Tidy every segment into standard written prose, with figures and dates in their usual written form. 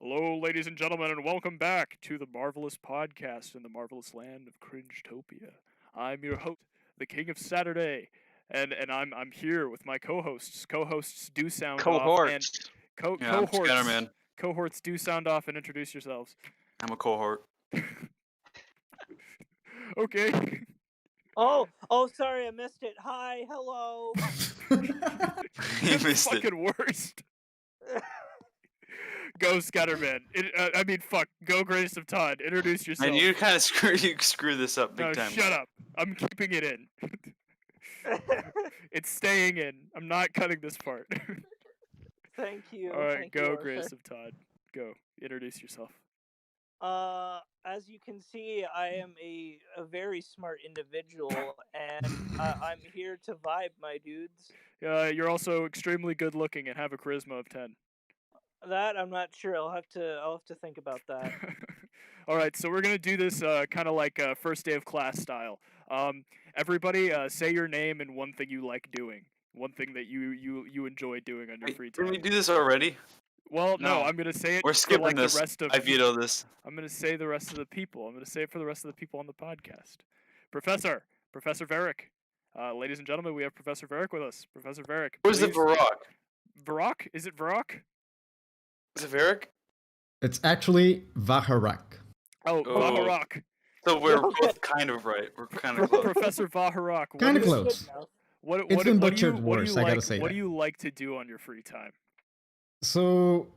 Hello, ladies and gentlemen, and welcome back to the marvelous podcast in the marvelous land of Cringetopia. I'm your host, the King of Saturday, and I'm here with my co-hosts. Co-hosts do sound off, and I'm cohorts. Scatterman. Cohorts do sound off and introduce yourselves. I'm a cohort. Okay. Oh, sorry, I missed it. Hi, hello. You You're the missed it. fucking worst. Go Scatterman. Go Greatest of Todd. Introduce yourself. And you kind of screw this up big No, time. shut up. I'm keeping it in. It's staying in. I'm not cutting this part. Thank you. All right, Thank go you, Greatest of Todd. Go. Introduce yourself. As you can see, I am a very smart individual, and I'm here to vibe, my dudes. You're also extremely good looking and have a charisma of 10. That I'm not sure. I'll have to think about that. All right, so we're gonna do this kind of like first day of class style. Everybody, say your name and one thing you like doing. One thing that you enjoy doing on your free time. Didn't we do this already? Well, no, No. I'm gonna say it We're for skipping like this. the rest of. I veto this. I'm gonna say the rest of the people. I'm gonna say it for the rest of the people on the podcast. Professor Varick. Ladies and gentlemen, we have Professor Varick with us. Professor Varick. Where's the Varrock? Varrock? Is it Varrock? Is it Varric? It's actually Vaharak. Oh, Oh. Vaharak. So we're Okay. both kind of right. We're kind of close. Professor Vaharak. Kinda is- close. What It's been butchered what do worse, you I gotta like- say What that. do you like to do on your free time? So,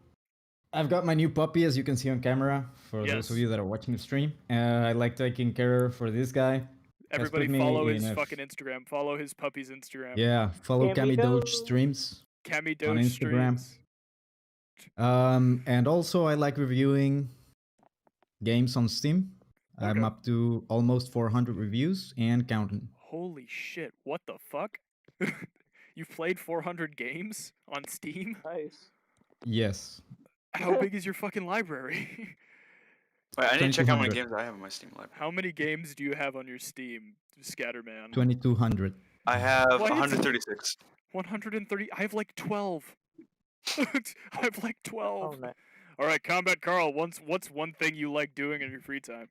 I've got my new puppy, as you can see on camera, for Yes. those of you that are watching the stream. I like taking care for this guy. Everybody put me follow in his a- fucking Instagram. Follow his puppy's Instagram. Yeah, follow Cami Cami Doge Doge. streams. Cami On Doge Instagram. streams. And also, I like reviewing games on Steam. I'm Okay. up to almost 400 reviews and counting. Holy shit! What the fuck? You've played 400 games on Steam? Nice. Yes. How big is your fucking library? Wait, I need to check how many 2200. games I have in my Steam library. How many games do you have on your Steam, Scatterman? 2200. I have What? 136. 130. I have like 12. I have like 12. Oh, nice. All right, Combat Carl. What's one thing you like doing in your free time?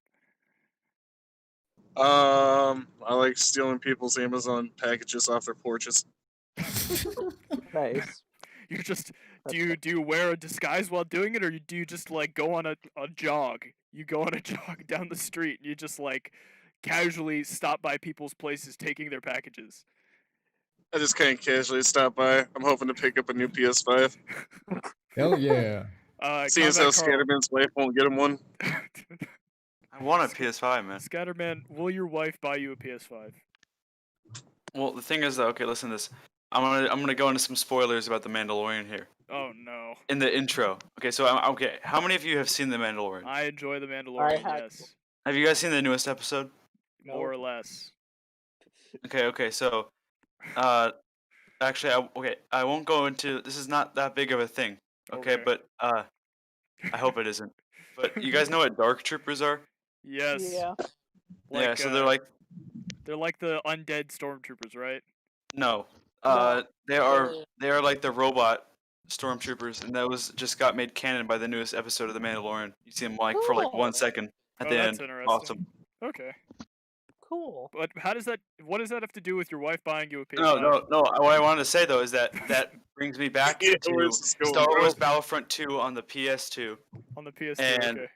I like stealing people's Amazon packages off their porches. Nice. You just do you wear a disguise while doing it, or do you just like go on a jog? You go on a jog down the street and you just like casually stop by people's places taking their packages. I just kind of casually stop by. I'm hoping to pick up a new PS5. Hell yeah. Seeing as how Combat Carl. Scatterman's wife won't get him one. I want a PS5, man. Scatterman, will your wife buy you a PS5? Well, the thing is, though, okay, listen to this. I'm gonna go into some spoilers about the Mandalorian here Oh no. in the intro. Okay, so okay, how many of you have seen the Mandalorian? I enjoy the Mandalorian, had- yes. Have you guys seen the newest episode? More or less. Okay, so, actually, I won't go into. This is not that big of a thing. Okay, Okay. but I hope it isn't. But you guys know what Dark Troopers are? Yes. Yeah. Yeah, so they're like the undead stormtroopers, right? no, No, they are like the robot stormtroopers, and that was just got made canon by the newest episode of the Mandalorian. You see them like for like 1 Cool. second at Oh, the that's end. interesting. Awesome. Okay. Cool. But what does that have to do with your wife buying you a PS5? No. What I wanted to say though is that brings me back Yeah, to where's this going, Star bro? Wars Battlefront 2 on the PS2. On the PS2, And- okay.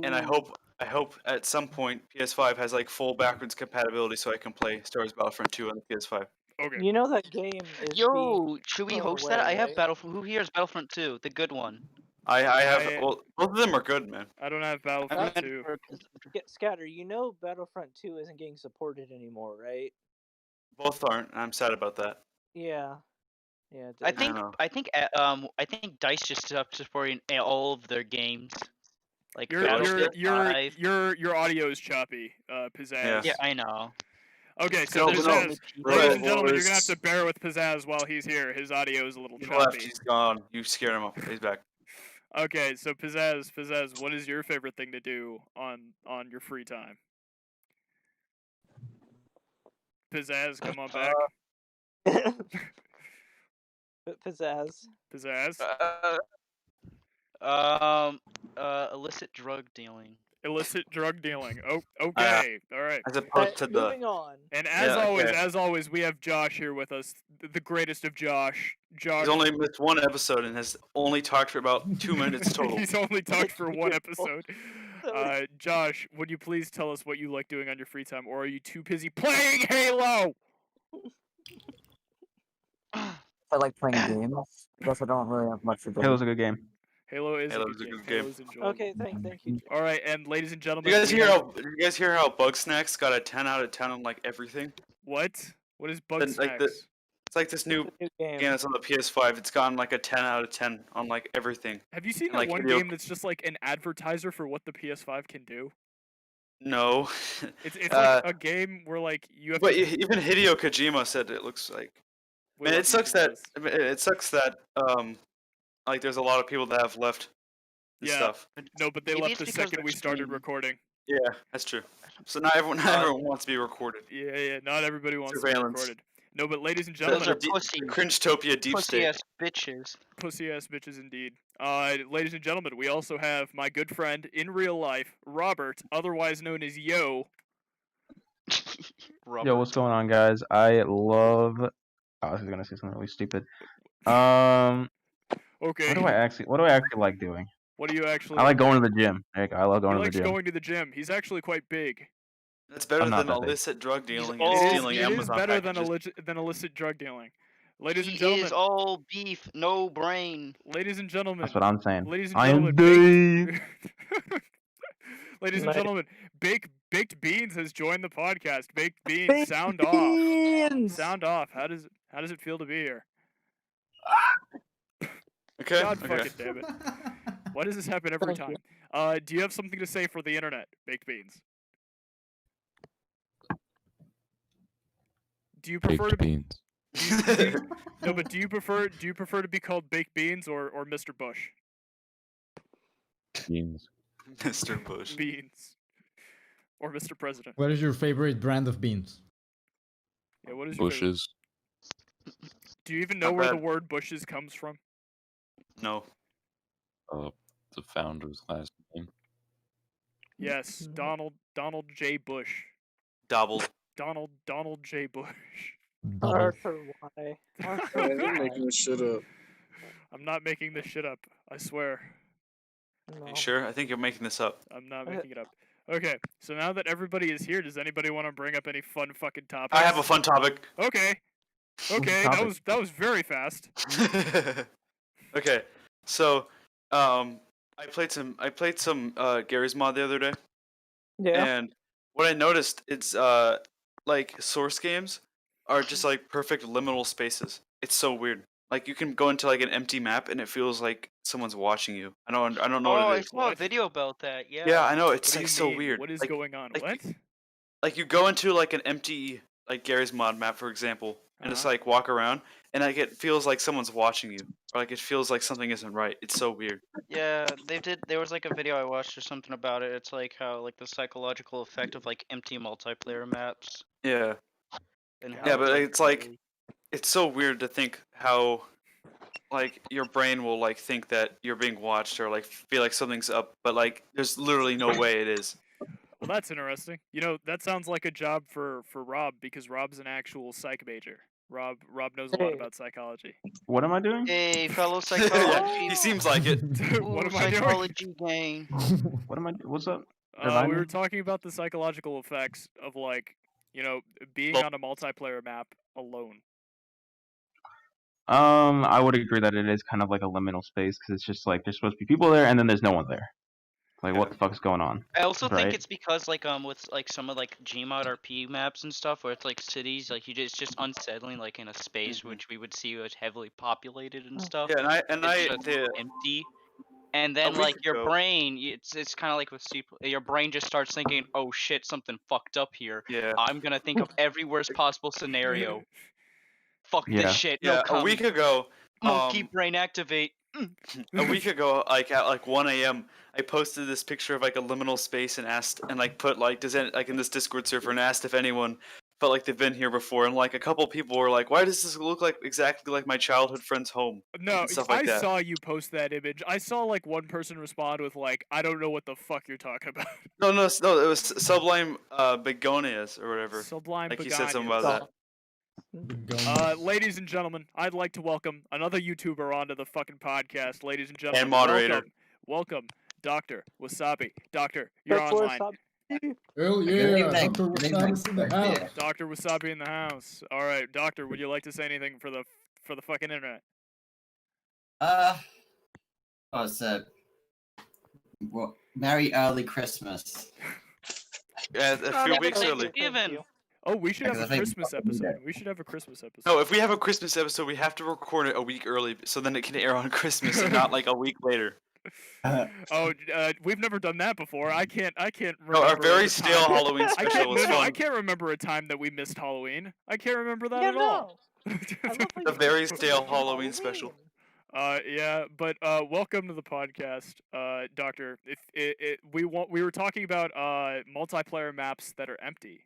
And I hope at some point PS5 has like full backwards compatibility so I can play Star Wars Battlefront 2 on the PS5. Okay. You know that game is being Yo, should we thrown host away, that? I have right? Battlefront. Who here has Battlefront 2, the good one? I have I- well, both of them are good, man. I don't have I Battlefront meant 2. for- Scatter, you know Battlefront 2 isn't getting supported anymore, right? Both aren't, and I'm sad about that. Yeah. Yeah. it I is. think know. I think Dice just stopped supporting all of their games, like Your Battlefield 5. your audio is choppy, Pizzazz. Yeah. Yeah, I know. Okay, so No, but no, Pizzazz, ladies and gentlemen, you're boys. gonna have to bear with Pizzazz while he's here. His audio is a little He left, choppy. he's gone. You scared him off. He's back. Okay, so Pizzazz, what is your favorite thing to do on your free time? Pizzazz, come on back. Pizzazz. Pizzazz. illicit drug dealing. Illicit drug dealing. Oh, okay. All right. As opposed to the. Moving on. And Yeah, okay. as always, we have Josh here with us, the greatest of Josh. Josh. He's only missed one episode and has only talked for about 2 minutes total. He's only talked for one episode. So- Josh, would you please tell us what you like doing on your free time, or are you too busy playing Halo? I like playing games. I guess I don't really have much to do. Halo's a good game. Halo is Halo's a good game. Halo's enjoyable. Okay, thank you. All right, and ladies and gentlemen, You guys we hear have- how? You guys hear how Bug Snacks got a 10 out of 10 on like everything? what? What is Bug Then, like, Snacks? It's like this new New game. game that's on the PS5. It's gotten like a 10 out of 10 on like everything. Have you seen and, that like, one video- game that's just like an advertiser for what the PS5 can do? No. It's like a game where like you have But to. even Hideo Kojima said it looks like. we Man, love it sucks you that guys. it sucks that like there's a lot of people that have left and Yeah. stuff. No, but they Maybe left it's the because second they're we started streaming. recording. Yeah, that's true. So not everyone wants to be recorded. Yeah. Not everybody wants to be Surveillance. recorded. No, but ladies and Those Those gentlemen, are are pussy, Cringetopia deep pussy state. ass bitches. pussy ass bitches indeed. Ladies and gentlemen, we also have my good friend in real life, Robert, otherwise known as Yo. Yo, what's going on, guys? I love. Oh, I was gonna say something really stupid. What Okay. do I actually like doing? What do you actually? I like going to the gym. There you go. I love He going to the likes gym. going to the gym. He's actually quite big. That's better I'm not than that big. illicit drug dealing all- and It stealing is Amazon better packages. than illicit drug dealing. Ladies and He gentlemen, is all beef, no brain. ladies and gentlemen, That's what I'm saying. ladies and I am gentlemen, Dave. ladies and Nice. gentlemen, Baked Beans has joined the podcast. Baked Beans, Baked sound off. beans! Sound off. How does it feel to be here? Okay. God okay. fucking damn it. Why does this happen every Thank time? Do you have something to say for the internet, Baked Beans? Do you prefer to Baked beans. no, but do you prefer to be called Baked Beans or Mr. Bush? Beans. Mr. Bush. Beans. Or Mr. President. What is your favorite brand of beans? Yeah, what is your favorite- Bushes. Do you even know Not where the bad. word bushes comes from? No. The founder's last name. Yes, No. Donald J. Bush. Doubled. Donald J. Bush. Double. Arthur, why? Arthur, I'm why? making this shit up. I'm not making this shit up. I swear. No. You sure? I think you're making this up. I'm not making it up. Okay, so now that everybody is here, does anybody want to bring up any fun fucking topics? I have a fun topic. Okay. Okay, that Topic. was very fast. Okay. So, I played some Gary's mod the other day. Yeah. And what I noticed is like source games are just like perfect liminal spaces. It's so weird. Like you can go into like an empty map and it feels like someone's watching you. I don't know Oh, what I it is. saw a What? video about that. Yeah. Yeah, I know. What It's do like you so mean? weird. What is like, going on? like, What? like you go into like an empty like Gary's mod map, for example, and just Uh-huh. like walk around and like it feels like someone's watching you. Or like it feels like something isn't right. It's so weird. Yeah, there was like a video I watched or something about it. It's like how like the psychological effect of like empty multiplayer maps Yeah. and how Yeah, but it's like really- it's so weird to think how like your brain will like think that you're being watched or like feel like something's up, but like there's literally no way it is. Well, that's interesting. You know, that sounds like a job for Rob because Rob's an actual psych major. Rob knows a lot Hey. about psychology. What am I doing? Hey, fellow He psychology. seems like it. What Ooh, am I doing? psychology gang. What am I? What's up? Remind We me? were talking about the psychological effects of like, you know, being Well- on a multiplayer map alone. I would agree that it is kind of like a liminal space because it's just like there's supposed to be people there and then there's no one there. Like, what the fuck's going on? I also think Right. it's because like with like some of like Gmod RP maps and stuff where it's like cities like it's just unsettling like in a space Mhm. which we would see was heavily populated and stuff. Yeah, and It's I just the, empty. And then week like your ago- brain, it's kind of like with your brain just starts thinking, oh shit, something fucked up here. yeah. I'm gonna think of every worst possible scenario. Fuck Yeah. this shit. No Yeah, a coming. week ago, Monkey brain activate. a week ago, like at like 1 a.m., I posted this picture of like a liminal space and asked and like put like does it like in this Discord server and asked if anyone felt like they've been here before, and like a couple people were like, "Why does this look like exactly like my childhood friend's home?" No, and stuff I like that. saw you post that image. I saw like one person respond with like, "I don't know what the fuck you're talking about." No, it was Sublime Begonias or whatever. Sublime Like he said something about Begonias. that. Ladies and gentlemen, I'd like to welcome another YouTuber onto the fucking podcast. Ladies and gentlemen, And moderator. welcome, Doctor Wasabi. Doctor, you're Dr. online. Wasabi. Oh Good yeah, evening. Dr. Good evening. Wasabi's in the Yeah. house. Doctor Wasabi in the house. All right, Doctor, would you like to say anything for the fucking internet? Oh, it's well, Merry early Christmas. Yeah, a few weeks early. Even. Oh, we should have Because a I think- Christmas episode. We should have a Christmas episode. No, if we have a Christmas episode, we have to record it a week early, so then it can air on Christmas and not like a week later. We've never done that before. I can't remember. No, our very a stale time- Halloween I special can't, was no, I fun. can't remember a time that we missed Halloween. I can't remember that Yeah, at all. no. I love how The you very put stale it on Halloween special. Yeah, but welcome to the podcast, Doctor. We were talking about multiplayer maps that are empty,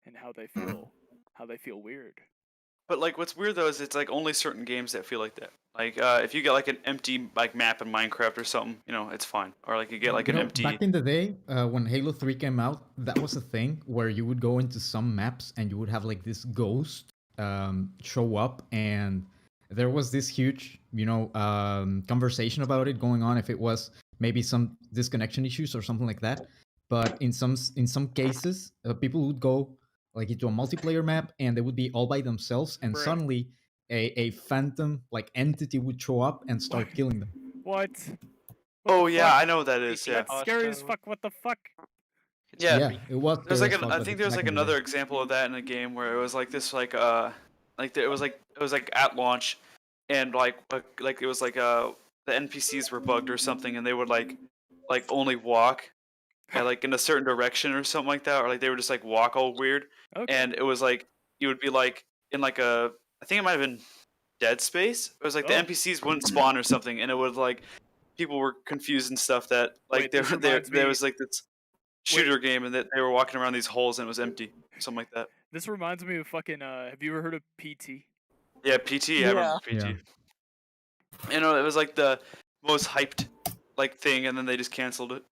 and how they feel weird. But like, what's weird though is it's like only certain games that feel like that. Like, if you get like an empty like map in Minecraft or something, you know, it's fine. Or like you get like an empty. Back in the day, when Halo 3 came out, that was a thing where you would go into some maps and you would have like this ghost show up, and there was this huge, conversation about it going on if it was maybe some disconnection issues or something like that. But in some cases, people would go like into a multiplayer map and they would be all by themselves, and Right. suddenly a phantom like entity would show up and start killing them. What? Oh yeah, I know what that is. Yeah. That's scary as fuck. What the fuck? Yeah. It was. There's scary like as fuck, I but think there's back like in the day. another example of that in a game where it was like this it was like at launch, and like it was like the NPCs were bugged or something, and they would like only walk like in a certain direction or something like that, or like they would just like walk all weird. Okay. And it was like you would be like in like I think it might have been Dead Space. It was like the Oh. NPCs wouldn't spawn or something, and it would like people were confused and stuff that like Wait, this reminds there me- was like this shooter game and that they were walking around these holes and it was empty, something like that. This reminds me of fucking. Have you ever heard of PT? Yeah, PT. I remember PT. Yeah. You know, it was like the most hyped like thing, and then they just canceled it.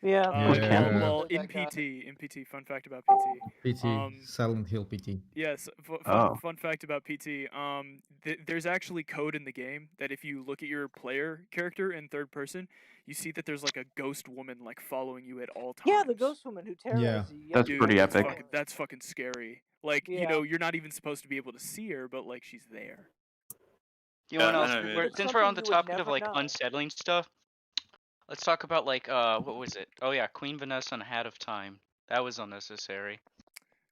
Yeah. Yeah. Well, in That guy. PT, fun fact about PT. PT, Um, Silent Hill PT. Yes, Oh. fun fact about PT. There's actually code in the game that if you look at your player character in third person, you see that there's like a ghost woman like following you at all times. Yeah, the ghost woman who terrorized you. That's Dude, pretty that's epic. That's fucking scary. Like, you Yeah. know, you're not even supposed to be able to see her, but like she's there. You Yeah, know what I else? know, It's Since we're on the something you would topic of never like know. unsettling stuff, let's talk about like what was it? Oh yeah, Queen Vanessa and Hat of Time. That was unnecessary.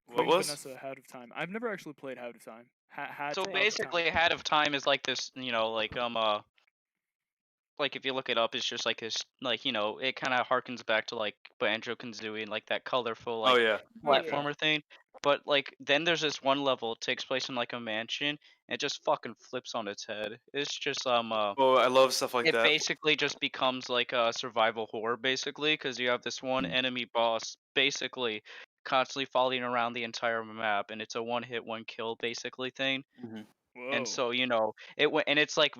What Queen was? Vanessa Hat of Time. I've never actually played Hat of Time. Hat So of Time. basically, Hat of Time is like this, like if you look it up, it's just like this, like it kind of harkens back to like Banjo-Kazooie and like that colorful like Oh yeah. platformer thing. But like then there's this one level, it takes place in like a mansion, and it just fucking flips on its head. It's just Oh, I love stuff like it that. basically just becomes like a survival horror basically, because you have this one enemy boss basically constantly following around the entire map, and it's a one hit one kill basically thing. Whoa. And so it went, and it's like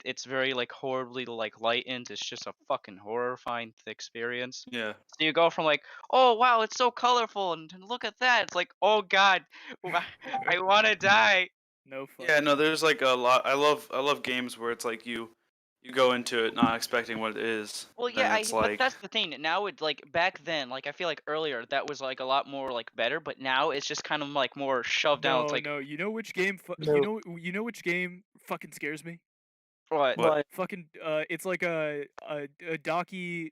it's very like horribly like lightened. It's just a fucking horrifying experience. Yeah. So you go from like, oh wow, it's so colorful, and look at that. It's like, oh god, I want to die. No fun. Yeah, no, there's like a lot. I love games where it's like you go into it not expecting what it is. Well, and yeah, it's but like that's the thing. Now it like back then, like I feel like earlier that was like a lot more like better, but now it's just kind of like more shoved down. It's like No, you know which game? No. You know which game fucking scares me? what? What? Fucking it's like a docky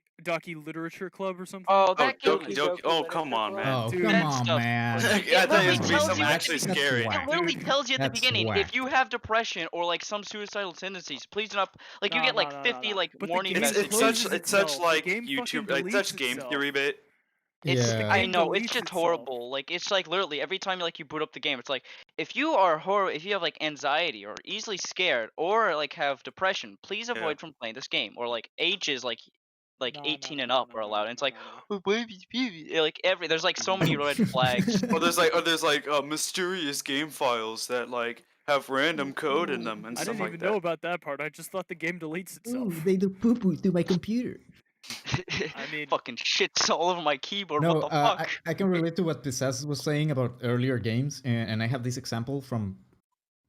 literature club or something. Oh, oh, that game. oh, come on, man. Oh, Dude, come that on, stuff- man. I It thought literally it was gonna be tells something you actually at the scary. whack. It literally Dude, tells you at the that's beginning whack. if you have depression or like some suicidal tendencies, please do not like you No, get like no, no, 50 no. like But the warning game messages. It's closes such itself. like The game YouTube fucking like such deletes game itself. theory bait. It's Yeah. I game know it's deletes just itself. horrible. Like it's like literally every time like you boot up the game, it's like if you have like anxiety or easily scared or like have depression, please Yeah. avoid from playing this game. Or like ages like like Nah, 18 nah, and nah, up nah, are nah, allowed. nah, And it's nah, like, nah, nah. like there's like so many red flags. Or there's like mysterious game files that like have random code in them and I stuff didn't like even that. know about that part. I just thought the game deletes itself. Ooh, they do poo poo through my computer. I mean, Fucking shits all over my keyboard. No, What the fuck? I can relate to what Pizzazz was saying about earlier games, and I have this example from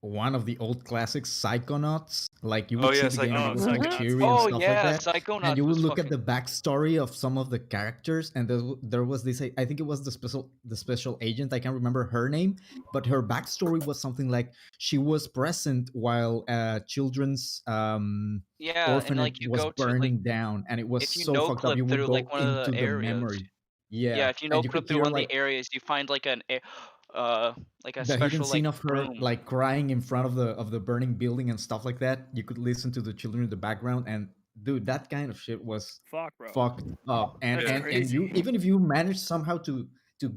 one of the old classics, Psychonauts. Like you Oh would yeah, see it's the like game and oh, it was all Psychonauts is cheery and Oh tight. stuff like yeah, that. And Psychonauts you would was look at fucking. the backstory of some of the characters, and there was this. I think it was the special agent. I can't remember her name, but her backstory was something like she was present while children's Yeah, and orphanage like you was go to like burning down, and it was if you so no fucked up. clip You would through like go one of the into the areas. memory. Yeah, Yeah, if you and no you could clip through hear one of like the areas, you find like a the hidden special scene like of her room. like crying in front of the burning building and stuff like that. You could listen to the children in the background, and dude, that kind of shit was Fuck, bro. fucked up. And That's and and crazy. you, even if you managed somehow to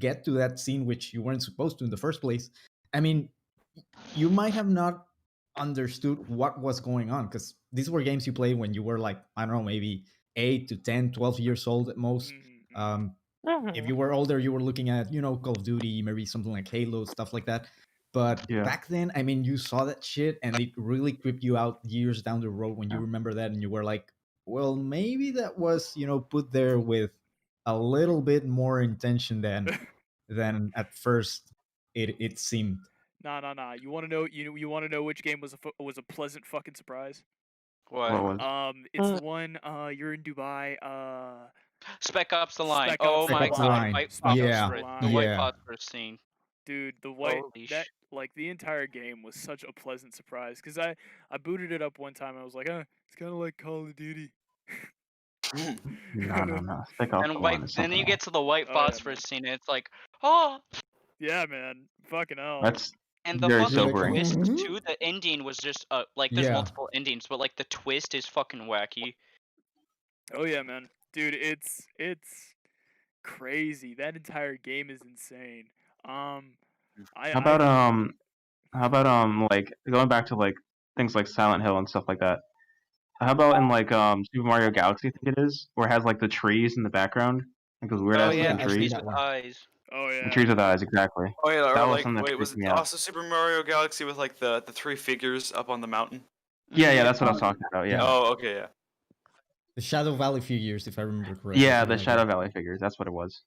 get to that scene, which you weren't supposed to in the first place, I mean, you might have not understood what was going on, because these were games you played when you were like, I don't know, maybe 8 to 10, 12 years old at most. Mhm. If you were older, you were looking at, Call of Duty, maybe something like Halo, stuff like that. But Yeah. back then, I mean, you saw that shit and it really creeped you out years down the road when you remember that, and you were like, well, maybe that was, put there with a little bit more intention than at first it seemed. Nah. You want to know? You want to know which game was a pleasant fucking surprise? What? What was? It's the one. You're in Dubai. Spec Ops: The Line. Spec Oh Ops: Spec The my Ops: The god, Line. Line. white Spec Ops: The Yeah, phosphorus. The Line. white yeah. phosphorus scene. Dude, the white Holy that like the entire game was such a pleasant surprise because I booted it up one time and I was like, it's kind of like Call of Duty. No. Spec Ops: The And Line is then something you get else. to the white Oh yeah, man. phosphorus scene, and it's like, oh. Yeah, man. Fucking hell. That's And the very fucking You're like, sobering. twist "Mhm." too. The ending was just like there's Yeah. multiple endings, but like the twist is fucking wacky. Oh yeah, man. Dude, it's crazy. That entire game is insane. I How I about like going back to like things like Silent Hill and stuff like that. How about in like Super Mario Galaxy, I think it is, where it has like the trees in the background, like those weird Oh ass yeah, looking the I've seen trees. trees that with one. eyes. oh The yeah. trees with eyes, exactly. Oh yeah, That or was like something that wait, was freaked it me out. also Super Mario Galaxy with like the three figures up on the mountain? Yeah, that's what I was talking about. Yeah, Yeah. Oh, okay, yeah. The Shadow Valley figures, if I remember correctly. yeah, something the like Shadow that. Valley figures. That's what it was.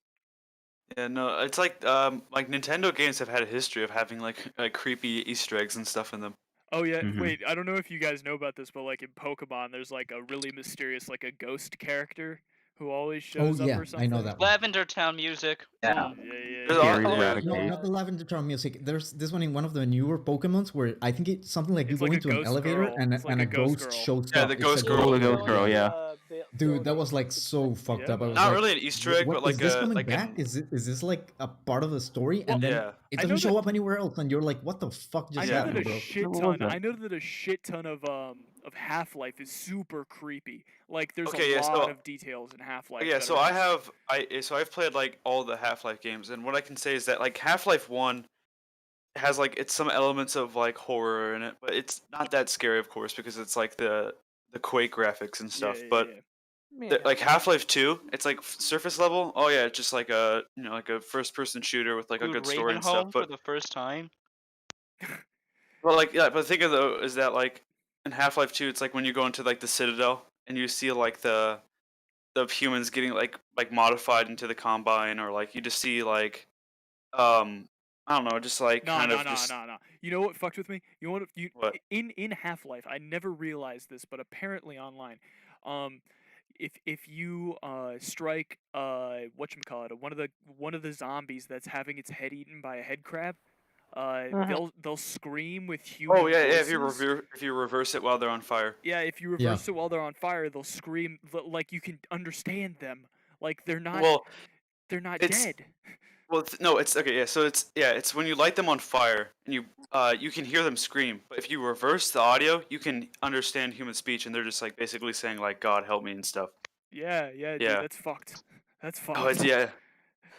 Yeah, no, it's like Nintendo games have had a history of having like creepy Easter eggs and stuff in them. Oh yeah. Mhm. Wait, I don't know if you guys know about this, but like in Pokemon, there's like a really mysterious like a ghost character who always Oh shows up yeah, or I something. know that one. Lavender Town music. Yeah. Boom. Yeah. There's Gary al- Eradicate. No, Yeah. not the Lavender Town music. There's this one in one of the newer Pokemons where I think it's something like you It's go like a into an ghost elevator girl. and It's like and a a ghost ghost girl. shows Yeah, up. the It's ghost a girl. Oh, the ghost Ghost Girl, yeah. Dude, that was like so fucked Yeah, up. I man. was Not like, really an Easter egg, but Is like this a coming like back? an Is this like a part of the story?" Well, And then yeah. it I doesn't know show that up anywhere else, and you're like, "What the fuck I just know Yeah. that happened, a bro?" shit What was ton. that? I know that a shit ton of Half-Life is super creepy. Like there's Okay, a yeah, lot so of details in Half-Life. yeah, that so are just- I've played like all the Half-Life games, and what I can say is that like Half-Life 1 has like it's some elements of like horror in it, but it's not that scary, of course, because it's like the Quake graphics and Yeah, stuff. yeah, But yeah. like Half-Life 2, it's like surface level. Oh yeah, it's just like a like a first-person shooter with like a Dude, good story and stuff. Ravenholm for But the first time. like yeah, but the thing of though is that like in Half-Life 2, it's like when you go into like the Citadel and you see like the humans getting like modified into the Combine, or like you just see like I don't know, just like No. just You know what fucked with me? You know what? what? In Half-Life, I never realized this, but apparently online, um, if you strike whatchamacallit, one of the zombies that's having its head eaten by a head crab, they'll scream with human Oh yeah, yeah. voices. If you reverse it while they're on fire. Yeah, if you Yeah. reverse it while they're on fire, they'll scream like you can understand them. Like they're not Well, it's dead. well, no, it's okay. Yeah, so it's when you light them on fire and you can hear them scream. But if you reverse the audio, you can understand human speech, and they're just like basically saying like "God help me" and stuff. Yeah, dude, Yeah. that's fucked. That's Oh, fucked. it's yeah.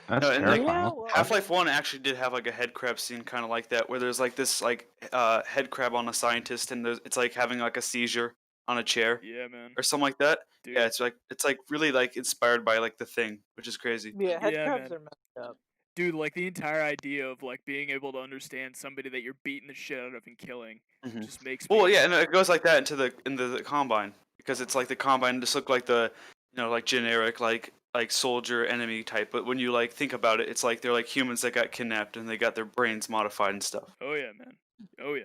That's No, and like terrifying. Yeah, well, Half-Life 1 actually did have like a head crab scene kind of like that, where there's like this like head crab on a scientist, and it's like having like a seizure on a chair Yeah, man. or something like that. Dude. Yeah, it's like really like inspired by like The Thing, which is crazy. Yeah, head Yeah, crabs man. are messed up. Dude, like the entire idea of like being able to understand somebody that you're beating the shit out of and killing just makes me. Well, yeah, and it goes like that into the combine because it's like the combine just look like the like generic like soldier enemy type, but when you like think about it, it's like they're like humans that got kidnapped and they got their brains modified and stuff. Oh yeah, man. Oh yeah.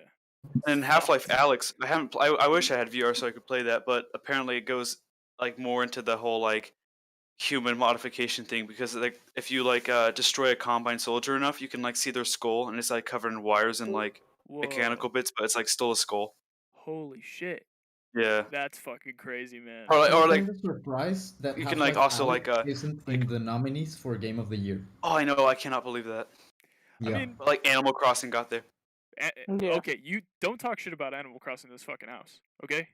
And Half-Life Alyx, I wish I had VR so I could play that, but apparently it goes like more into the whole like human modification thing because like if you like destroy a combine soldier enough, you can like see their skull and it's like covered in wires and like mechanical bits, but it's like still a skull. Holy shit. Yeah. That's fucking crazy, man. Or like I'm surprised that you can like Half-Life also Alyx like isn't in the nominees for Game of the Year. Oh, I know, I cannot believe that. I mean, But like Animal Crossing got there. Okay, you don't talk shit about Animal Crossing in this fucking house, okay?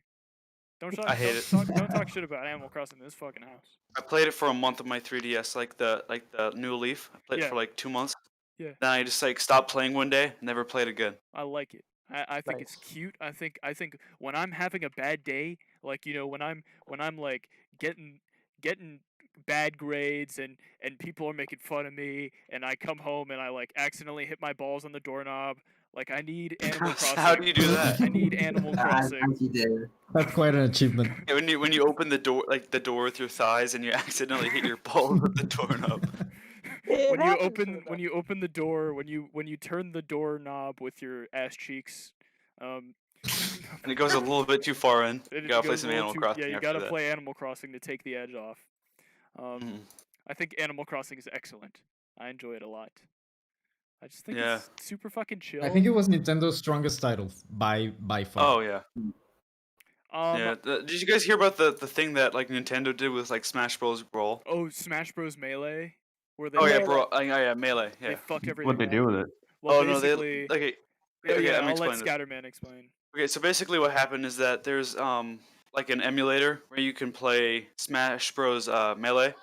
Don't talk. I hate it. Don't talk shit about Animal Crossing in this fucking house. I played it for a month of my 3DS, like the new Leaf. I played it Yeah. for like 2 months. Yeah. Then I just like stopped playing one day, never played again. I like it. I think it's cute. I think when I'm having a bad day, like when I'm like getting bad grades and people are making fun of me and I come home and I like accidentally hit my balls on the doorknob. Like I need Animal Crossing. How do you do that? I need Animal Crossing. That's quite an achievement. Yeah, when you open the door with your thighs and you accidentally hit your balls with the doorknob. When you open the door, when you turn the doorknob with your ass cheeks, and it goes a little bit too far in. You gotta play goes a some little Animal too- Crossing. Yeah, you after gotta that. play Animal Crossing to take the edge off. I think Animal Crossing is excellent. I enjoy it a lot. I just think it's super fucking chill. I think it was Nintendo's strongest title by far. Oh yeah. Did you guys hear about the thing that like Nintendo did with like Smash Bros. Brawl? Oh, Smash Bros. Melee. Where they yeah, Melee. Yeah. They fuck everything. What they do with it? Well, Oh no, basically, okay. yeah, I'm I'll let explaining this. Scatterman explain. Okay, so basically what happened is that there's like an emulator where you can play Smash Bros. Melee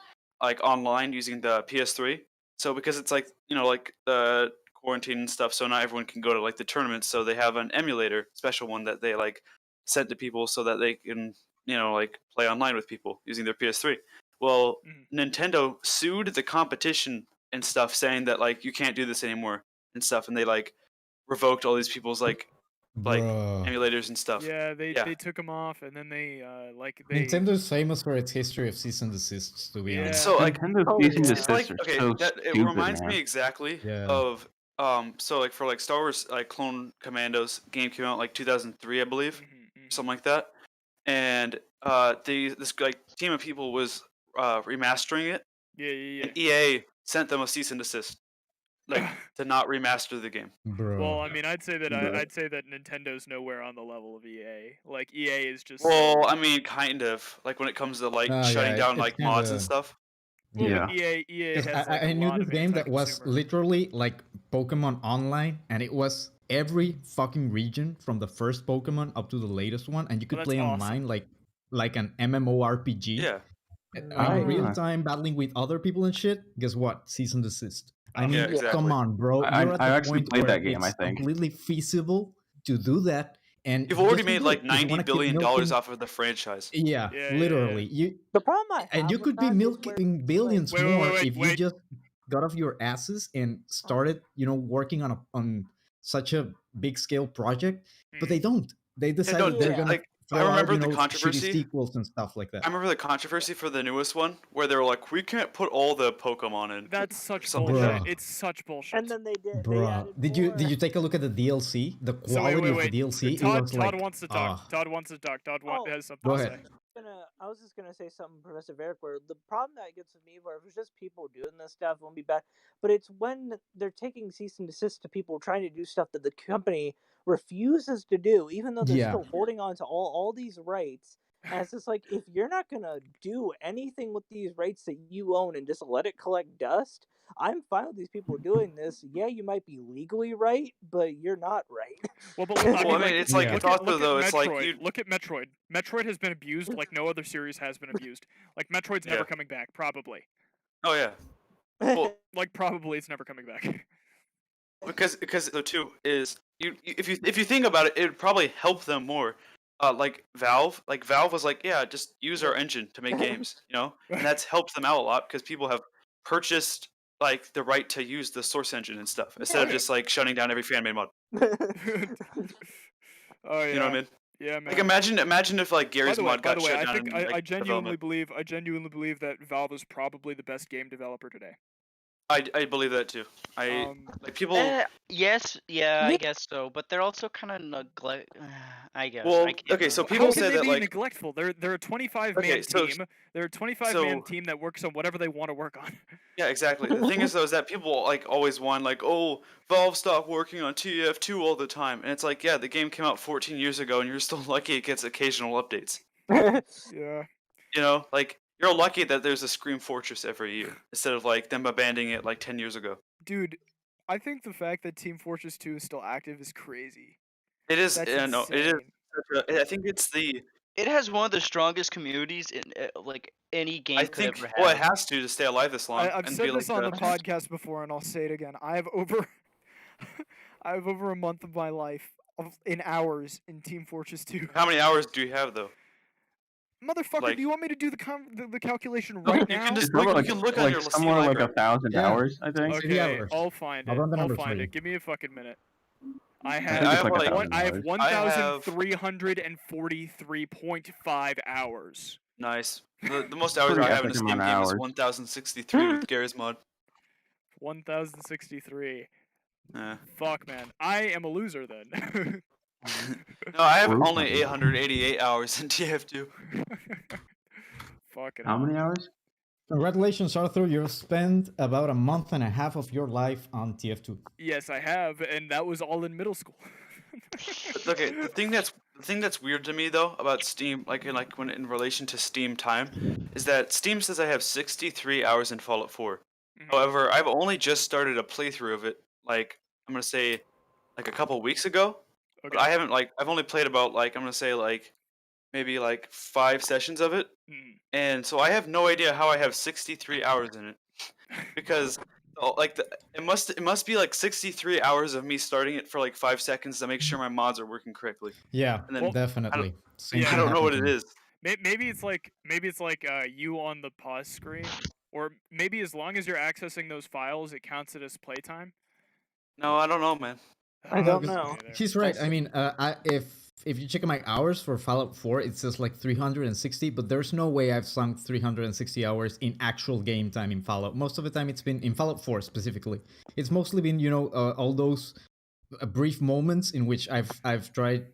like online using the PS3. So because it's like like the quarantine and stuff, so not everyone can go to like the tournaments. So they have an emulator, special one that they like sent to people so that they can like play online with people using their PS3. Well, Nintendo sued the competition and stuff, saying that like you can't do this anymore and stuff, and they like revoked all these people's like emulators and stuff. Yeah, they took them off, and then they Nintendo's famous for its history of cease and desists, to be honest. So like Nintendo's cease and it's like desist are okay, so it stupid, reminds man. me exactly Yeah. of so like for like Star Wars like Clone Commandos game came out like 2003, I believe, something like that, and this like team of people was remastering it. Yeah. And EA sent them a cease and desist, like to not remaster the game. Well, I mean, I'd say that Nintendo's nowhere on the level of EA. Like EA is just. Well, I mean, kind of like when it comes to like shutting down like mods and stuff. Well, Yeah. EA has like, I a knew lot this of game that was anti-consumer. literally like Pokemon Online, and it was every fucking region from the first Pokemon up to the latest one, and you could that's play awesome. online like an MMORPG. Yeah. In real time, battling with other people and shit. Guess what? Cease and desist. I mean, Yeah, exactly. come on, bro. I You're at the actually point played where that game, I it's think. completely feasible to do that, and You've already just made do like it, 'cause you $90 wanna keep billion milking- off of the franchise. Yeah, literally. You The problem I have and you with could be that is milking billions Wait, more wait, if you just got off your asses and started, working on such a big scale project. But they don't. They decided they're gonna like I throw out, remember the shitty controversy. sequels and stuff like that. I remember the controversy for the newest one where they were like, we can't put all the Pokemon in. That's such something bullshit. like that. It's such bullshit. And then they did. They Bruh, added did more. you take a look at the DLC? The So quality wait. of the DLC, Todd, it was Todd like, wants to talk. Todd wants to talk. Todd has something Go to ahead. say. I was just gonna say something, Professor Veric, where the problem that gets with me, where if it's just people doing this stuff, it won't be bad. But it's when they're taking cease and desist to people trying to do stuff that the company refuses to do, even though they're Yeah. still holding on to all these rights. And it's just like, if you're not gonna do anything with these rights that you own and just let it collect dust, I'm fine with these people doing this. Yeah, you might be legally right, but you're not right. Well, but Well, I mean, it's like look it's at, also look though. at It's Metroid. like you. Look at Metroid. Metroid has been abused like no other series has been abused. Like Metroid's never Yeah. coming back, probably. Oh yeah. Well, Like probably it's never coming back. because the two is if you think about it, it would probably help them more like Valve was like, yeah, just use our engine to make games, you know, and that's helped them out a lot because people have purchased like the right to use the source engine and stuff instead of Yeah. just like shutting down every fan made mod. Oh yeah. You know what I mean? Yeah, man. Like imagine if like By Gary's the way, mod got shut I down. think in, I like, genuinely development. believe that Valve is probably the best game developer today. I believe that too. Like people. Yes, yeah, I Yeah. guess so, but they're also kind of neglect. I guess. Well, I can't okay, so really- people How say can they that be like neglectful? They're a 25-man Okay, so- team. They're a 25-man so- team that works on whatever they want to work on. Yeah, exactly. The thing is though is that people like always want like, oh, Valve stopped working on TF2 all the time, and it's like, yeah, the game came out 14 years ago, and you're still lucky it gets occasional updates. Yeah. You know, like you're lucky that there's a Scream Fortress every year instead of like them abandoning it like 10 years ago. Dude, I think the fact that Team Fortress 2 is still active is crazy. It is, That's no, it is. insane. I think it's the. It has one of the strongest communities in like any game I could think ever have. well, it has to stay alive this long. I've and said be this like on the podcast before, and I'll say it again. I have over a month of my life in hours in Team Fortress 2. How many hours do you have though? Motherfucker, Like- do you want me to do the calculation No, right you now? can just It's probably you can look on like your Steam somewhere like library. 1,000 Yeah. hours, I think. Okay. Okay, hours. I'll find it. I'll run the I'll number find for it. you. Give me a fucking minute. I I have have like 1,000 I have hours. 1,343.5 hours. Nice. The most hours Pretty I have in a epic Steam amount of game is hours. 1,063 with Gary's mod. 1,063. Yeah. Fuck, man. I am a loser then. No, I have Brutal. only 888 hours in TF2. Fucking How hell. many hours? Congratulations, Arthur. You've spent about a month and a half of your life on TF2. Yes, I have, and that was all in middle school. But, okay, the thing that's weird to me though about Steam, like when in relation to Steam time, is that Steam says I have 63 hours in Fallout 4. Mhm. However, I've only just started a playthrough of it. Like I'm gonna say, like a couple weeks ago. But Okay. I haven't I've only played about I'm gonna say maybe 5 sessions of it. Mm. And so I have no idea how I have 63 hours in it, because it must be like 63 hours of me starting it for like 5 seconds to make sure my mods are working correctly. Yeah, And then Well, definitely. Same yeah, I thing don't know what happened it to me. is. Maybe it's like you on the pause screen, or maybe as long as you're accessing those files, it counts it as playtime. No, I don't know, man. I don't know. know. He's right. I mean, if you check my hours for Fallout 4, it says like 360, but there's no way I've sunk 360 hours in actual game time in Fallout. Most of the time, it's been in Fallout 4 specifically. It's mostly been, all those brief moments in which I've tried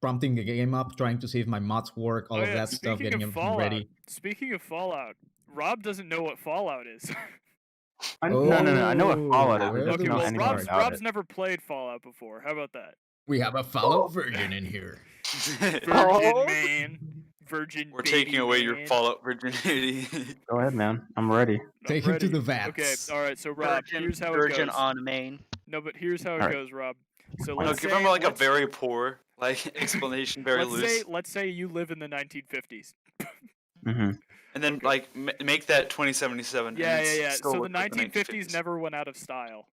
prompting the game up, trying to see if my mods work, all Oh, of yeah, that stuff, speaking getting of everything Fallout, ready. Speaking of Fallout, Rob doesn't know what Fallout is. No. I know what Fallout is. I where just do Okay, don't know well, anything Rob's about Rob's it. never played Fallout before. How about that? We have a Fallout virgin in here. Virgin Oh. man, virgin. We're baby taking away your man. Fallout virginity. Go ahead, man. I'm ready. I'm Take him to ready. the vats. Okay, all right. So Rob, here's how it Virgin goes. on main. No, but here's how it Alright. goes, Rob. So No, let's give say him like a let's- very poor explanation, very loose, let's say you live in the 1950s. Mm-hmm. and then make that 2077. and Yeah. it's still So the look like 1950s never went out of style.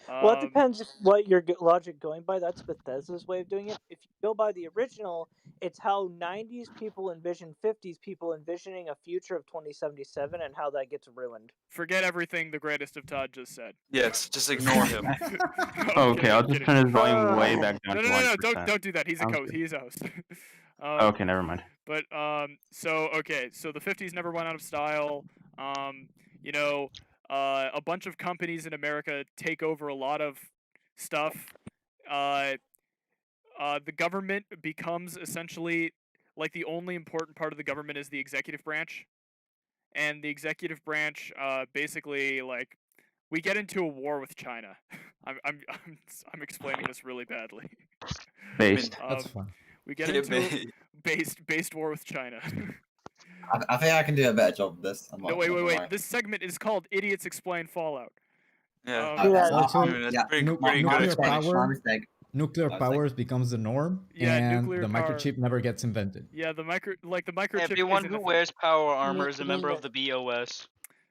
Well, it depends what your logic going by. That's Bethesda's way of doing it. If you go by the original, it's how 90s people envision 50s people envisioning a future of 2077 and how that gets ruined. Forget everything the greatest of Todd just said. Yes, just ignore him. Okay, I'll I'm just kidding. turn his volume way back down No, to no, 1%. don't do that. He's a Sounds host. good. He's a host. Okay, never mind. But so the 50s never went out of style. A bunch of companies in America take over a lot of stuff. The government becomes essentially like the only important part of the government is the executive branch, and the executive branch basically like we get into a war with China. I'm explaining this really badly. Based. That's Um, fun. we get into a based war with China. I think I can do a better job of this. I'm No, not wait. gonna lie. This segment is called "Idiots Explain Fallout." Yeah. Yeah, Also, I mean, that's yeah, pretty nu- good nuclear explanation. power- My mistake. Nuclear That's powers becomes the norm, Yeah, and nuclear the power- microchip never gets invented. Yeah, the microchip. Everyone isn't who a thing. wears power armor is a you member mean of the BOS.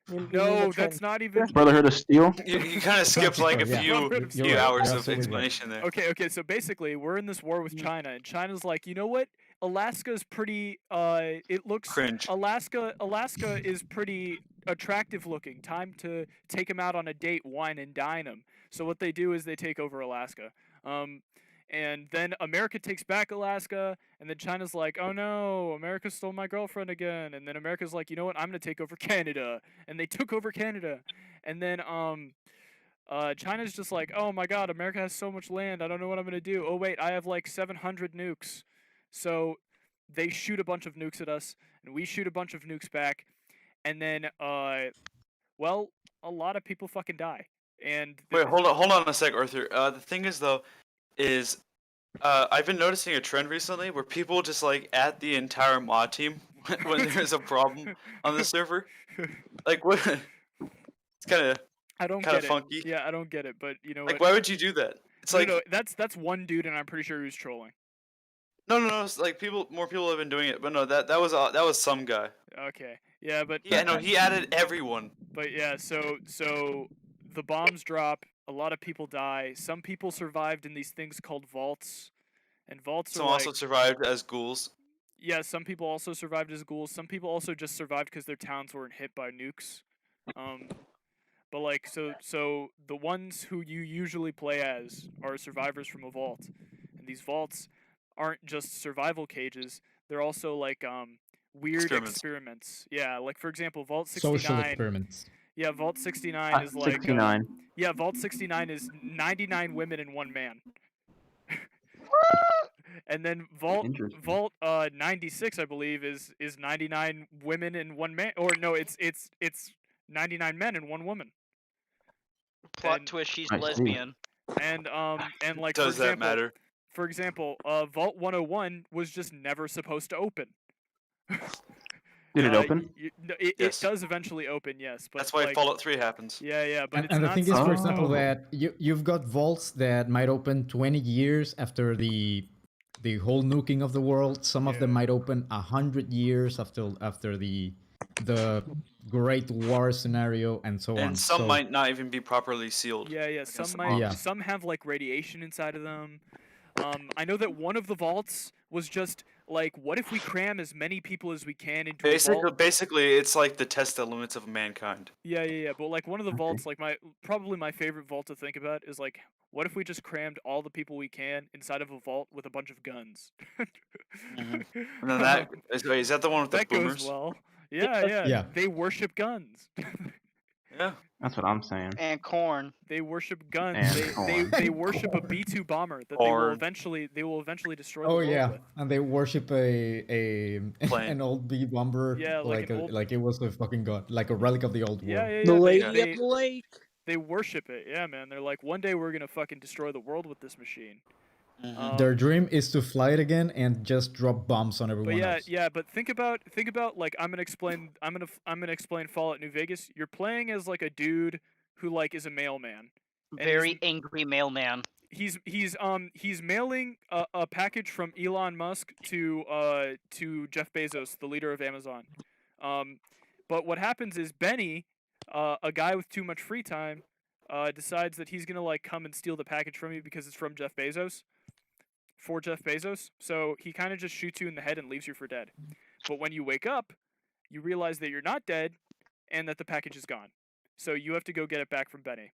You mean No, the that's not even. Brotherhood of Steel. You kind of skipped like a Yeah. few You're few right. hours You're of absolutely right. explanation there. Okay, so basically we're in this war with China, and China's like, you know what? Alaska's pretty it looks Cringe. Alaska is pretty attractive looking. Time to take him out on a date, wine and dine him. So what they do is they take over Alaska. And then America takes back Alaska, and then China's like, oh no, America stole my girlfriend again. And then America's like, you know what? I'm gonna take over Canada. And they took over Canada. And then China's just like, oh my god, America has so much land, I don't know what I'm gonna do. Oh wait, I have like 700 nukes. So they shoot a bunch of nukes at us, and we shoot a bunch of nukes back, and then well, a lot of people fucking die. And Wait, hold on a sec, Arthur. The thing is though, is I've been noticing a trend recently where people just like add the entire mod team when there's a problem on the server. Like what? It's I don't kind get of funky. it. Yeah, I don't get it, but you know Like, what? why would you do that? It's like no, that's one dude, and I'm pretty sure he was trolling. no. It's like more people have been doing it, but no, that was some guy. Okay, yeah, but Yeah, no, he added everyone. But yeah, so the bombs drop, a lot of people die. Some people survived in these things called vaults, and vaults Some are also survived as ghouls. yeah. Some people also survived as ghouls. Some people also just survived because their towns weren't hit by nukes. But like so the ones who you usually play as are survivors from a vault, and these vaults aren't just survival cages. They're also like weird experiments. Yeah, like for example, Vault 69. Social experiments. Yeah, Vault 69 is like 69. yeah, Vault 69 is 99 women and 1 man. And then Vault 96, I believe, is 99 women and 1 man, or no, it's 99 men and 1 woman. Plot twist: she's lesbian. And like Does for example, that matter? For example, Vault 101 was just never supposed to open. Did it open? It does eventually open, yes. But that's why like, Fallout 3 happens. Yeah, but it's And the not thing is, for example, Oh. that you've got vaults that might open 20 years after the whole nuking of the world. Some of them might open 100 years after the Great War scenario, and so on. And some might not even be properly sealed. Yeah. Some have like radiation inside of them. I know that one of the vaults was just like, what if we cram as many people as we can into a vault? Basically, it's like the test the limits of mankind. Yeah. But like one of the vaults, like probably my favorite vault to think about is like, what if we just crammed all the people we can inside of a vault with a bunch of guns? And then is that the one with the that boomers? goes well. Yeah. Yeah. They worship guns. Yeah. That's what I'm saying. And corn. They worship guns. And They worship a B-2 bomber that they will eventually destroy the world with. And they worship an old B bomber. Yeah, like like it was a fucking god, like a relic of the old world. Yeah. The lady at the lake. They worship it. Yeah, man. They're like, one day we're gonna fucking destroy the world with this machine. Their dream is to fly it again and just drop bombs on everyone else. But think about like I'm gonna explain Fallout New Vegas. You're playing as like a dude who like is a mailman. Very angry mailman. He's mailing a package from Elon Musk to Jeff Bezos, the leader of Amazon. But what happens is Benny, a guy with too much free time, decides that he's gonna like come and steal the package from you because it's from Jeff Bezos. For Jeff Bezos, so he kind of just shoots you in the head and leaves you for dead. But when you wake up, you realize that you're not dead, and that the package is gone. So you have to go get it back from Benny.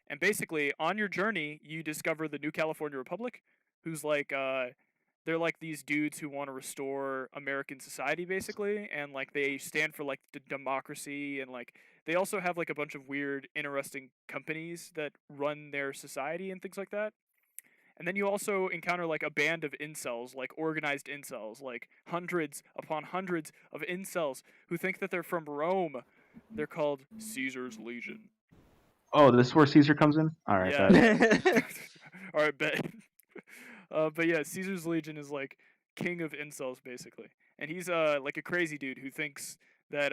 And basically, on your journey, you discover the New California Republic, who's like, they're like these dudes who want to restore American society, basically, and like they stand for like democracy, and like they also have like a bunch of weird, interesting companies that run their society and things like that. And then you also encounter like a band of incels, like organized incels, like hundreds upon hundreds of incels who think that they're from Rome. They're called Caesar's Legion. Oh, this is where Caesar comes in? Alright, Yeah. Alright, bet. But yeah, Caesar's Legion is like king of incels, basically. And he's like a crazy dude who thinks that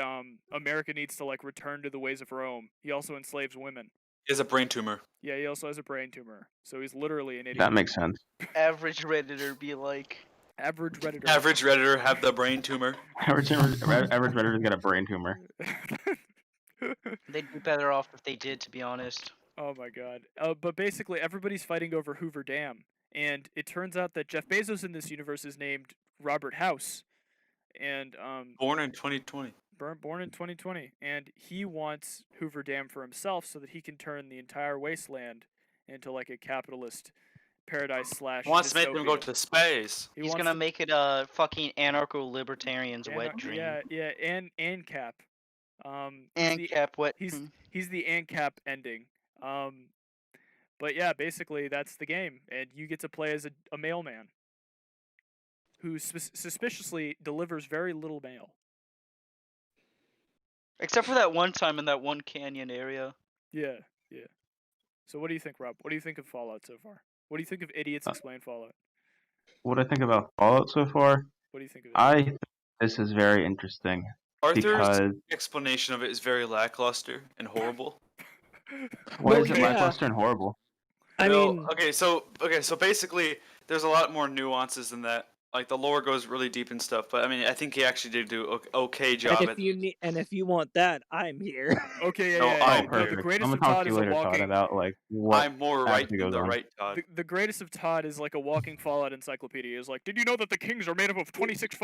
America needs to like return to the ways of Rome. He also enslaves women. He has a brain tumor. Yeah, he also has a brain tumor. So he's literally an idiot. That makes sense. Average Redditor be like. Average Redditor. Average Redditor have the brain tumor. Average Redditor's got a brain tumor. They'd be better off if they did, to be honest. Oh my god. But basically, everybody's fighting over Hoover Dam, and it turns out that Jeff Bezos in this universe is named Robert House, and Born in 2020. born in 2020, and he wants Hoover Dam for himself so that he can turn the entire wasteland into like a capitalist paradise slash. Wants to make them go dystopia. to space. He's gonna make it a fucking anarcho-libertarian's wet dream. Yeah, and ANCAP. ANCAP wet. He's the ANCAP ending. But yeah, basically that's the game, and you get to play as a mailman who suspiciously delivers very little mail. Except for that one time in that one canyon area. Yeah. So what do you think, Rob? What do you think of Fallout so far? What do you think of Idiots Explain Fallout? What I think about Fallout so far? What do you think of it? I think this is very interesting. Arthur's because explanation of it is very lackluster and horrible. why is it yeah. lackluster and horrible? I mean, okay, so basically, there's a lot more nuances than that. Like the lore goes really deep and stuff, but I mean, I think he actually did do an okay job. and if you want that, I'm here. Okay, No, yeah. Perfect. The greatest I'm of gonna talk Todd to is you a later, Todd, walking. about like what I'm more right actually than goes the on. right Todd. The greatest of Todd is like a walking Fallout encyclopedia. Is like, did you know that the Kings are made up of 26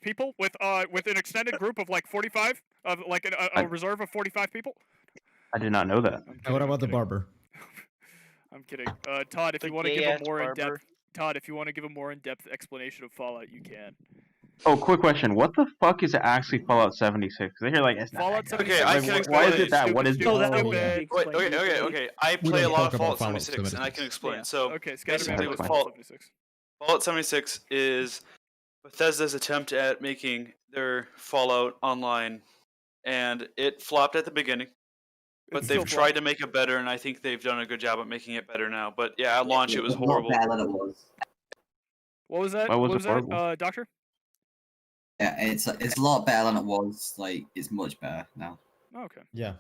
people with an extended group of like 45 of like a reserve of 45 people? I did not know that. And what about the barber? I'm kidding. Todd, if The you want to give a gay-ass more barber. in-depth Todd, if you want to give a more in-depth explanation of Fallout, you can. Oh, quick question. What the fuck is actually Fallout 76? They hear like it's not Fallout that good. 76. Okay, I Like, can why explain is it that? What is Stupid, it? stupid, Oh, yeah. stupid. Wait, okay. I We play a don't lot talk of about Fallout Fallout 76, and I can explain. Yeah. So Okay, basically, Scatterman with with Fallout 76. 76 is Bethesda's attempt at making their Fallout online, and it flopped at the beginning. But It's they've still tried flopping. to make it better, and I think they've done a good job at making it better now. But yeah, at launch it was It's not horrible. better than it was. What was that? Why was what it was that, horrible? Doctor? Yeah, it's a lot better than it was. Like it's much better now. Oh, okay. Yeah.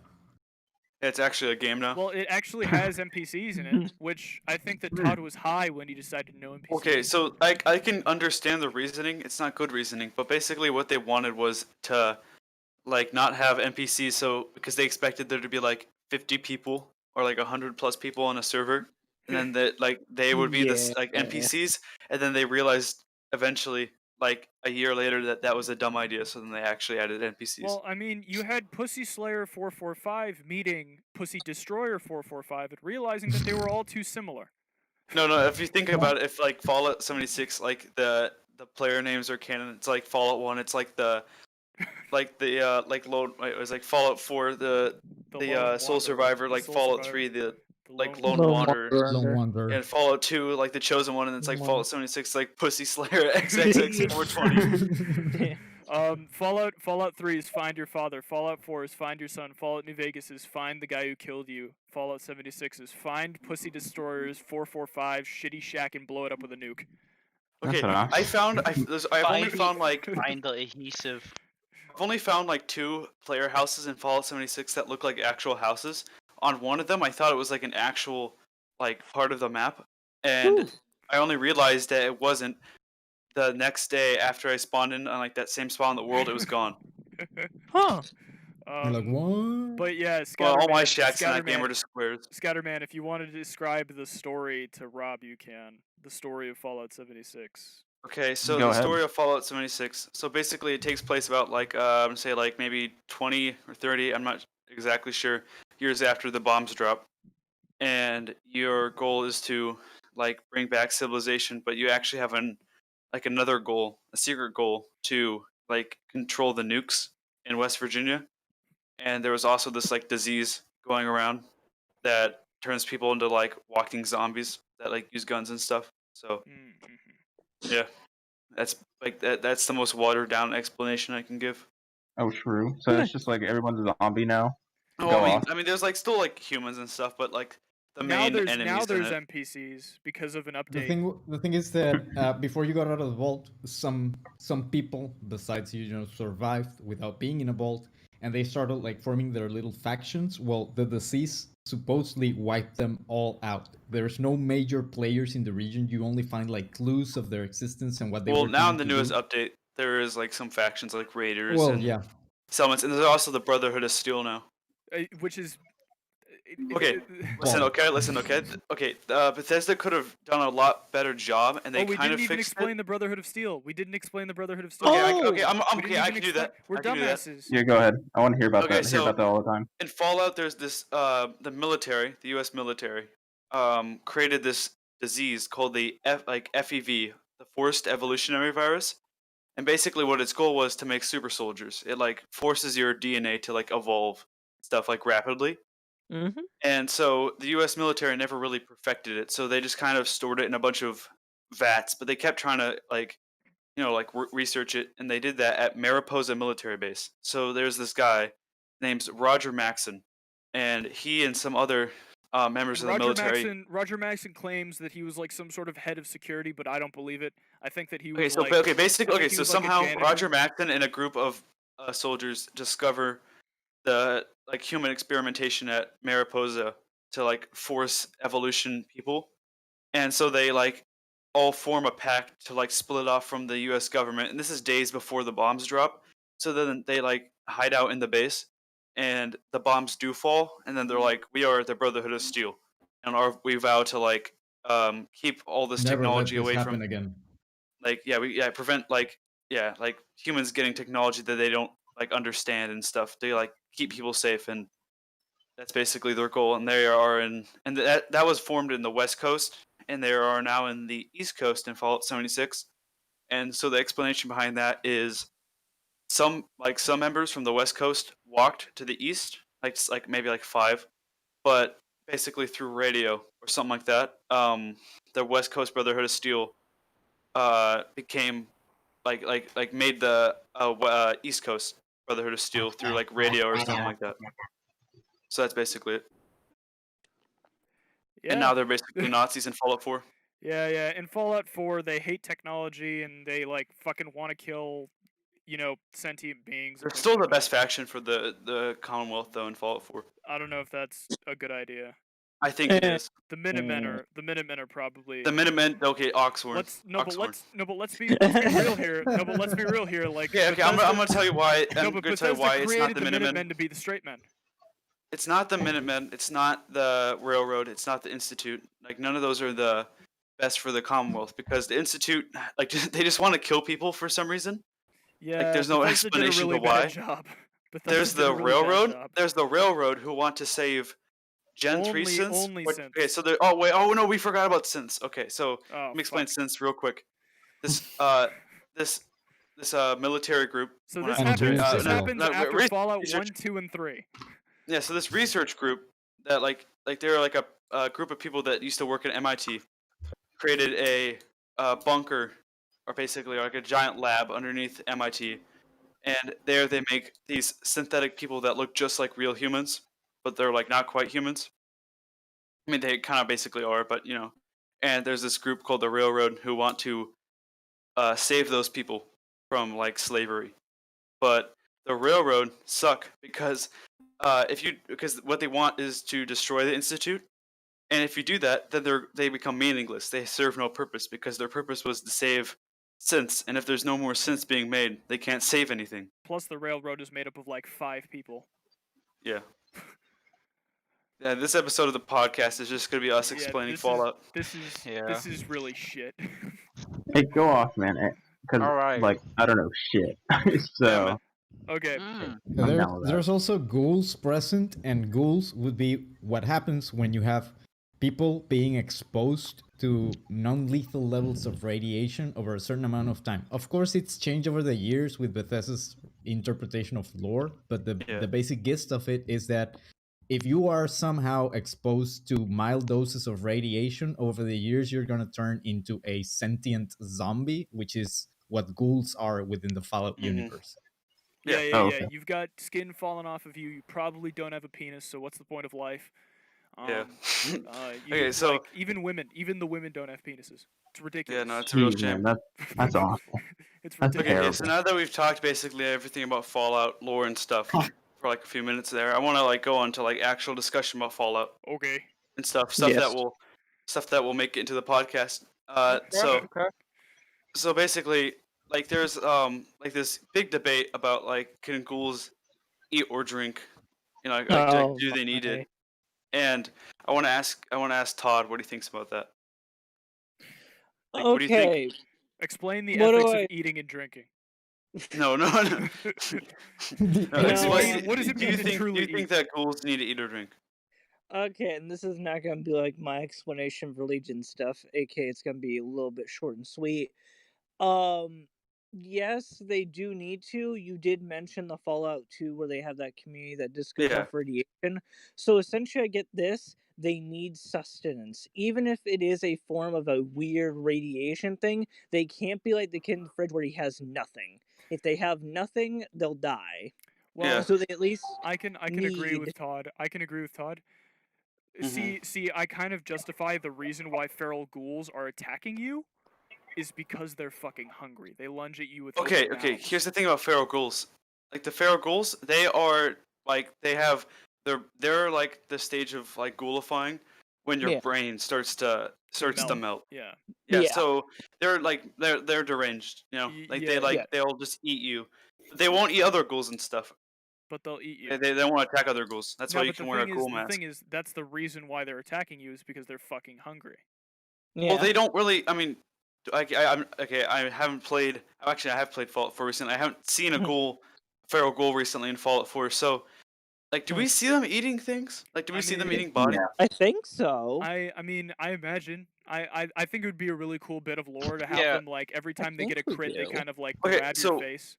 It's actually a game now. Well, it actually has NPCs in it, which I think that Todd was high when he decided no NPCs. Okay, so I can understand the reasoning. It's not good reasoning, but basically what they wanted was to like not have NPCs, so because they expected there to be like 50 people or like 100 plus people on a server, and then that like they would be the like Yeah. NPCs, and then they realized eventually like a year later that that was a dumb idea, so then they actually added NPCs. Well, I mean, you had Pussy Slayer 445 meeting Pussy Destroyer 445 and realizing that they were all too similar. No, if you think about it, if like Fallout 76, like the player names are canon, it's like Fallout 1, it's like the like load it was like Fallout 4, the Lone Soul Wanderer, Survivor, the like Soul Fallout Survivor, 3, the like Lone Lone Wanderer. Lone Wanderer. And Fallout 2, like the Chosen One, and it's like Lone- Fallout 76, like Pussy Slayer XXX 420. Fallout 3 is Find Your Father. Fallout 4 is Find Your Son. Fallout New Vegas is Find the Guy Who Killed You. Fallout 76 is Find Pussy Destroyers 445 Shitty Shack and blow it up with a nuke. Okay, That's I've only found like Find the adhesive. I've only found like 2 player houses in Fallout 76 that look like actual houses. On one of them, I thought it was like an actual like part of the map, and I only realized that it wasn't. The next day after I spawned in on like that same spot in the world, it was gone. Huh. You're like, what? But yeah, Well, all my Scatterman, shacks in that game Scatterman, were just squares. Scatterman, if you wanted to describe the story to Rob, you can. The story of Fallout 76. Okay, so Go the ahead. story of Fallout 76. So basically, it takes place about like say like maybe 20 or 30. I'm not exactly sure. Years after the bombs drop, and your goal is to like bring back civilization, but you actually have another goal, a secret goal to like control the nukes in West Virginia. And there was also this like disease going around that turns people into like walking zombies that like use guns and stuff. So yeah, that's like that's the most watered down explanation I can give. Oh, true. So it's just like everyone's a zombie now. Oh, Go I mean, off. I mean, there's like still like humans and stuff, but like the Now main there's enemies in it. NPCs because of an The update. thing is that before you got out of the vault, some people besides you survived without being in a vault, and they started like forming their little factions. Well, the disease supposedly wiped them all out. There's no major players in the region. You only find like clues of their existence and what they Well, were now trying in the to newest do. update, there is like some factions like raiders Well, and yeah. settlements, and there's also the Brotherhood of Steel now. which is Okay, listen, okay. Bethesda could have done a lot better job, and they we kind didn't of even fixed explain it. the Brotherhood of Steel. We didn't explain the Brotherhood of Steel. Okay, We didn't I even can do that. We're I can do that. dumbasses. Yeah, go ahead. I want to hear about Okay, that. I hear so about that all the time. in Fallout, there's this the military, the U.S. military, created this disease called the FEV, the Forced Evolutionary Virus, and basically what its goal was to make super soldiers. It like forces your DNA to like evolve stuff like rapidly. Mm-hmm. And so the U.S. military never really perfected it, so they just kind of stored it in a bunch of vats. But they kept trying to research it, and they did that at Mariposa Military Base. So there's this guy named Roger Maxson, and he and some other members of the military. Roger Maxson claims that he was like some sort of head of security, but I don't believe it. I think that he was Okay, so like. so somehow Roger Maxson and a group of soldiers discover the like human experimentation at Mariposa to like force evolution people, and so they like all form a pact to like split off from the U.S. government. And this is days before the bombs drop, so then they like hide out in the base, and the bombs do fall, and then they're like, "We are the Brotherhood of Steel, and we vow to like keep all this Never let technology this away happen from again. like prevent like humans getting technology that they don't like understand and stuff. They like keep people safe, and that's basically their goal. And they are that was formed in the West Coast, and they are now in the East Coast in Fallout 76. And so the explanation behind that is some members from the West Coast walked to the East, like maybe like 5, but basically through radio or something like that. The West Coast Brotherhood of Steel became made the East Coast Brotherhood of Steel through like radio or something like that. So that's basically it. Yeah. And now they're basically Nazis in Fallout 4. Yeah. In Fallout 4, they hate technology and they like fucking want to kill, sentient beings. They're still the best faction for the Commonwealth though in Fallout 4. I don't know if that's a good idea. I think it is. The Minutemen are probably the Minutemen. Okay, Oxhorn. Let's be real here. Let's be real here. Like yeah, okay, I'm gonna tell you why. I'm gonna tell you why it's not the Minutemen to be the straight men. It's not the Minutemen. It's not the Railroad. It's not the Institute. Like none of those are the best for the Commonwealth because the Institute, like they just want to kill people for some reason. Yeah, like there's no Bethesda explanation did a really to why. Bad job. There's the Railroad. There's the Railroad who want to save Gen 3 synths. Only synths. Okay, so no, we forgot about synths. Okay, so let me explain synths real quick. This military group. So this happens after Fallout 1, 2, and 3. Yeah, so this research group that like they're like a group of people that used to work at MIT created a bunker or basically like a giant lab underneath MIT, and there they make these synthetic people that look just like real humans, but they're like not quite humans. I mean, they kind of basically are, but And there's this group called the Railroad who want to save those people from like slavery, but the Railroad suck because what they want is to destroy the Institute, and if you do that, then they become meaningless. They serve no purpose because their purpose was to save synths, and if there's no more synths being made, they can't save anything. Plus, the Railroad is made up of like 5 people. Yeah. Yeah, this episode of the podcast is just gonna be us explaining Fallout. This is really shit. Hey, go off, man. Because like I don't know shit. So. Okay. There's also ghouls present, and ghouls would be what happens when you have people being exposed to non-lethal levels of radiation over a certain amount of time. Of course, it's changed over the years with Bethesda's interpretation of lore, but the basic gist of it is that if you are somehow exposed to mild doses of radiation over the years, you're going to turn into a sentient zombie, which is what ghouls are within the Fallout universe. Yeah. You've got skin falling off of you. You probably don't have a penis, so what's the point of life? Okay, so like, even the women don't have penises. It's ridiculous. Yeah, no, it's a real shame. That's awful. It's ridiculous. Okay, so now that we've talked basically everything about Fallout lore and stuff for like a few minutes there, I want to like go on to like actual discussion about Fallout. Okay. And stuff that will make it into the podcast. So basically, like there's like this big debate about like can ghouls eat or drink You know, like, Oh, do they need my. it? And I want to ask Todd what he thinks about that. Like, what do you think? Okay. Explain the What do ethics of I- eating and drinking. No. The No, No, explain. what does it do mean you to think? Do truly you think eat? that ghouls need to eat or drink? Okay, and this is not gonna be like my explanation for Legion stuff, aka it's gonna be a little bit short and sweet. Um, yes, they do need to. You did mention the Fallout 2 where they have that community that just goes Yeah. off radiation. So essentially, I get this. They need sustenance. Even if it is a form of a weird radiation thing, they can't be like the kid in the fridge where he has nothing. If they have nothing, they'll die. Well, Yeah. So they at least I can agree need. with Todd. I can agree with Todd. Mhm. See, I kind of justify the reason why feral ghouls are attacking you is because they're fucking hungry. They lunge at you with Okay. open Okay. mouths. Here's the thing about feral ghouls. Like the feral ghouls, they are like they have they're like the stage of like ghoulifying when your Yeah. brain starts to melt. Yeah. Yeah, Yeah. so they're deranged, you know. Like yeah. Yeah. they'll just eat you. They won't eat other ghouls and stuff. But they'll eat you. They don't want to attack other ghouls. That's No, why you but the can wear a thing ghoul is, mask. that's the reason why they're attacking you is because they're fucking hungry. Yeah. Well, they don't really. I mean, I'm okay. I haven't played. Actually, I have played Fallout 4 recently. I haven't seen a feral ghoul recently in Fallout 4. So, like, do we see them eating things? Like, do we see them eating bodies? I think so. I mean, I imagine. I think it would be a really cool bit of lore to have Yeah. them like every time they get a think we crit, they do. kind of like Okay, grab so- your face.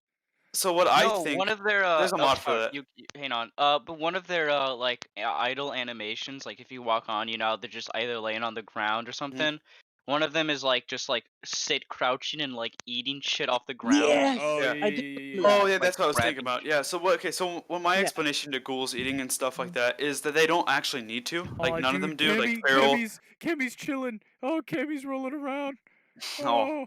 So what I No, think one of their there's a mod for that. hang on. But one of their like idle animations, like if you walk on, they're just either laying on the ground or something. One of them is like just like sit crouching and like eating shit off the ground. Yes. Oh Yeah. yeah, I did yeah, see yeah, that. Oh yeah, Like that's what I was thinking grabbing about. Yeah. So what? Okay. So what my Yeah. explanation to ghouls eating and stuff like that is that they don't actually need to. Like Aw, none of them dude, do. Like feral. Cammy's chilling. Oh, Cammy's rolling around. Oh. Oh,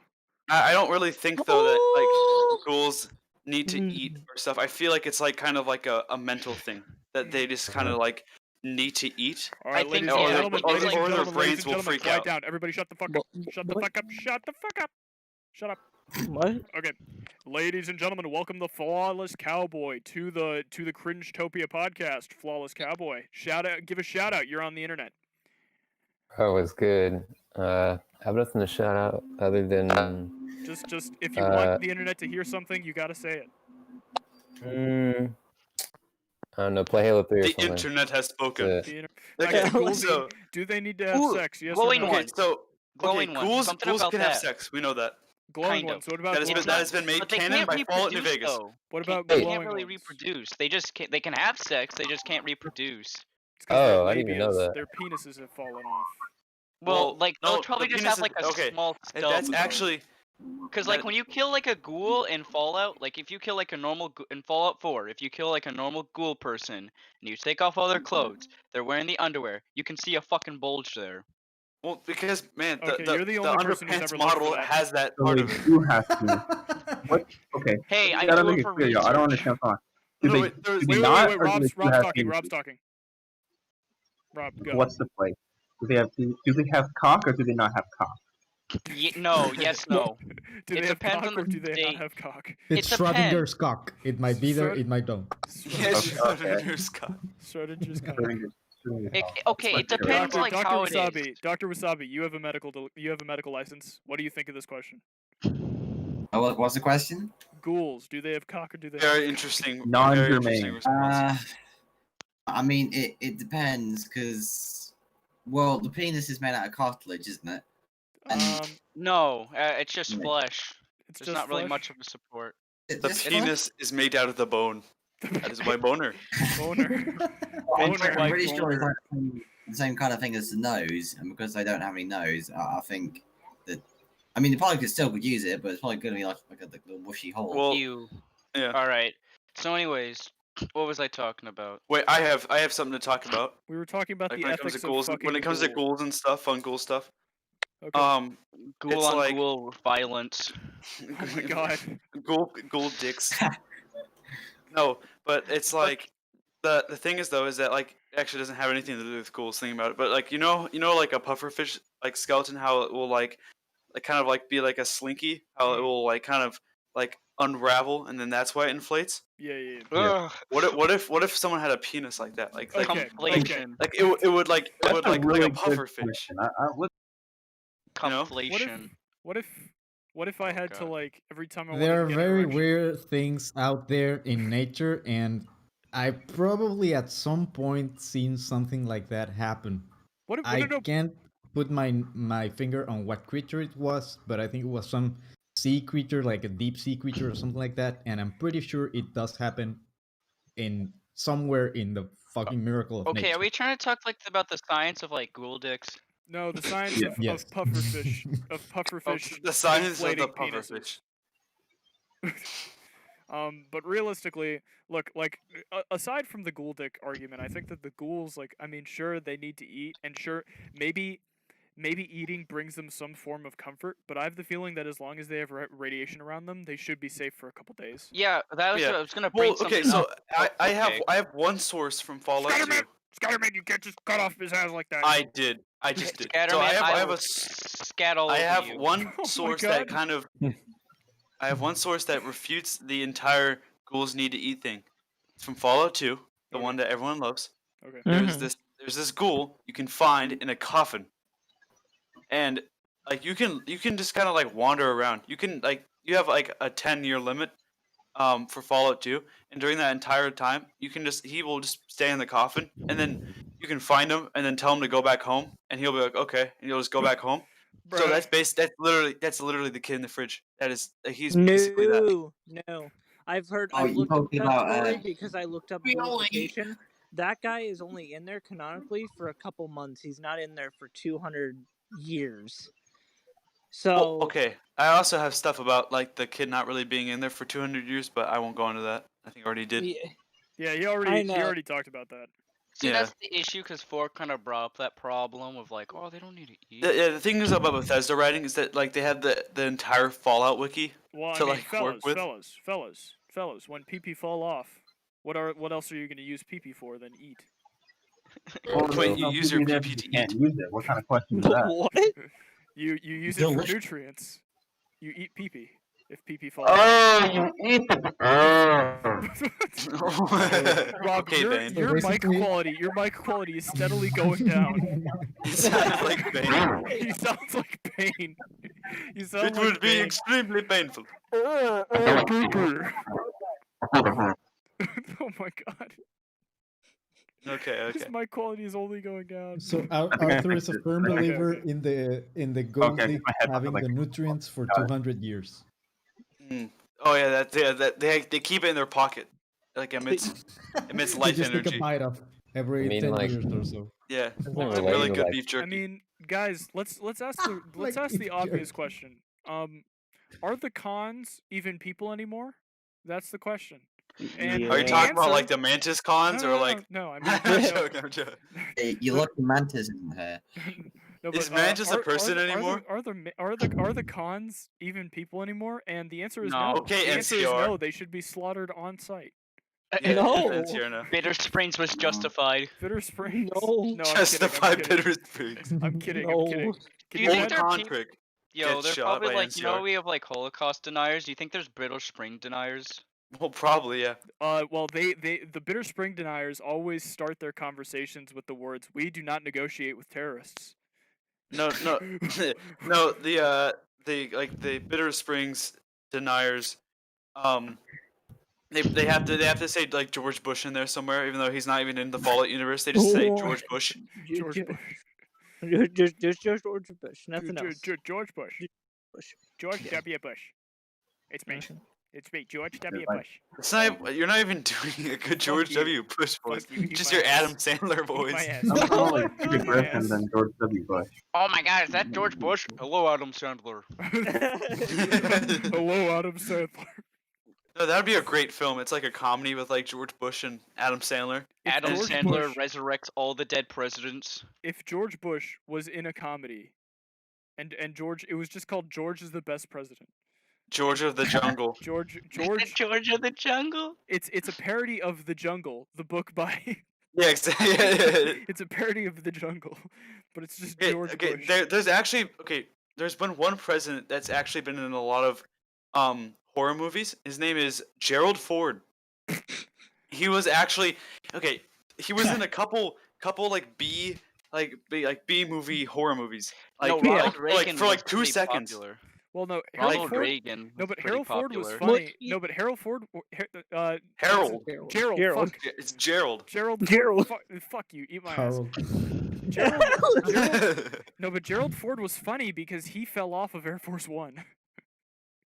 I don't really think though that Oh. like ghouls need to eat or stuff. I feel like it's like kind of like a mental thing that they just kind of like need to eat. all right, I think, ladies and yeah, gentlemen, or ladies and their gentlemen, ladies brains and will gentlemen, freak quiet out. down. Everybody, shut the fuck up. Shut the What? fuck up. Shut the fuck up. Shut up. What? Okay, ladies and gentlemen, welcome the Flawless Cowboy to the Cringetopia podcast. Flawless Cowboy, give a shout out. You're on the internet. Oh, it's good. I have nothing to shout out other than Just if you want the internet to hear something, you gotta say it. I don't know, play Halo 3 or The something. internet has spoken. That's The it. inter- Okay, ghouls so do they need to have Ooh, sex? Yes or glowing no? one. okay, so Glowing one. ghouls Something ghouls about can have that. sex. We know that. Glowing Kind ones. of. What about That glowing has ones? been made But they canon can't by Fallout New reproduce Vegas. though. What about They glowing can't really ones? reproduce. They just can't. They can have sex. They just can't reproduce. It's 'cause their Oh, I didn't even know labias, that. their penises have fallen off. Well, like no, they'll probably the just have penis like is- a okay, small stub. That's actually Because like that- when you kill like a ghoul in Fallout, like if you kill like a normal in Fallout 4, if you kill like a normal ghoul person and you take off all their clothes, they're wearing the underwear, you can see a fucking bulge there. well because man, Okay, you're the only person who's underpants ever looked for model that. has that So part they of it. do have to. What? Okay. Hey, I Gotta do make it it for clear, y'all. I don't research. understand. Come on. Do No, they, wait, there's- do they Wait, not, wait, or do they Rob's still have talking. penises? Rob's talking. Rob, go. What's the play? Do they have cock or do they not have cock? No, yes, no. Do It they have depends cock on or the do they not state. have cock? It's It depends. Schrodinger's cock. It might be there, it might don't. Yes, Okay. Schrodinger's cock. Schrodinger's cock. Okay, it depends like Dr. how it is. Wasabi, Dr. Wasabi, you have a medical license. What do you think of this question? Oh, what's the question? Ghouls, do they have cock or do they? Very have interesting. Very Non-germane. interesting response. I mean, it depends because, well, the penis is made out of cartilage, isn't it? No, it's just Yeah. flesh. It's There's just not really flesh? much of a support. The Just penis is made out of the bone. That is my boner. Boner. I'm Boner. pretty sure it's like the same kind of thing as the nose, and because they don't have any nose, I think that. I mean, the probably could still use it, but it's probably going to be like a little mushy hole. Well, Ew. yeah. All right. So, anyways, what was I talking about? Wait, I have something to talk about. We were talking about Like the when it comes ethics to of ghouls, fucking when it comes to ghoul. ghouls and stuff, fun ghoul stuff. Okay. Ghoul It's on like- ghoul violence. Oh my god. Ghoul dicks. No, but it's like the thing is though is that like it actually doesn't have anything to do with ghouls thinking about it. But like you know like a pufferfish like skeleton, how it will like kind of like be like a slinky, how it will like kind of like unravel, and then that's why it inflates. Yeah, yeah. Ugh, What if someone had a penis like that? Like Okay, conflation. like it would like it That's would a like really a good puffer fish. question. You know? Conflation. What if I Oh, had to God. like every time I There wanted are to get an very erection? weird things out there in nature, and I probably at some point seen something like that happen. What if I no, can't put my finger on what creature it was, but I think it was some sea creature, like a deep sea creature or something like that. And I'm pretty sure it does happen in somewhere in the fucking miracle of Okay, nature. are we trying to talk like about the science of like ghoul dicks? no, the science Yeah. of Yes. pufferfish The science of the inflating puffer penises. fish. But realistically, look, like aside from the ghoul dick argument, I think that the ghouls, like, I mean, sure they need to eat, and sure maybe eating brings them some form of comfort, but I have the feeling that as long as they have radiation around them, they should be safe for a couple days. Yeah, that was Yeah. what I was gonna bring Well, okay, something so up. I Okay. have one source from Fallout 2. Scatterman, you can't just cut off his hands like that. I just did. So Scatterman, I have will a scat all I over have you. one Oh my source God. that kind of I have one source that refutes the entire ghouls need to eat thing. It's from Fallout 2, the Okay. one that everyone loves. Okay. There's Mhm. this ghoul you can find in a coffin. And like you can just kind of like wander around. You can like you have like a 10-year limit for Fallout 2, and during that entire time, he will just stay in the coffin, and then you can find him and then tell him to go back home, and he'll be like, okay, and you'll just go back home. So Bruh. that's literally the kid in the fridge. He's basically that. No. I've heard. Oh, I've you looked up talking that about, story because I looked up Really? location. That guy is only in there canonically for a couple months. He's not in there for 200 years. So Well, okay. I also have stuff about like the kid not really being in there for 200 years, but I won't go into that. I think I already did. Yeah, he I already know. talked about that. See, Yeah. that's the issue, because 4 kind of brought up that problem of like, oh, they don't need to eat. Yeah, the thing is about Bethesda writing is that like they have the entire Fallout wiki Well, to I mean, like work with. fellas, when PP fall off, what else are you gonna use PP for than eat? Wait, you use your PP to can't eat? use it. What kind of question is that? What? You use it for Delicious. nutrients. You eat PP if PP falls off. Oh, you eat the. Rob, Okay, Bane. your mic basically- quality is steadily going down. It sounds like Bane. He sounds like pain. You sound It like would be Bane. extremely painful. Pooper. Oh my god. Okay, His okay. mic quality is only going down. So I think I Arthur is fixed a it. firm Okay, believer okay. in the gold Okay, dick my headphones are having like- the nutrients for Got it. 200 years. Oh yeah, they keep it in their pocket, like emits They life just take energy. a bite of every I mean, 10 like- years or so. Yeah, Doesn't Well, it's relate really to, good like- beef jerky. I mean, guys, let's ask the Like, the it's obvious jerky. question. Are the cons even people anymore? That's the question. And Are you the talking about answer- like the mantis cons or like? no, I I'm mean, joking, I'm joking. Hey, you lucky mantis isn't here. no, Is but, Mantis a are- person are the- anymore? Are the cons even people anymore? And the answer is No. no. Okay, the answer is NCR. no. They should be slaughtered on site. Yeah, No. NCR now. Bitter Springs was justified. Bitter Springs. No. I'm Justify kidding. Bitter Springs. I'm kidding. No. I'm kidding. Do Can you you think Old imagine? there are con peop- trick. Yo, Gets they're shot probably by like, you know, NCR. we have like Holocaust deniers. Do you think there's British Spring deniers? Well, probably yeah. Well, the Bitter Spring deniers always start their conversations with the words, "We do not negotiate with terrorists." No, no, no. The Bitter Springs deniers, they have to say like George Bush in there somewhere, even though he's not even in the Fallout universe. They just say George Bush. George Bush. Just George Bush. Nothing else. George Bush. Bush. George Yeah. W. Bush. It's me. It's me, George W. like- Bush. It's not. You're not even doing a good George you. W. Bush voice. you, eat Just my your ass. Adam Sandler Eat voice. my ass. I'm more like Eat Steve my Griffin ass. than George W. Bush. Oh my god, is that George Bush? Hello, Adam Sandler. Hello, Adam Sandler. No, that would be a great film. It's like a comedy with like George Bush and Adam Sandler. If Adam George Sandler Bush- resurrects all the dead presidents. If George Bush was in a comedy, and George, it was just called George is the best president. George of the Jungle. George. George of the Jungle? It's a parody of The Jungle, the book by. Yeah, exactly. Yeah. It's a parody of The Jungle, but it's just Okay, George Bush. there's actually there's been one president that's actually been in a lot of horror movies. His name is Gerald Ford. He was actually okay. He was in a couple like B movie horror movies. No, Like Ronald like Reagan for was like 2 pretty seconds. popular. Well, no, Harold Ronald Ford. Reagan. No, Was but pretty Harold Ford was popular. funny. Look, No, but Harold Ford. Harold. Gerald. Gerald. Fuck. It's Gerald. Gerald. Fuck you. Eat my ass. Harold. Gerald. No, but Gerald Ford was funny because he fell off of Air Force One.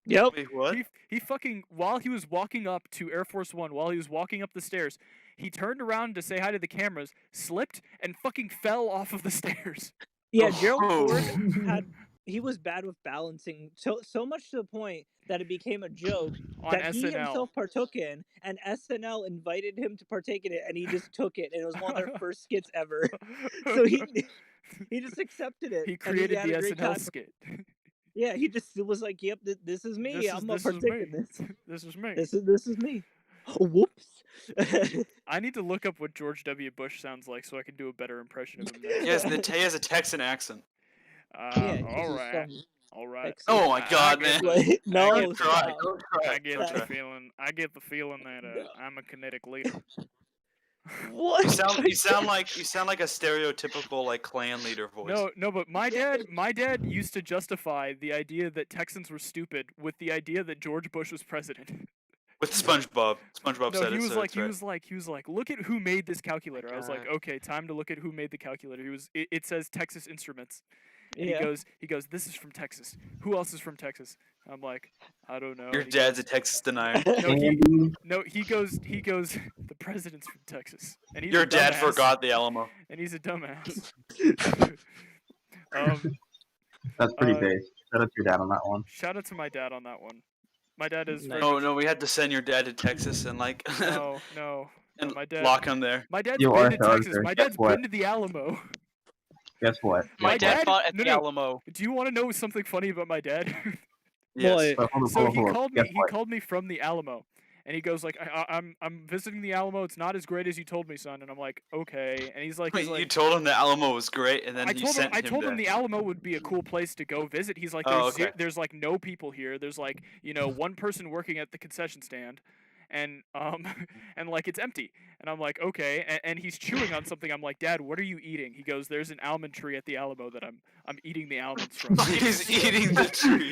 Yep. Wait, what? He fucking, while he was walking up to Air Force One, while he was walking up the stairs, he turned around to say hi to the cameras, slipped, and fucking fell off of the stairs. Yeah, Gerald Ford Oh. he was bad with balancing, so much to the point that it became a joke On that he SNL. himself partook in, and SNL invited him to partake in it, and he just took it, and it was one of their first skits ever. So he just accepted it. He and created had the a great SNL time. skit. Yeah, he just was like, "Yep, this is me. I'm gonna partake in this. This is me. This is me." Whoops. I need to look up what George W. Bush sounds like so I can do a better impression of him. Next He has a Texan accent. Yeah, 'cause all he's right. from All right. Texas. Oh my God, I man! get the- No, Don't try. stop. Don't try. I get Don't the try. feeling. I get the feeling that I'm a kinetic leader. What? You sound like a stereotypical like clan leader voice. No, but my dad used to justify the idea that Texans were stupid with the idea that George Bush was president. With SpongeBob. SpongeBob No, said he it. was so like, it's right. he was like, look at who made this calculator. I was like, God. okay, time to look at who made the calculator. It says Texas Instruments, and Yeah. he goes, this is from Texas. Who else is from Texas? I'm like, I don't know. Your He dad's a goes, Texas denier. he goes, the president's from Texas, and he's Your a dad dumbass, forgot the Alamo. and he's a dumbass. That's pretty uh, base. Shout out to your dad on that one. Shout out to my dad on that one. My dad is very Nice. much, No, we had to send your dad to Texas and like no. and My dad, lock him there. My dad's You been are to Texas. Arthur. My Guess dad's what? been to the Alamo. Guess what? My My dad dad- fought at no, the no. Alamo. Do you want to know something funny about my dad? Yes. Boy. So he Hold on. called Guess me. He what? called me from the Alamo, and he goes like, I'm visiting the Alamo. It's not as great as you told me, son." And I'm like, "Okay." And he's like, Wait, you told him the Alamo was great, and then I you told him sent I told him there. the Alamo would be a cool place to go visit. He's like, Oh, okay. there's like no people here. There's like, one person working at the concession stand, and and like it's empty. And I'm like, okay. And he's chewing on something. I'm like, Dad, what are you eating? He goes, there's an almond tree at the Alamo that I'm eating the almonds from. He's eating the tree.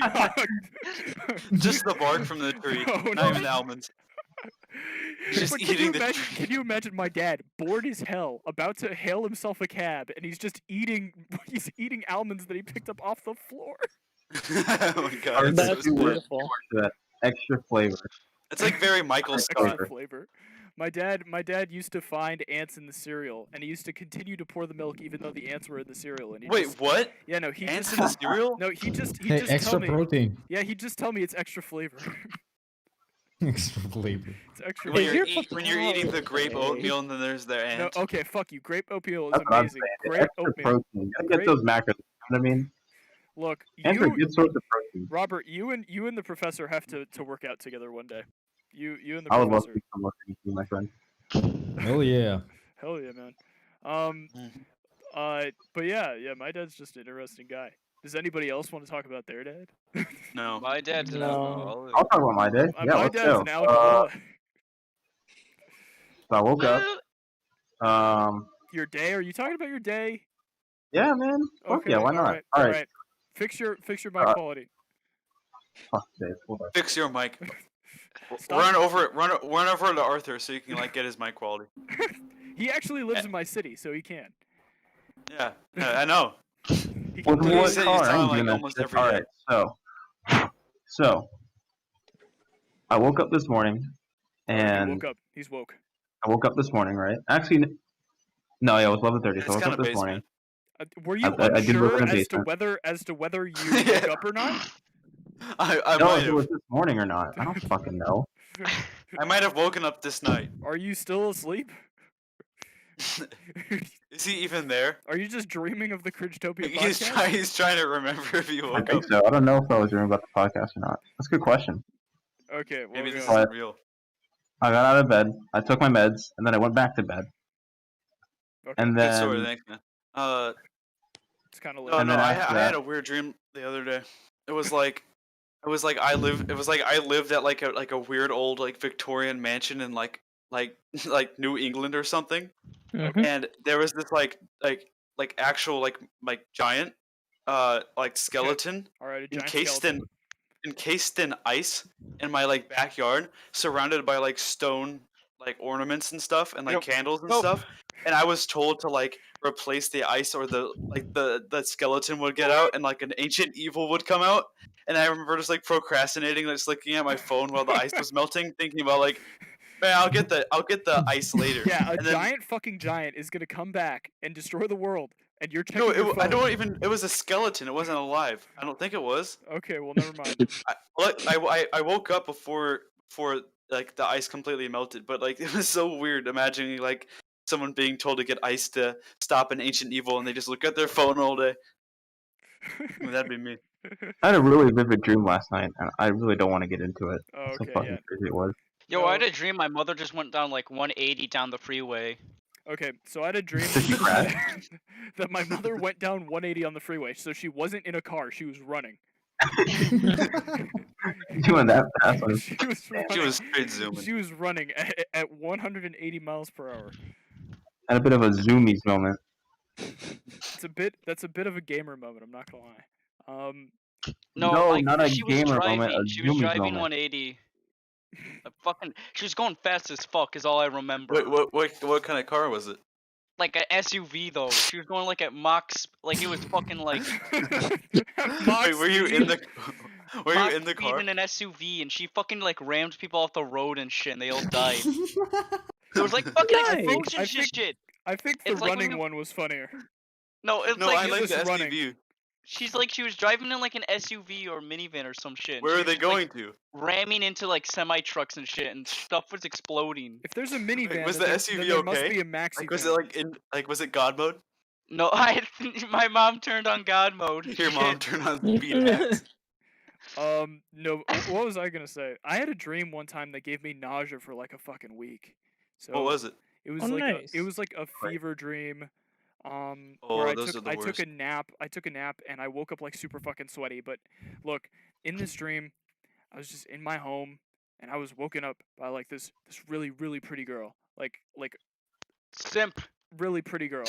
Just the bark from the tree, No, not no. even the almonds. Just But eating the imagine, tree. can you imagine my dad, bored as hell, about to hail himself a cab, and he's just eating almonds that he picked up off the floor. Oh my God, That's that's so stupid. beautiful. That extra flavor. It's like very Michael Scott. Extra flavor. My dad used to find ants in the cereal, and he used to continue to pour the milk even though the ants were in the cereal. And he Wait, just, what? yeah, no, he Ants just, in the cereal? no, he just Hey, just extra tell me, protein. yeah, he just tell me it's extra flavor. Extra flavor. It's extra When Hey, flavor. you're when you're eating the grape Hey. oatmeal and then there's the No, ants. okay, fuck you. Grape oatmeal is That's what I'm amazing. saying. Grape Extra oatmeal. protein. Gotta get Grape- those macros. You know what I mean? Look, Ants are you, good source of protein. Robert, you and the professor have to work out together one day. You and the I would love professor. to come look at you, my friend. Hell yeah. Hell yeah, man. Mhm. But yeah, my dad's just an interesting guy. Does anybody else want to talk about their dad? No. My dad's an No. alcoholic. I'll talk about my day. Yeah, My let's dad's go. an alcoholic. So I woke up. Your day? Are you talking about your day? Yeah, man. Fuck Okay, yeah, why not? All All right. right. Fix your mic quality. Fuck Dave. Hold on. Fix your mic. Stop. Run over to Arthur so you can like get his mic quality. He actually lives in my city, so he can. Yeah, I know. He With can You what say you car? sound I ain't like doing that almost shit. every All day. right, so I woke up this morning, He and woke up. He's woke. I woke up this morning, right? Actually, no, yeah, it was 11:30. So It's I woke kind up of this morning. basement. Were you I did live unsure in a as to basement. whether you woke up or not? I No, might if it was have. this morning or not. I don't fucking know. I might have woken up this night. Are you still asleep? Is he even there? Are you just dreaming of the Cringetopia He's podcast? he's trying to remember if he I woke think up. so. I don't know if I was dreaming about the podcast or not. That's a good question. Okay, well, Maybe this go. isn't real. I got out of bed. I took my meds, and then I went back to bed. Okay. And Good story, then thanks, man. It's kind of No, late. And no, then I after had that- a weird dream the other day. It was like It was like I lived at like a weird old like Victorian mansion in like like New England or something. Mhm. And there was this like actual like giant like skeleton All right, a giant encased skeleton. in ice in my like backyard, surrounded by like stone like ornaments and stuff and like Yep. candles and Nope. stuff. And I was told to like replace the ice or the skeleton would get out and like an ancient evil would come out. And I remember just like procrastinating, like, just looking at my phone while the ice was melting, thinking about like, man, I'll get the ice later. Yeah, a And then- giant fucking giant is gonna come back and destroy the world, and you're checking No, your phone. I don't even. It was a skeleton. It wasn't alive. I don't think it was. Okay, well, never mind. I woke up before like the ice completely melted, but like it was so weird imagining like someone being told to get ice to stop an ancient evil, and they just look at their phone all day. That'd be me. I had a really vivid dream last night, and I really don't want to get into it. Oh, So okay, fucking yeah. crazy it was. Yo, No. I had a dream my mother just went down like 180 down the freeway. Okay, so I had a dream Did she crash? that my mother went down 180 on the freeway, so she wasn't in a car, she was running. Doing that fast. She was She running. was straight zooming. She was running at 180 miles per hour. And a bit of a zoomies moment. That's a bit of a gamer moment, I'm not gonna lie. No, No, like, not a she was gamer driving. moment, a She was zoomies driving moment. 180. She was going fast as fuck. Is all I remember. Wait, what kind of car was it? Like an SUV though. She was going like at Mach. Like it was fucking like. Wait, were you in the? Were you Mach in the speed car? in an SUV, and she fucking like rammed people off the road and shit, and they all died. It was like fucking Nice. explosion I think- shit. I think the It's like when running you- one was funnier. No, it's No, like I like was the running. SUV. she was driving in like an SUV or minivan or some shit. and Where she are they was, like, going to? ramming into like semi trucks and shit, and stuff was exploding. If there's a minivan, was then the there- then SUV there must okay? be a maxi Like was van. it like in like was it God mode? No, my mom turned on God mode. Your mom turned on speed hacks. No, what was I gonna say? I had a dream one time that gave me nausea for like a fucking week. So What was it? it was Oh, like nice. it was like a Right. fever dream. Oh, Where those are the I took worst. a nap. I took a nap and I woke up like super fucking sweaty. But look, in this dream, I was just in my home and I was woken up by like this really pretty girl, like Simp. really pretty girl.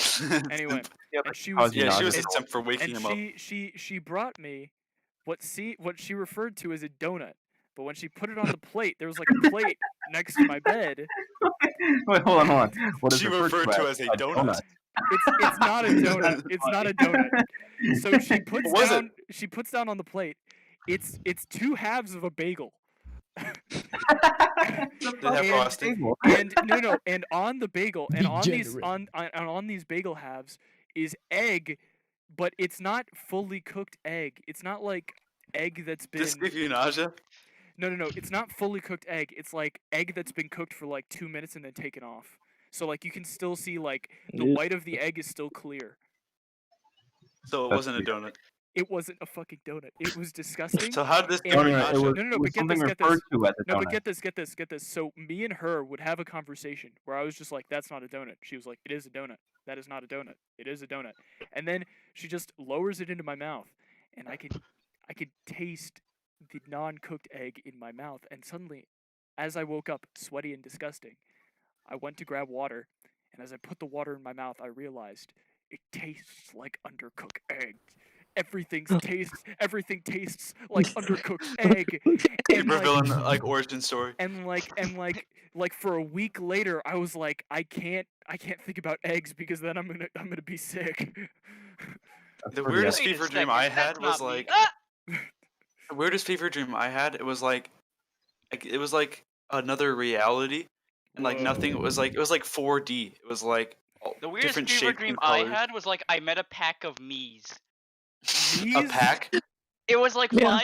Anyway, and she How's was your Yeah, she was nausea? a simp for waking and him up. she brought me what she referred to as a donut. But when she put it on the plate, there was like a plate next to my bed. Wait, hold on. What is She referred referred to as a donut. It's not a donut. It's not a donut. So she puts What was it? down she puts down on the plate. It's two halves of a bagel. Did it have And- frosting? And no, and on the bagel and on these Degenerate. on these bagel halves is egg, but it's not fully cooked egg. It's not like egg that's been This give you nausea? No, it's not fully cooked egg. It's like egg that's been cooked for like 2 minutes and then taken off. So like you can still see like the Ew. white of the egg is still clear. So it That's wasn't a donut. It wasn't a fucking donut. It was disgusting. So how did this And- give No, you no, nausea? it was, No, it but was get something this, get referred this. to as a No, donut. but get this. So me and her would have a conversation where I was just like, "That's not a donut." She was like, "It is a donut. That is not a donut. It is a donut." And then she just lowers it into my mouth, and I could taste the non-cooked egg in my mouth. And suddenly, as I woke up, sweaty and disgusting, I went to grab water, and as I put the water in my mouth, I realized it tastes like undercooked egg. Everything tastes like undercooked egg. And Super like, villain like origin story. and like for a week later, I was like, I can't think about eggs because then I'm gonna be sick. The pretty weirdest Wait a fever dream second, I that's had was not me. like Ah! the weirdest fever dream I had. It was like it was like another reality, and like nothing. It was like 4D. It was like The weirdest different fever shapes dream and I colors. had was like I met a pack of Miis. A Miis? pack. It was like Yeah.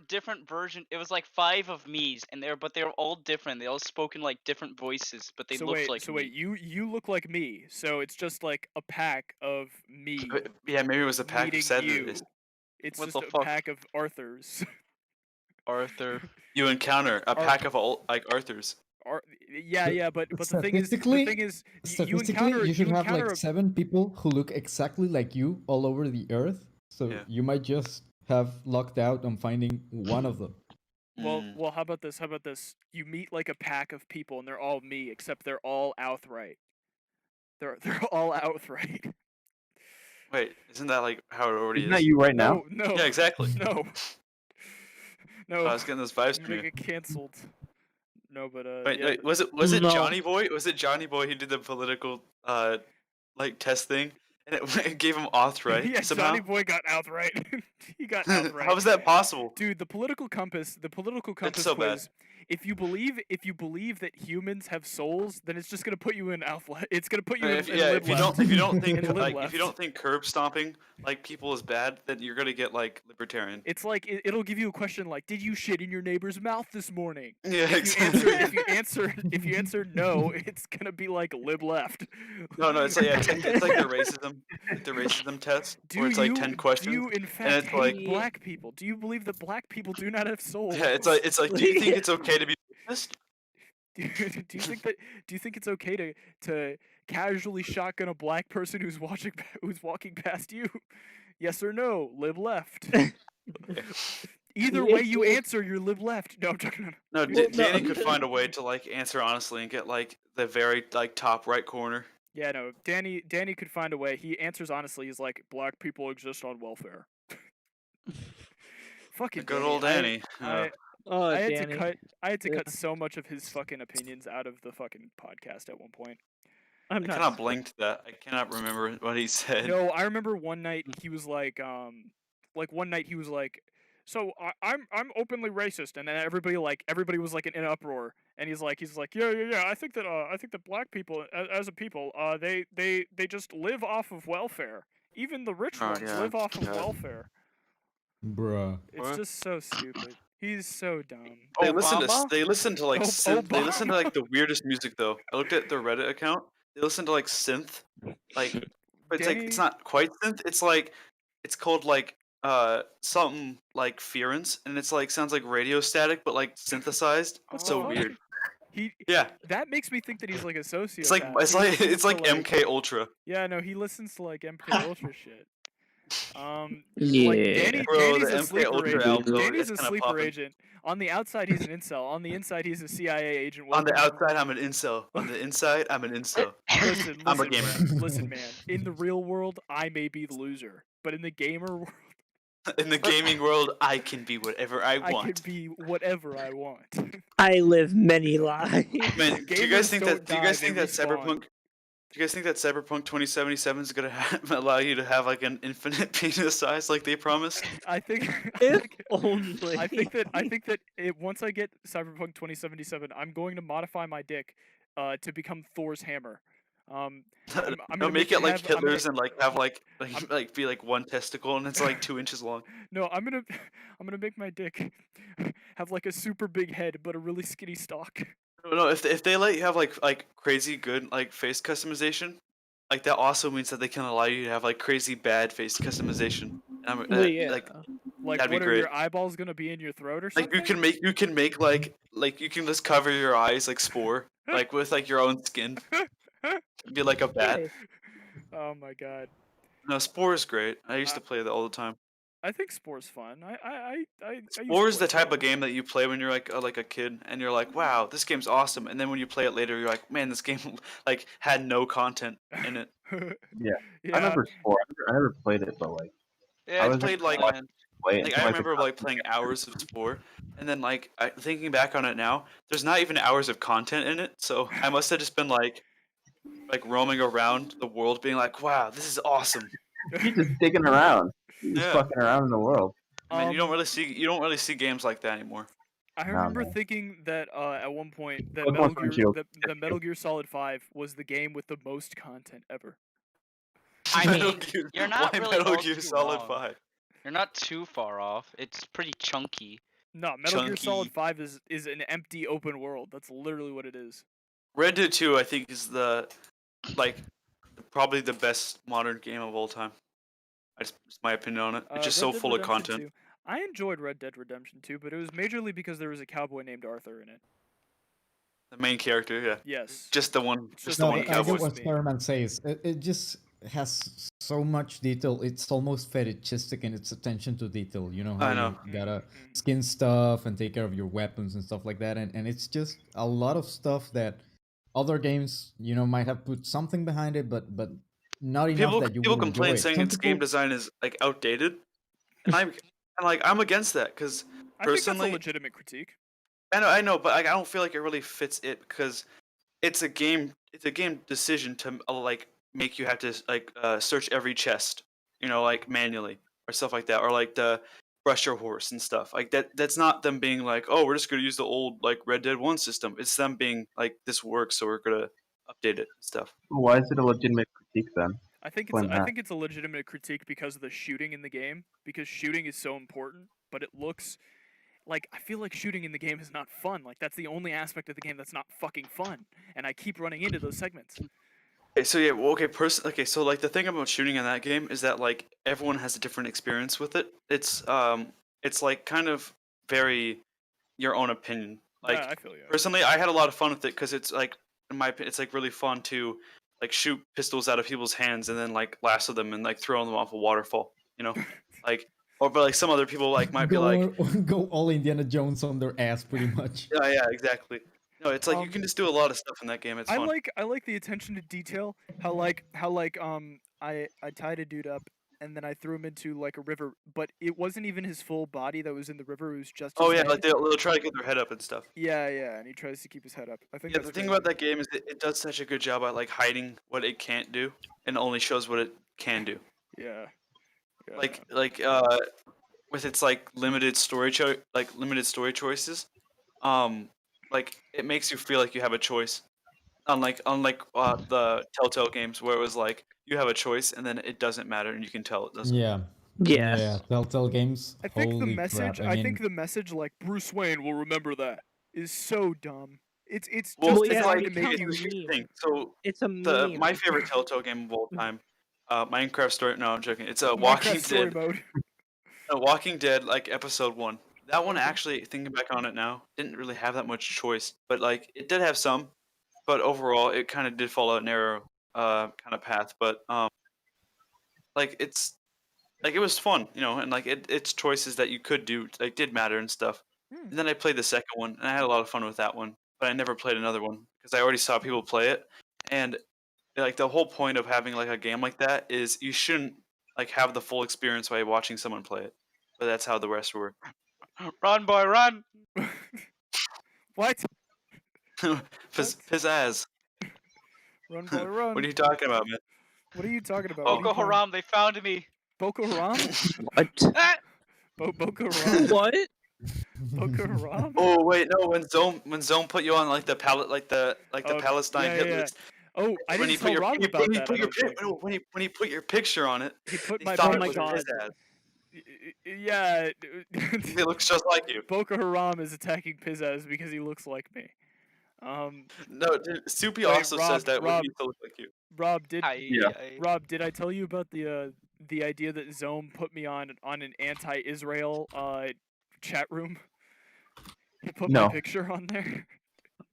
different version. It was like 5 of Miis, and they were all different. They all spoke in like different voices, but they So looked wait, like me. you look like me, so it's just like a pack of me Yeah, maybe it was a pack meeting of sad you. movies. It's What just the a fuck? pack of Arthurs. Arthur. You encounter a Ar- pack of all like Arthurs. Yeah, but the thing is, Statistically- you encounter you should have encounter like 7 people who look exactly like you all over the earth. So Yeah. you might just have lucked out on finding one of them. Well, how about this? How about this? You meet like a pack of people, and they're all me, except they're all outright. They're all outright. Wait, isn't that like how it already Isn't is? that you right now? No. Yeah, exactly. No. No. I was getting those vibes I'm from gonna you. get canceled. No, but Wait, yeah. wait, was it No. Johnny Boy? Was it Johnny Boy who did the political like test thing, and it gave him auth right Yeah, somehow? Johnny Boy got outright. He got outright. How was that possible? Dude, the political compass so bad. quiz. If you believe that humans have souls, then it's just gonna put you in alpha. It's gonna put you in, If in you lib left. don't think In lib like left. if you don't think curb stomping like people is bad, then you're gonna get like libertarian. It's like it'll give you a question like, "Did you shit in your neighbor's mouth this morning?" Yeah, If you answer no, it's gonna be like lib left. No, it's like it's like the racism test where it's like 10 questions. Do you in and fact it's hate like black people? Do you believe that black people do not have souls? yeah, it's like do you think it's okay to be racist? Do you think it's okay to casually shotgun a black person who's walking past you? Yes or no? Lib left. Either way you answer, you're lib left. No, I'm joking. No, Danny could find a way to like answer honestly and get like the very like top right corner. Yeah, no. Danny could find a way. He answers honestly. He's like, black people exist on welfare. Fucking Good old Danny. I had to cut so much of his fucking opinions out of the fucking podcast at one point. I cannot blinked that. I cannot remember what he said. No, I remember one night he was like so I'm openly racist, and then everybody was like in an uproar, and he's like yeah I think that black people as a people they just live off of welfare. Even the rich ones live off of welfare. Bruh. It's just so stupid. He's so dumb. They listen to like synth. They Obama? listen to like the weirdest music though. I looked at their Reddit account. They listen to like synth, like but it's like it's not quite synth. It's called like something like Fearance, and it's like sounds like radio static but like synthesized. It's so weird. That makes me think that he's like a sociopath. It's like MK Ultra. Yeah, no, he listens to like MK Ultra shit. Yeah. Like Bro, Danny's the a MK sleeper Ultra agent. album, Danny's it's a kinda sleeper poppin'. agent. On the outside, he's an incel. On the inside, he's a CIA agent. On the outside, I'm an incel. On the inside, I'm an incel. Listen, I'm a gamer. Man, listen, man. In the real world, I may be the loser, but in the gamer world, in the gaming world, I can be whatever I want. I can be whatever I want. I live many lives. Man, do you guys think that Cyberpunk? Do you guys think that Cyberpunk 2077 is gonna allow you to have like an infinite penis size like they promised? I think only. I think that once I get Cyberpunk 2077, I'm going to modify my dick to become Thor's hammer. I'm gonna make it like have- I'm Hitler's gonna- and like have like be like one testicle and it's like 2 inches long. No, I'm gonna make my dick have like a super big head but a really skinny stalk. No, if they let you have like crazy good like face customization, like that also means that they can allow you to have like crazy bad face customization. Yeah. Like that'd be what are great. your eyeballs gonna be in your throat or something? Like you can make like you can just cover your eyes like Spore, like with like your own skin. Be like a bat. Oh my god. No, Spore is great. I used to play that all the time. I think Spore's fun. I Spore is the type of game that you play when you're like a kid, and you're like, "Wow, this game's awesome." And then when you play it later, you're like, "Man, this game like had no content in it." Yeah. I remember Spore. I never played it, but like Yeah, I played like play it. like I remember like playing hours of Spore, and then like thinking back on it now, there's not even hours of content in it. So I must have just been like roaming around the world, being like, "Wow, this is awesome." You're just digging around. You're just fucking around in the world. I mean, you don't really see games like that anymore. I remember thinking that at one point that Look Metal more Gear, Frontier. that Metal Gear Solid 5 was the game with the most content ever. I Metal mean, Gear- you're not why really Metal all Gear too Solid wrong. 5? You're not too far off. It's pretty chunky. No, Metal Gear Solid Chunky. 5 is an empty open world. That's literally what it is. Red Dead 2, I think, is probably the best modern game of all time. It's my opinion on it. It's just Red so Dead full of Redemption content. 2. I enjoyed Red Dead Redemption 2, but it was majorly because there was a cowboy named Arthur in it. The main character, yeah. Yes. Just the one. It's Just just the the one main I get cowboy. character. what Scatterman says. It just has so much detail. It's almost fetishistic in its attention to detail. You know how I know. you gotta skin stuff and take care of your weapons and stuff like that. And it's just a lot of stuff that other games, might have put something behind it, but not enough that you People will enjoy complain it. saying Some its game people, design is like outdated, and I'm against that because I think that's a personally, legitimate critique. I know, but like, I don't feel like it really fits it because it's a game decision to like make you have to like search every chest, like manually or stuff like that, or like the brush your horse and stuff like that. That's not them being like, oh, we're just gonna use the old like Red Dead 1 system. It's them being like, this works, so we're gonna update it and stuff. Why is it a legitimate critique then? I think Explain that. it's a legitimate critique because of the shooting in the game, because shooting is so important, but it looks like, I feel like shooting in the game is not fun. Like, that's the only aspect of the game that's not fucking fun, and I keep running into those segments. Okay, so yeah, well, okay, so like the thing about shooting in that game is that like everyone has a different experience with it. It's like kind of very your own opinion. Like Yeah, I feel you. personally, I had a lot of fun with it because it's like, in my opinion, it's like really fun to like shoot pistols out of people's hands and then like lasso them and like throw them off a waterfall. Like, but like some other people like might be like, go all Indiana Jones on their ass, pretty much. yeah, exactly. No, it's like you can just do a lot of stuff in that game. It's fun. I like the attention to detail. How I tied a dude up and then I threw him into like a river, but it wasn't even his full body that was in the river. It was just his head. Like they'll try to get their head up and stuff. Yeah, and he tries to keep his head up. I think Yeah, that's the thing great. about that game is it does such a good job at like hiding what it can't do and only shows what it can do. Yeah. Like with its like limited story choices, like it makes you feel like you have a choice. Unlike the Telltale games where it was like you have a choice and then it doesn't matter and you can tell it doesn't. Yeah. Yes. Yeah, Telltale games. I think the holy message. crap. I think the message, like Bruce Wayne will remember that, is so dumb. It's Well, just it's designed like to make you. here's the thing. So It's a meme. my favorite Telltale game of all time, Minecraft Story. No, I'm joking. It's a Minecraft Walking story Dead. mode. Walking Dead, like episode 1. That one actually, thinking back on it now, didn't really have that much choice, but like it did have some. But overall, it kind of did follow a narrow kind of path. But like it's like it was fun, and like its choices that you could do like did matter and stuff. And then I played the second one, and I had a lot of fun with that one. But I never played another one because I already saw people play it, and like the whole point of having like a game like that is you shouldn't like have the full experience by watching someone play it. But that's how the rest work. Run, boy, run! What? Pizzazz. Run, boy, run! What are you talking about, man? What are you talking about? Boko Haram, they found me. Boko Haram? What? Ah! Boko Haram? What? Boko Haram? Oh wait, no. When Zone put you on like the Palestine yeah, Hitler. yeah. Oh, I didn't tell Rob about that. When he put your picture on it, He put he my. thought Oh it my was God. his ass. Yeah. He looks just like you. Boko Haram is attacking Pizzazz because he looks like me. No, dude, Soupy wait, also Rob, says that when Rob. he used to look like you. Rob, did Yeah. Rob, did I tell you about the idea that Zome put me on an anti-Israel chat room? He put No. my picture on there.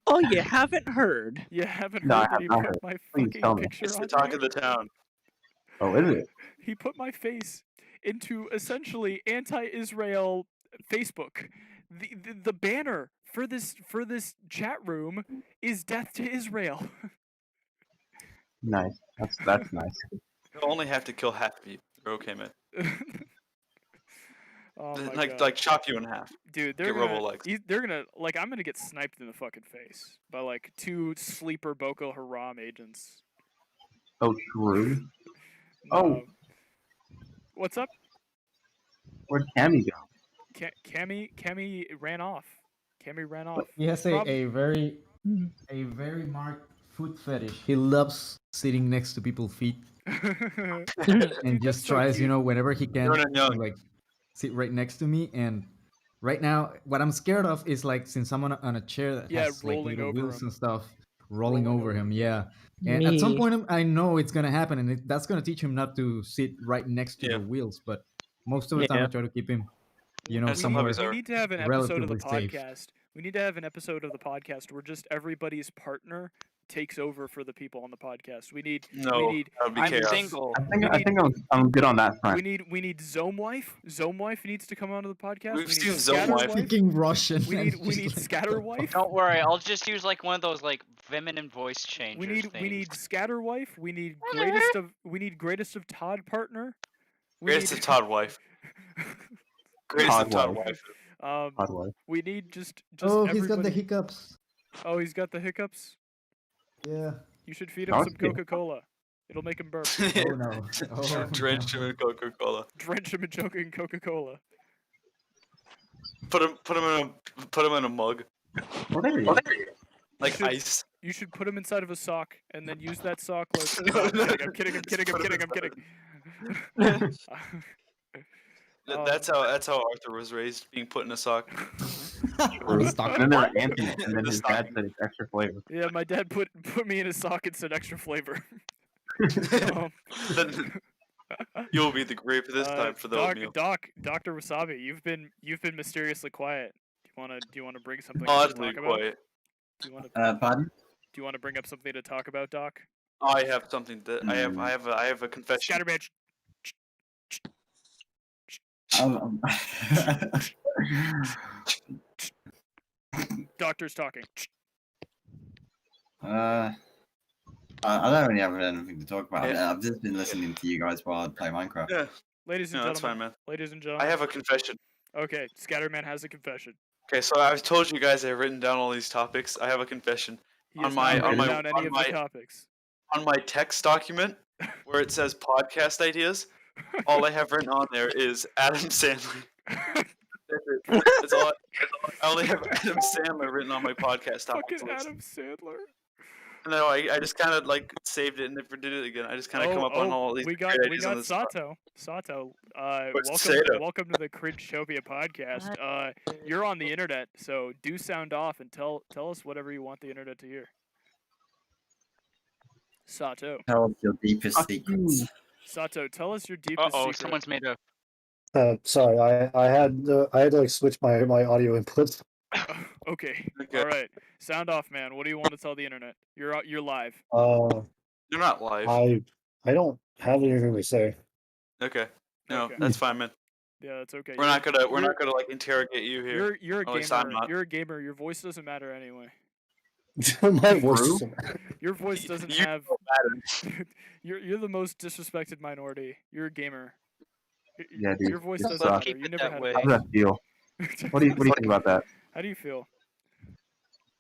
Oh, you haven't heard? You haven't No, I heard that have he not put heard. my Please fucking tell me. picture It's on the talk there? of the town. Oh, is it? He put my face into essentially anti-Israel Facebook. The banner for this chat room is death to Israel. Nice. That's nice. You'll only have to kill half of you. You're okay, man. Oh my like God. like chop you in half. Dude, Get robo legs. they're gonna like I'm gonna get sniped in the fucking face by like 2 sleeper Boko Haram agents. Oh, true. No. Oh. What's up? Where'd Cammy go? Cammy ran off. Cammy ran off. He has a very marked foot fetish. He loves sitting next to people's feet and just so tries, cute. whenever he can, You're young. to like sit right next to me. And right now, what I'm scared of is like since I'm on a chair that Yeah, has like rolling little over wheels him. and stuff, rolling over him. Yeah. And Me. at some point, I know it's gonna happen, and that's gonna teach him not to sit right next to Yeah. the wheels. But most of the time, I Yeah. try to keep him, That's some somewhere. puppies We are. need to have an episode of the relatively safe. podcast. We need to have an episode of the podcast where just everybody's partner takes over for the people on the podcast. We need No, that would be I'm chaos. single. I think I'm good on that front. we need Zome Wife. Zome Wife needs to come onto the podcast. We've we need seen Zome Scatter Wife. Speaking Russian. We and need just like, Scatter what the Wife. Don't worry, I'll just use like one of those like feminine voice changers We need things. Scatter Wife. We need greatest of Todd partner. Greatest of Todd wife. Greatest of Todd wife. Todd wife. We need just Oh, everybody. he's got the hiccups. Oh, he's got the hiccups. Yeah. You should feed him Oh, some yeah. Coca-Cola. It'll make him burp. Oh no. Oh, Drench no. him in Coca-Cola. Drench him in choking Coca-Cola. Put him in a mug. Well, there you go. Like should- ice. You should put him inside of a sock and then use that sock like. No, I'm no, kidding. I'm kidding. That's how Arthur was raised, being put in a sock. And then there were ants in it, and then his dad said it's extra flavor. Yeah, my dad put me in a sock and said extra flavor. Then you'll be the grape this time for the oatmeal. Dr. Wasabi, you've been mysteriously quiet. Do you wanna bring something Oddly to talk about? quiet. Do you wanna Pardon? Do you want to bring up something to talk about, Doc? I have something that I have a confession. Scatterman. Doctor's talking. I don't really have anything to talk about. Yeah. I've just been listening to you guys while I play Minecraft. Yeah. Ladies and No, that's fine, gentlemen. man. Ladies and gentlemen. I have a confession. Okay, Scatterman has a confession. Okay, so I've told you guys I've written down all these topics. I have a confession. He has not written down any of the topics. On my text document where it says podcast ideas, all I have written on there is Adam Sandler. That's all. I only have Adam Sandler written on my podcast topics Fucking list. Adam Sandler. No, I just kind of like saved it and never did it again. I just kind of come up on all these we got great ideas on this. Sato. Sato, What's Sato? welcome to the Cringetopia podcast. You're on the internet, so do sound off and tell us whatever you want the internet to hear. Sato. Tell us your deepest secrets. Sato, tell us your deepest secret. Someone's made a. Sorry, I had to like switch my audio inputs. Okay. All right. Sound off, man. What do you want to tell the internet? You're live. You're not live. I don't have anything to say. Okay. No, Okay. that's fine, man. Yeah, that's okay. We're not gonna like interrogate you here. You're a At least I'm gamer. not. You're a gamer. Your voice doesn't matter anyway. My voice doesn't matter. Your voice doesn't You have. don't matter. You're the most disrespected minority. You're a gamer. Yeah, dude. Your voice It doesn't sucks. matter. Keep You it never that had. way. How does that feel? What do you think about that? How do you feel?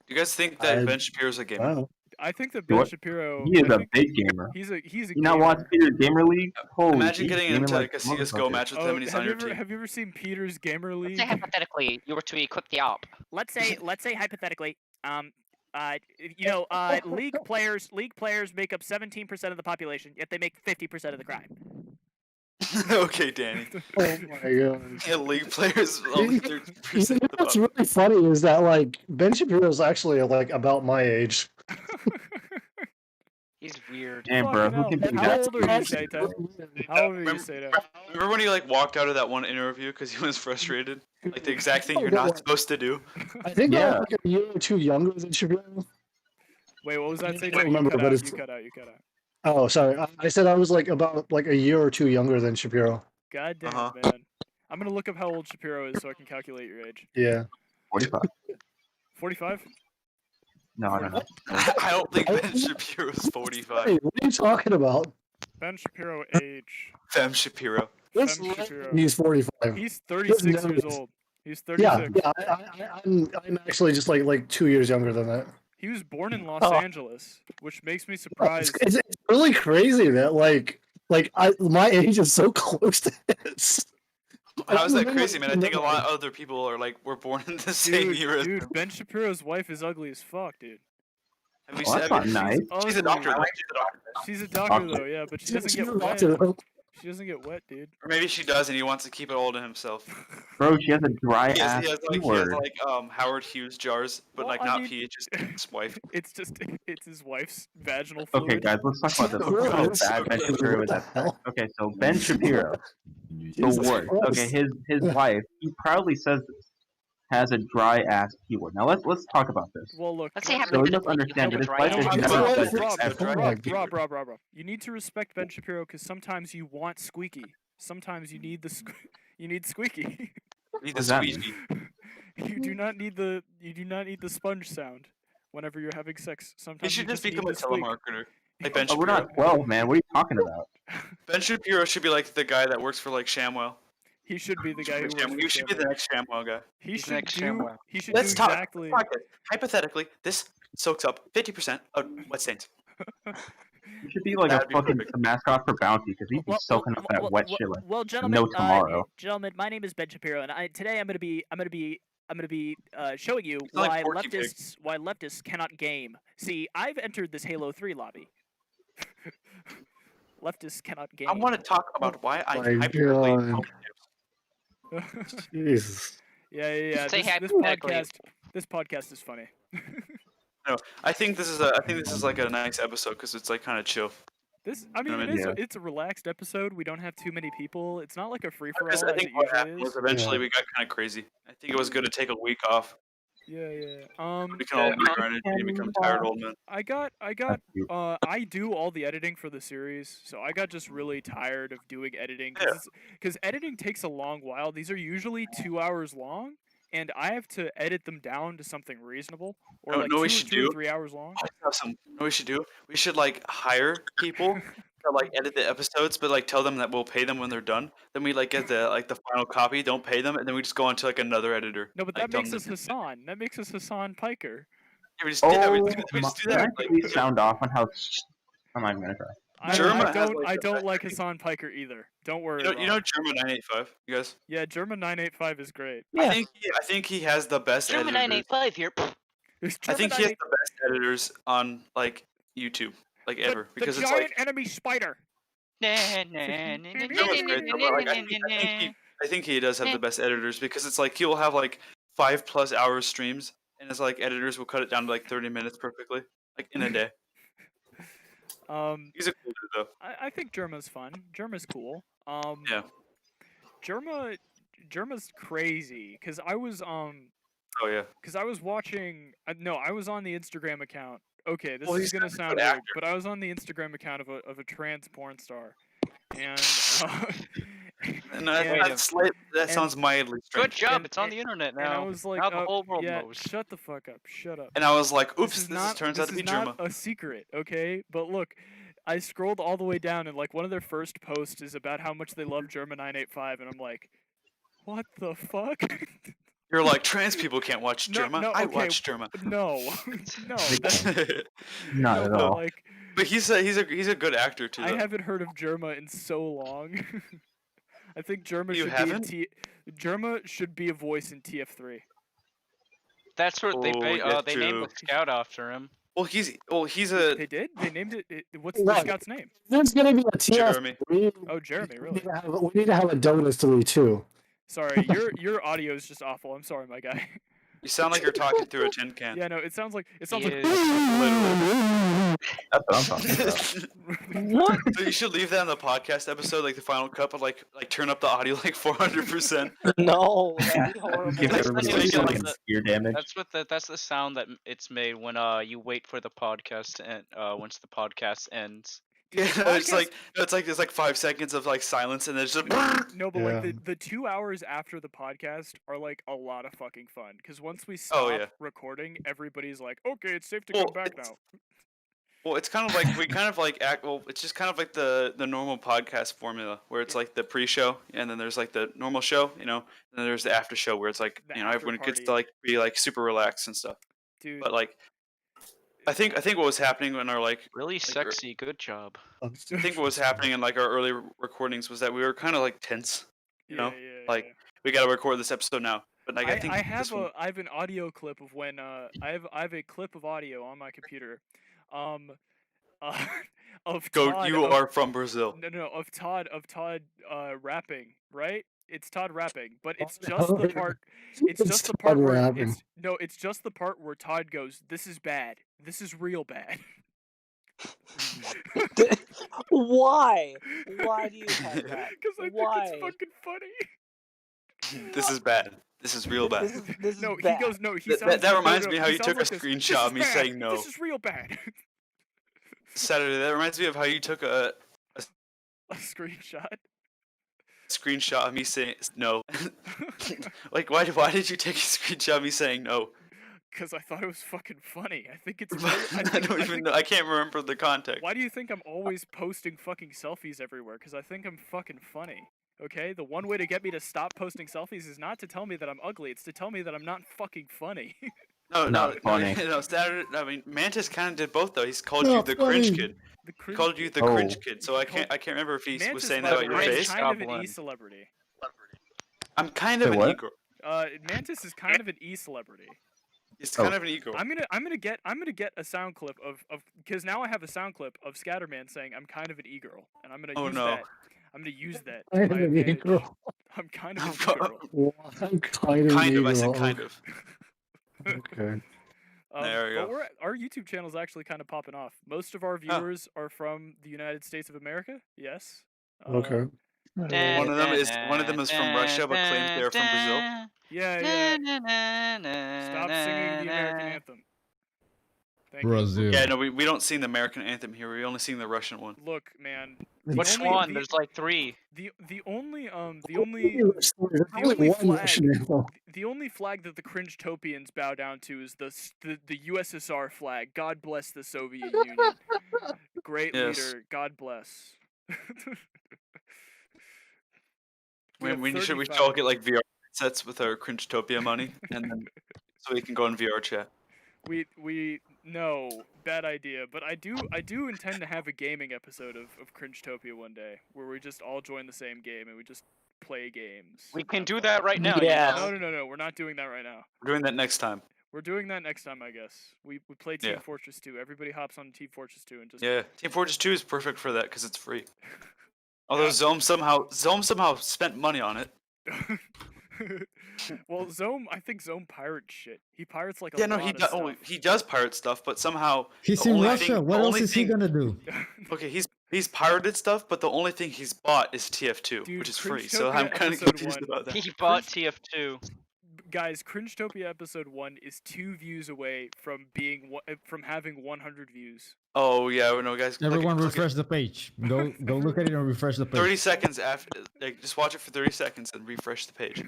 You guys think that I- Ben Shapiro's a I gamer? don't know. I think that You Ben what? Shapiro. He is I a think big gamer. He's a You gamer. not watch Peter's Gamer League? Holy Imagine he's getting him gaming to like like a CS:GO motherfucker. match with Oh, him and he's on your team. have you ever seen Peter's Gamer League? Let's say hypothetically, you were to equip the op. Let's say hypothetically, league players make up 17% of the population, yet they make 50% of the crime. Okay, Danny. Oh my god. Yeah, league players only 30% You know of the what's really funny is that like Ben Shapiro's actually like about my age. He's weird. Damn, bro, Fucking who hell. can do How that? old are you, Saito? How old are you, Saito? Remember when he like walked out of that one interview because he was frustrated? Like the exact thing you're not supposed to do. I think Yeah. I'm like a year or two younger than Shapiro. Wait, what was that, Saito? don't remember, but it's- You cut out. Oh, sorry. I said I was like about like a year or two younger than Shapiro. God damn Uh-huh. it, man. I'm gonna look up how old Shapiro is so I can calculate your age. Yeah. 45? 45? No, I don't know. I don't think Ben Shapiro's 45. Hey, what are you talking about? Ben Shapiro age. Fem Shapiro. This Ben Shapiro. He's 45. He's 36 years notice. old. He's 36. Yeah, I'm actually just like 2 years younger than that. He was born in Los Oh. Angeles, which makes me surprised. It's really crazy that my age is so close to his. How is that crazy, man? I think a lot of other people are like were born in the same year as. Dude, Ben Shapiro's wife is ugly as fuck, dude. Have you Oh, that's not she's- nice. She's a doctor, though. She's a doctor. She's a doctor though, yeah, but she doesn't She's get a wet. doctor. She doesn't get wet, dude. Or maybe she does, and he wants to keep it all to himself. Bro, she has a dry He ass has word. like Howard Hughes jars, but Well, like I not mean- pee. It's just his wife. It's his wife's vaginal fluid. Okay, guys, let's talk about this. Let's talk about how bad Ben Shapiro is at sex. Okay, so Ben Shapiro, the Jesus worst. Christ. Okay, his wife, he proudly says this. has a dry ass keyboard. Now let's talk about this. Well, look. Let's say how So many we minutes must late you understand have that a his dry life is ass. never Rob, such Rob, you need to respect Ben Shapiro because sometimes you want squeaky. Sometimes you need the you need squeaky. Need What the does that mean? squeegee. you do not need the sponge sound whenever you're having sex. He Sometimes should you just need become the a squeak. telemarketer. Like Ben Oh, we're Shapiro. not 12, man. What are you talking about? Ben Shapiro should be like the guy that works for like ShamWow. He should be the guy who works for You should be the ShamWow. next ShamWow guy. He He's the should next do. ShamWow. He should Let's do talk. exactly. Let's talk this. Hypothetically, this soaks up 50% of wet stains. You should be like That'd a be fucking perfect. mascot for Bounty because he'd be soaking up that wet shit like Well, gentlemen, no tomorrow. gentlemen, my name is Ben Shapiro, and today I'm gonna be showing you It's like why Porky Pig. leftists cannot game. See, I've entered this Halo 3 lobby. Leftists cannot game. I want to talk about why I My hypothetically God. Jesus. Yeah. Say This hypothetically. podcast is funny. No, I think this is like a nice episode because it's like kind of chill. I mean, I it mean, is. yeah. It's a relaxed episode. We don't have too many people. It's not like a free for all Because as I think it what usually happened is. was eventually we got kind of crazy. I think it was good to take a week off. Yeah. We can all make our energy and become tired old men. I do all the editing for the series, so I got just really tired of doing editing because editing takes a long while. These are usually 2 hours long, and I have to edit them down to something reasonable, or like two or 3 hours long. I have some. What we should do? We should like hire people to like edit the episodes, but like tell them that we'll pay them when they're done. Then we like get the final copy, don't pay them, and then we just go on to like another editor. No, but like, that makes us Hassan. That makes us Hassan Piker. Yeah, we just do that. We my, just do can I that. Like, please sound off on how? I'm not even gonna try. I don't like Hassan Piker either. Don't worry. You know German 985, you guys. Yeah, German 985 is great. I think he has the best German editors. 985 here. I think he has the best editors on like YouTube, like ever, because the it's giant like enemy spider. German's great, though, but, like, I think he does have the best editors because it's like he will have like 5+ hours streams, and it's like editors will cut it down to like 30 minutes perfectly, like in a day. He's a cool dude though. I think Germa's fun. Germa's cool. Yeah. Germa's crazy because I was Oh yeah. Because I was watching. No, I was on the Instagram account. Okay, this Well, is he's gonna a good sound weird, actor. but I was on the Instagram account of a trans porn star, and And that sounds mildly strange. Good job. It's on the internet now. And I was like, now the whole world yeah, knows. shut the fuck up, shut up. And I was like, oops, this turns out to be is Germa. not a secret, okay? But look, I scrolled all the way down, and like one of their first posts is about how much they love Germa 985, and I'm like, what the fuck? You're like, trans people can't watch Germa. No, I okay, watch Germa. No, no, Not at all. Like, but he's a good actor too. I Though. haven't heard of Germa in so long. I think Germa You should haven't? be Germa should be a voice in TF3. That's what they Oh, they yeah, they named true. the scout after him. Well, he's a. They did? They named it. What's the Right. scout's name? There's gonna be a TF. Jeremy. Oh, Jeremy, really? We need to have a Donuts 3 too. Sorry, your audio is just awful. I'm sorry, my guy. You sound like you're talking through a tin can. Yeah, no, it sounds like He like is. That's what I'm talking about. What? So you should leave that in the podcast episode, like the final cut, but like turn up the audio like 400%. No, that'd be horrible. Give everybody That's like like some the- ear damage. That's the sound that it's made when you wait for the podcast to end, once the podcast ends. Yeah, it's like 5 seconds of like silence, and there's just. No, but Yeah. like the 2 hours after the podcast are like a lot of fucking fun. Because once we stop Oh, yeah. recording, everybody's like, "Okay, it's safe to Well, come back now." Well, it's kind of like we kind of like act. Well, it's just kind of like the normal podcast formula, where it's like the pre-show, and then there's like the normal show, and then there's the after show, where it's like The everyone after gets to party. like be like super relaxed and stuff. Dude, But like, I think what was happening in our like Really sexy. Good job. I think what was happening in like our early recordings was that we were kind of like tense, you know, like we got to record this episode now. But like I think I this have one, I have an audio clip of when I have a clip of audio on my computer, of go. Todd, You of- are from Brazil. No, of Todd rapping, right? It's Todd rapping, but it's just the part. It's just the part Todd where rapping. it's just the part where Todd goes, "This is bad. This is real bad." Why? Why do you have that? Because I think Why? it's fucking funny. This is bad. This is real bad. This is No, bad. he goes. No, he That, sounds. that no, reminds no, me how he you sounds took a like this. screenshot This of is me bad. saying no. This is real bad. Saturday. That reminds me of how you took a A screenshot. screenshot of me saying no. Like, why did you take a screenshot of me saying no? Because I thought it was fucking funny. I think it's. Really, I don't even know. I can't remember the context. Why do you think I'm always posting fucking selfies everywhere? Because I think I'm fucking funny. Okay? The one way to get me to stop posting selfies is not to tell me that I'm ugly. It's to tell me that I'm not fucking funny. No, Not funny. no. Saturday. I mean, Mantis kind of did both though. He's called Not you the cringe funny. kid. The He cringe called you kid. the Oh. cringe kid. So I can't remember if he was Mantis, saying by that the about your way, is face. kind of an Goblin. e-celebrity. I'm kind of Say an what? e-girl. Mantis is kind of an e-celebrity. It's Oh. kind of an e-girl. I'm gonna get a sound clip of because now I have a sound clip of Scatterman saying I'm kind of an e-girl, and I'm gonna Oh, use no. that. I'm gonna use that I to my am an advantage. e-girl. I'm kind of an e-girl. Well, I'm kind of Kind an of. I said e-girl. kind of. Okay. There we but go. our YouTube channel is actually kind of popping off. Most of our viewers are from the United States of America. Yes. Okay. One of them is from Russia, but claims they are from Brazil. Yeah. Stop singing the American anthem. Thank Brazil. Yeah, no, we don't sing the American anthem here. We only sing the Russian one. you. Look, man. Which only- one? the- There's like 3. The only There's only only only one flag- Russian anthem. the only flag that the Cringetopians bow down to is the USSR flag. God bless the Soviet Union. Great Yes. leader. God bless. We should all get like VR sets with our Cringetopia money, and then so we can go in VR chat. We no, bad idea. But I do intend to have a gaming episode of Cringetopia one day where we just all join the same game and we just play games. We can Have do fun. that right now. Yes. You know? No, we're not doing that right now. We're doing that next time. We're doing that next time, I guess. We play Team Yeah. Fortress 2. Everybody hops on Team Fortress 2 and just Yeah, Team Fortress 2 is perfect for that because it's free. Although Zome somehow spent money on it. Well, I think Zome pirates shit. He pirates like a Yeah, no, lot he of does. stuff. Oh, he does pirate stuff, but somehow He's the in only Russia. thing- What the else only is he thing- gonna do? Okay, he's pirated stuff, but the only thing he's bought is TF2, Dude, which is free. So I'm Cringetopia kind of episode confused 1. about that. He bought TF2. Guys, Cringetopia episode 1 is 2 views away from from having 100 views. Oh yeah, no guys. Everyone look at refresh the page. Go look at it and refresh the page. 30 seconds after, like, just watch it for 30 seconds and refresh the page.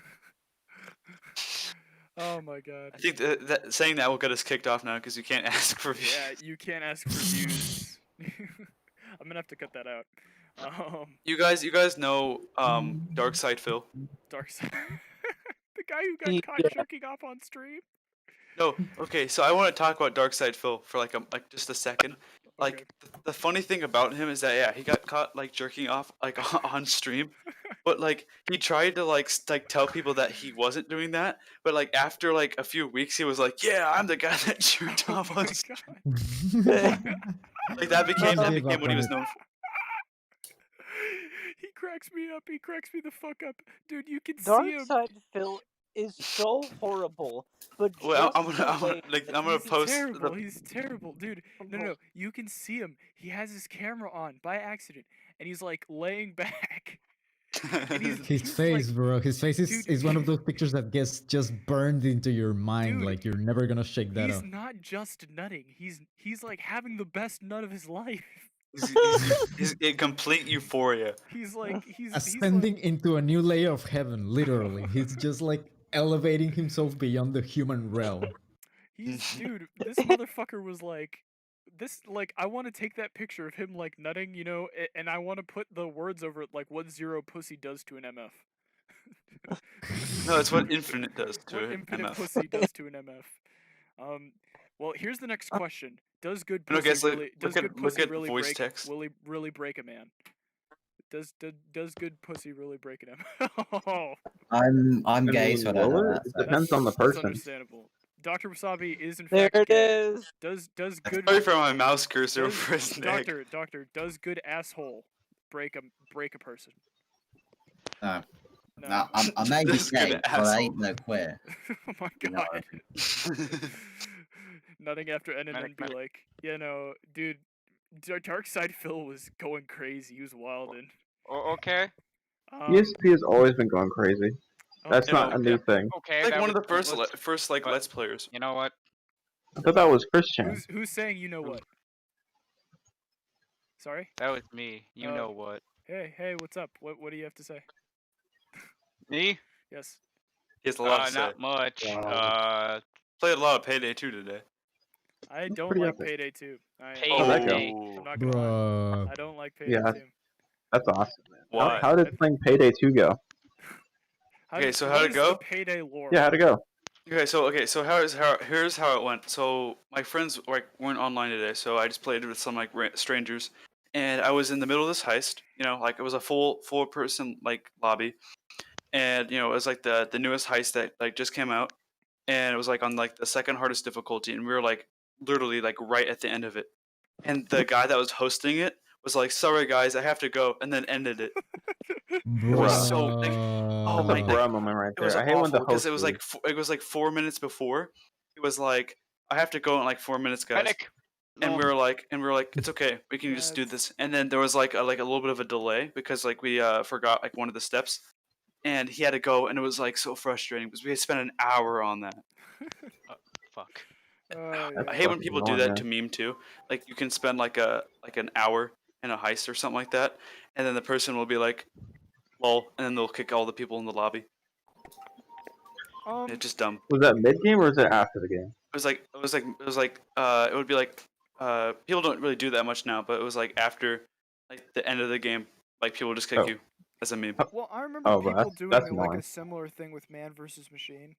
Oh my god. I think that saying that will get us kicked off now because you can't ask for views. Yeah, you can't ask for views. I'm gonna have to cut that out. You guys know Dark Syde Phil? Dark Side. The guy who got caught jerking off on stream. No, okay. So I want to talk about Dark Syde Phil for like just a second. Like the funny thing about him is that yeah, he got caught like jerking off like on stream, but like he tried to like tell people that he wasn't doing that. But like after like a few weeks, he was like, "Yeah, I'm the guy that jerked off on stream." Like that became what he was known for. He cracks me up. He cracks me the fuck up, dude. You can Dark see him. Syde Phil is so horrible, but Well, just I'm the gonna way He's post terrible. He's terrible, dude. No. You can see him. He has his camera on by accident, and he's like laying back. And His face, like, bro. His face dude, is one of those pictures that gets just burned into your mind. Dude, like you're never gonna shake that he's up. not just nutting. He's like having the best nut of his life. He's in complete euphoria. He's like Ascending into a new layer of heaven, literally. He's just like elevating himself beyond the human realm. Dude, this motherfucker was like, I want to take that picture of him like nutting, you know, and I want to put the words over it like what zero pussy does to an MF. No, it's what infinite does to What an infinite MF. pussy does to an MF. Well, here's the next question: Does good No, pussy guys, look- really? look Does at- good look pussy at really voice break? text. Really break a man? Does good pussy really break an MF? I'm gay, so I don't know that. It so- depends on the That's person. understandable. Dr. Wasabi is in There fact it gay. is. Does good Sorry for my mouse cursor for his neck. Doctor, does good asshole break a person? No. No. No, I may be This good gay, but I asshole. ain't no queer. Oh my You know. god. Nutting after N and then be like, you know, dude, Dark Syde Phil was going crazy. He was wildin'. Okay. He has always been going crazy. That's You not know, a new thing. Okay, like that one of was the first pointless, first like but Let's Players. you know what? I thought that was Christian. Who's saying you know what? Sorry. That was me. You Oh. know what? Hey, what's up? What do you have to say? Me? Yes. He has a lot to say. Not much. Played a lot of Payday 2 today. I don't pretty like epic. Payday 2. How'd that go? I'm not gonna lie. Bruh. I don't like Payday Yeah, 2. that's awesome, man. Why? How did playing Payday 2 go? So what how'd it is go? the Payday lore? Yeah, how'd it go? So here's how it went. So my friends weren't online today, so I just played with some like strangers, and I was in the middle of this heist. You know, like it was a full person like lobby, and you know it was like the newest heist that like just came out, and it was like on like the second hardest difficulty, and we were like literally like right at the end of it, and the guy that was hosting it was like, "Sorry guys, I have to go," and then ended it. It was so like, oh That's my, a bruh moment right it was there. I hate when the awful because host it was like leaves. it was like 4 minutes before. It was like, I have to go in like 4 minutes, guys. Medic. And No. we were like, it's okay, we can just do this. And then there was like a little bit of a delay because like we forgot like one of the steps, and he had to go, and it was like so frustrating because we had spent an hour on that. Fuck. I hate when people do that to meme too. Like you can spend like an hour in a heist or something like that, and then the person will be like, "Lol," and then they'll kick all the people in the lobby. It's just dumb. Was that mid game or was it after the game? It would be like people don't really do that much now, but it was like after like the end of the game, like people just kick you as a meme. Well, I remember Oh, people that's doing like annoying. a similar thing with Man vs. Machine.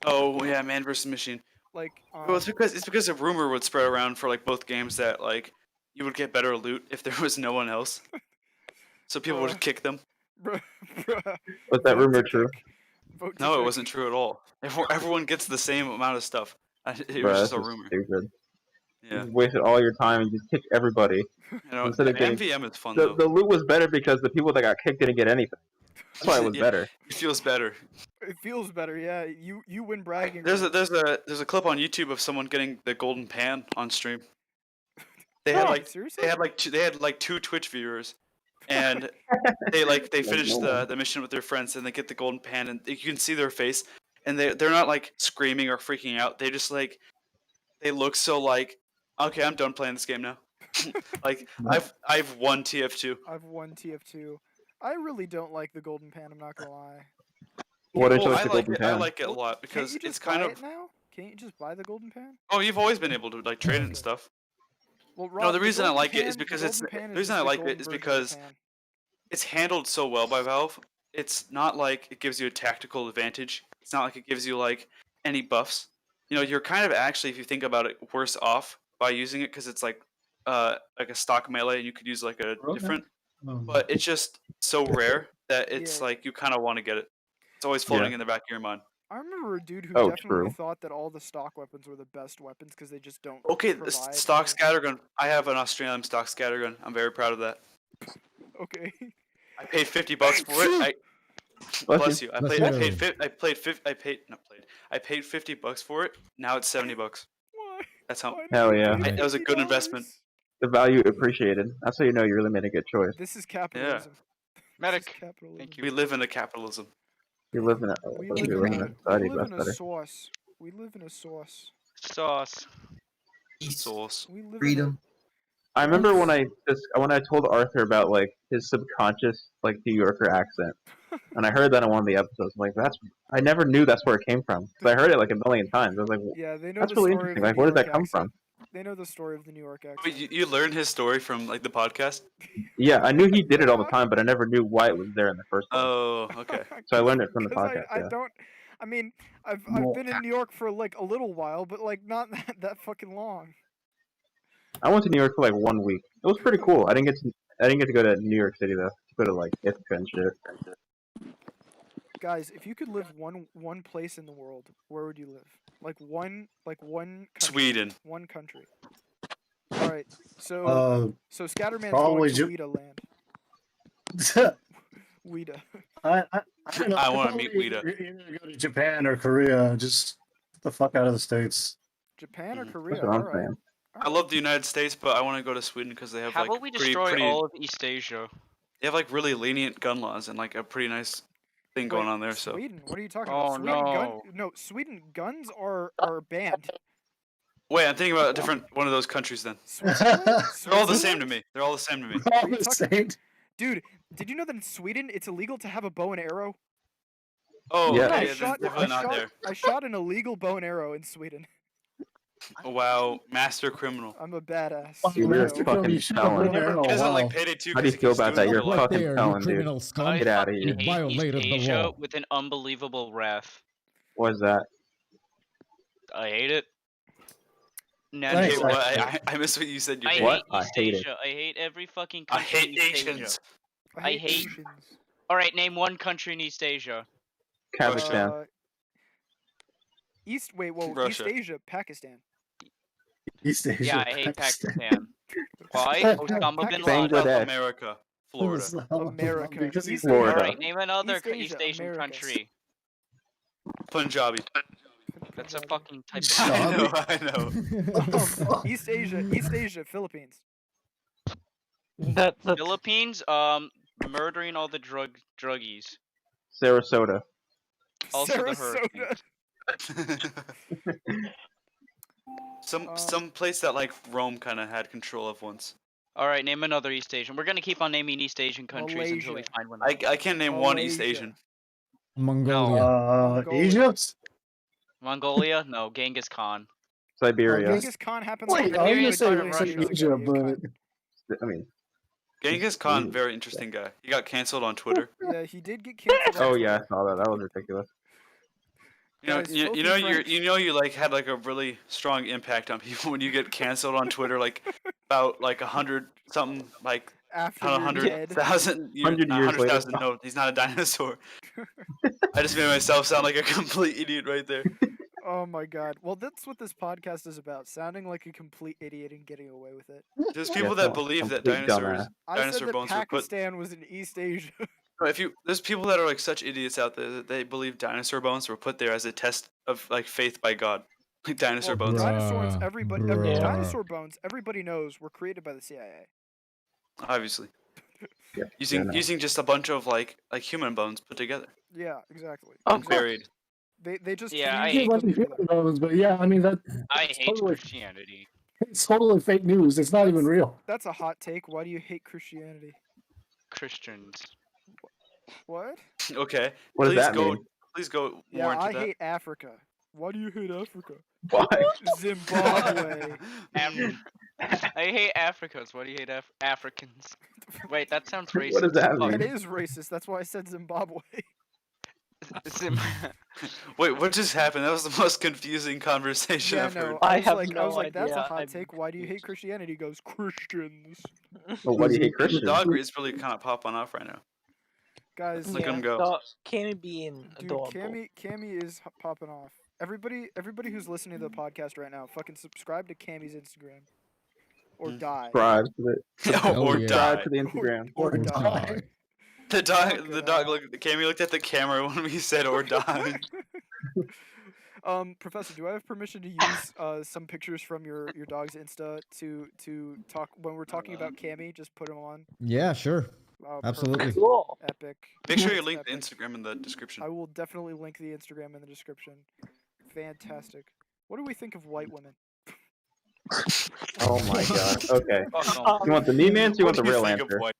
Oh yeah, Man vs. Machine. Like, Well, it's because a rumor would spread around for like both games that like you would get better loot if there was no one else. So people would kick them. Bruh. Was that rumor true? No, it wasn't true at all. Everyone gets the same amount of stuff. It Bruh, was that's just a rumor. stupid. Yeah. You just wasted all your time and just kicked everybody. You know, Instead of getting, MVM is fun the, though. the loot was better because the people that got kicked didn't get anything. That's why it was Yeah, better. It feels better. It feels better, yeah. You win bragging. There's rights. a clip on YouTube of someone getting the golden pan on stream. They had like seriously? they had like 2 Twitch viewers, and they finished the mission with their friends, and they get the golden pan, and you can see their face, and they're not like screaming or freaking out. They just like they look so like, okay, I'm done playing this game now. Like I've won TF2. I've won TF2. I really don't like the golden pan. I'm not gonna lie. What did you Oh, like the golden I pan? like it a lot Can't because you just it's kind buy of. it now? Can't you just buy the golden pan? Oh, you've always been able to like trade it and stuff. Well, No, Rob, the reason I golden like it pan- is because the it's golden the pan is reason just I the like golden it is version of the because pan. it's handled so well by Valve. It's not like it gives you a tactical advantage. It's not like it gives you like any buffs. You know, you're kind of actually, if you think about it, worse off by using it because it's like a stock melee, and you could use like a different. But it's just so rare that it's Yeah. like you kind of want to get it. It's always floating in the back of your mind. I remember a dude who Oh, definitely true. thought that all the stock weapons were the best weapons because they just don't. Okay, the provide stock any- scattergun. I have an Australian stock scattergun. I'm very proud of that. Okay. I paid $50 for it. Bless you. I Bless paid $50 for it. Now it's $70. Why? That's how. Why did Hell you yeah. pay That was a good investment. $50? The value appreciated. That's how you know you really made a good choice. This is capitalism. Medic. This is capitalism. Thank you. We live in a capitalism. You live in a, We you live live in in a, a society, we live that's in a better. sauce. We live in a sauce. Sauce. Sauce. We live Freedom. I remember when I told Arthur about like his subconscious like New Yorker accent, and I heard that in one of the episodes. I'm like, I never knew that's where it came from. 'Cause I heard it like a million times. I was like, Yeah, they know that's the really story of interesting. the Like, New where did York that come accent. from? They know the story of the New York accent. Wait, you learned his story from like the podcast? Yeah, I knew he did it all the time, but I never knew why it was there in the first place. Oh, okay. So I learned it from the 'Cause podcast. I Yeah. don't. I mean, I've been in New York for like a little while, but like not that fucking long. I went to New York for like 1 week. It was pretty cool. I didn't get to go to New York City though. Go to like Ithaca and shit. Guys, if you could live one place in the world, where would you live? Like one country. Sweden. One country. All right. So Scatterman's probably going to Weeda land. Weeda. I don't know. I I'd wanna probably meet Weta. either go to Japan or Korea. Just get the fuck out of the states. Japan or Korea? That's what I'm All right. saying. I love the United States, but I want to go to Sweden because they have How like about we pretty, destroy pretty. all of East Asia? They have like really lenient gun laws and like a pretty nice thing going on there. So Sweden? What are you talking Oh, about? Sweden no. No, Sweden guns are banned. wait, I'm thinking about a different one of those countries. Then Switzerland? they're all the same to Switzerland? me. They're all the same to me. All you the talking- same. Dude, did you know that in Sweden it's illegal to have a bow and arrow? Oh, Yeah. okay, I yeah, shot, definitely not there. I shot an illegal bow and arrow in Sweden. Wow, master criminal. I'm a badass. Dude, you you're know. a fucking You should have felon. been there. It isn't like Wow. Payday 2. How do you 'cause feel keeps about doing that? it You're for a life. fucking there, you felon, dude. criminal scum. I Get outta fucking here. You hate violated the East Asia law. with an unbelievable wrath. What is that? I hate it. Thanks, Hey, Natural. what? I missed what you said. You I hate. What? hate I East hate it. Asia. I hate every fucking I country hate in East Asians. Asia. I I hate- Asians. Alright, name one country in East Asia. Kazakhstan. East Russia. Asia, Pakistan. East Asia. Yeah, I hate Pakistan. Why? Osama bin Pakistan. Laden. South Bangladesh. America, Florida. America. Because he's East Florida. Asia. Alright, name another East Asia, East Asian America. country. Punjabi. That's a fucking type of. I know. I know. What the fuck? East Asia, Philippines. Philippines, murdering all the druggies. Sarasota. Also the Sarasota. hurricanes. Some place that like Rome kind of had control of once. Alright, name another East Asian. We're gonna keep on naming East Asian countries until we Malaysia. find one. I can't name one East Malaysia. Asian. Mongolia. Mongolia. Egypt? Mongolia? No, Genghis Khan. Siberia. Genghis Khan happened Wait, like I was Siberia gonna is say part of like Russia. Egypt, but I mean, Genghis Khan, Ooh. very interesting guy. He got canceled on Twitter. Yeah, he did get canceled. on oh Twitter. yeah, I saw that. That was ridiculous. Guys, You filthy know French. you like had like a really strong impact on people when you get canceled on Twitter like about like 100 something like After not you're dead. 100,000 years, 100 years later. 100,000. No, he's not a dinosaur. I just made myself sound like a complete idiot right there. Oh my god. Well, that's what this podcast is about, sounding like a complete idiot and getting away with it. There's people Yeah, that believe that complete dinosaurs, dumbass. I dinosaur said that bones were put. Pakistan was in East Asia. There's people that are like such idiots out there that they believe dinosaur bones were put there as a test of like faith by God. Like dinosaur Well, bones. dinosaurs, Bruh. dinosaur bones, everybody knows, were created by the CIA. Obviously. Yeah, Using just a bunch of like human bones put together. Yeah, exactly. And buried. They just Yeah, I fused hate- like them the together. human bones, but yeah, I mean that I it's hate totally, Christianity. it's totally fake news. It's not even real. That's a hot take. Why do you hate Christianity? Christians. What? Okay. What does please that go. mean? Please go Yeah, more into I that. hate Africa. Why do you hate Africa? Why? Zimbabwe. I hate Africans. Why do you hate Africans? Wait, that sounds racist. What does that Fuck. That mean? is racist. That's why I said Zimbabwe. Wait, what just happened? That was the most confusing conversation Yeah, I've heard. no. I I was have like, no that's a idea. hot take. Why do you hate Christianity? He goes, Christians. Well, why do you hate The Christians? dog is really kind of popping off right now. Guys, Look at him go. Cammy being dude, adorable. Cammy is popping off. Everybody who's listening to the podcast right now, fucking subscribe to Cammy's Instagram. Or die. Subscribe to the or yeah. die. subscribe to the Instagram. Or die. Die. The dog, Fucking the dog hell. looked. Cammy looked at the camera when we said "or die." Professor, do I have permission to use some pictures from your dog's Insta to talk when we're talking about Cammy? Just put them on. Yeah, sure. Oh, Absolutely. perfect. Cool. Epic. Make sure you That's link the epic. Instagram in the description. I will definitely link the Instagram in the description. Fantastic. What do we think of white women? Oh my god. Okay. Fuck 'em. You want the meme answer? You want What the do you real think of answer? white-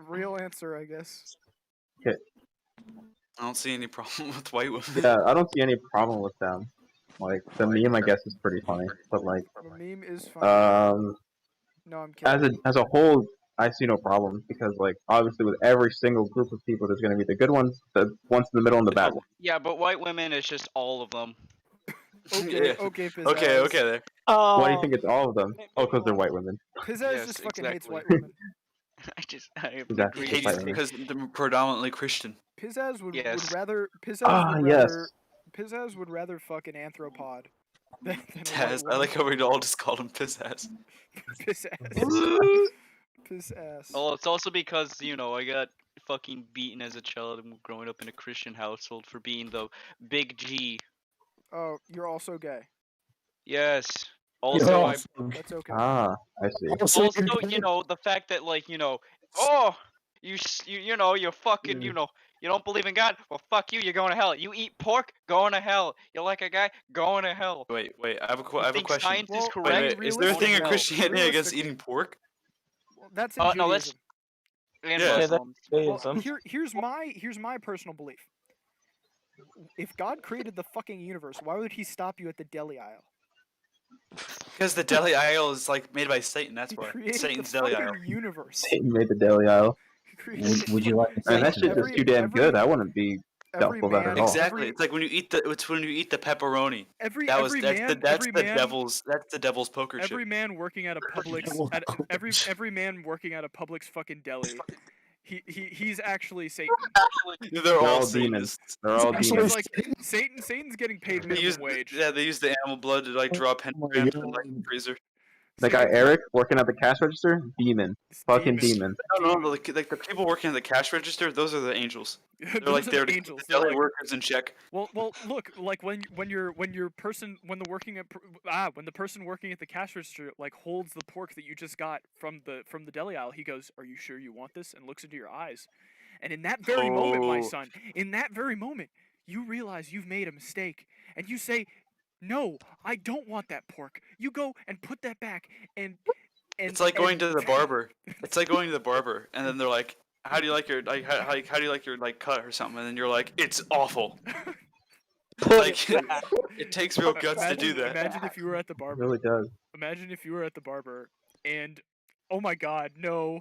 Real answer, I guess. Okay. I don't see any problem with white women. Yeah, I don't see any problem with them. Like the meme, I guess, is pretty funny, but like, The meme is funny. No, I'm kidding. as a whole, I see no problem because like obviously with every single group of people, there's gonna be the good ones, the ones in the middle, and the bad ones. Yeah, but white women is just all of them. Okay, Yeah. okay, Pizzazz. Okay, there. Why do you think it's all of them? Oh, because they're white women. Pizzazz Yes, just fucking hates exactly. white women. I Exactly. agree. Hates White women. because they're predominantly Christian. Pizzazz would Yes. rather Pizzazz Ah, would yes. rather Pizzazz would rather fuck an anthropod than a white Taz, I woman. like how we all just called him piss ass. Pizzazz. Pizzazz. Well, it's also because, you know, I got fucking beaten as a child and growing up in a Christian household for being the big G. Oh, you're also gay. Yes. You're Also, awesome. That's okay. Ah, I see. Also, also, you know, the fact that, like, you know, oh, you know, you're fucking, you know, You don't believe in God? Well, fuck you. You're going to hell. You eat pork? Going to hell. You like a guy? Going to hell. Wait. I have a You think question. science is Well, correct? Wait. Is there a thing in Realistically- Christianity against realistically- eating pork? Well, that's in No, let's. Judaism. And Yeah. Muslims. Well, here's my personal belief. If God created the fucking universe, why would he stop you at the deli aisle? Because the deli aisle is like made by Satan. That's He why. created Satan's the deli fucking aisle. universe. Satan made the deli aisle. He created Would you like to I say mean, that shit is too damn good. I wouldn't be doubtful of that at all. Exactly. It's like when you eat the pepperoni. That's the devil's poker chip. Every man working at a Publix every man working at a Publix fucking deli. He's actually Satan. They're all demons. They're all Because, demons. like Satan's getting paid They minimum use wage. they use the animal blood to like draw pentagrams in like the freezer. That guy Eric working at the cash register, demon, fucking demon. No, like the people working at the cash register, those are the angels. They're Those like are there the to keep angels. the deli They're like- workers in check. Well, look, like when the person working at when the person working at the cash register like holds the pork that you just got from the deli aisle, he goes, "Are you sure you want this?" and looks into your eyes. And in that very moment, my son, in that very moment, you realize you've made a mistake, and you say, "No, I don't want that pork." You go and put that back, and It's like going to the barber. It's like going to the barber, and then they're like, "How do you like your how do you like your like cut or something?" And then you're like, "It's awful." Like it takes real guts to do that. Imagine if you were at the It barber. really does. Imagine if you were at the barber, and oh my God, no,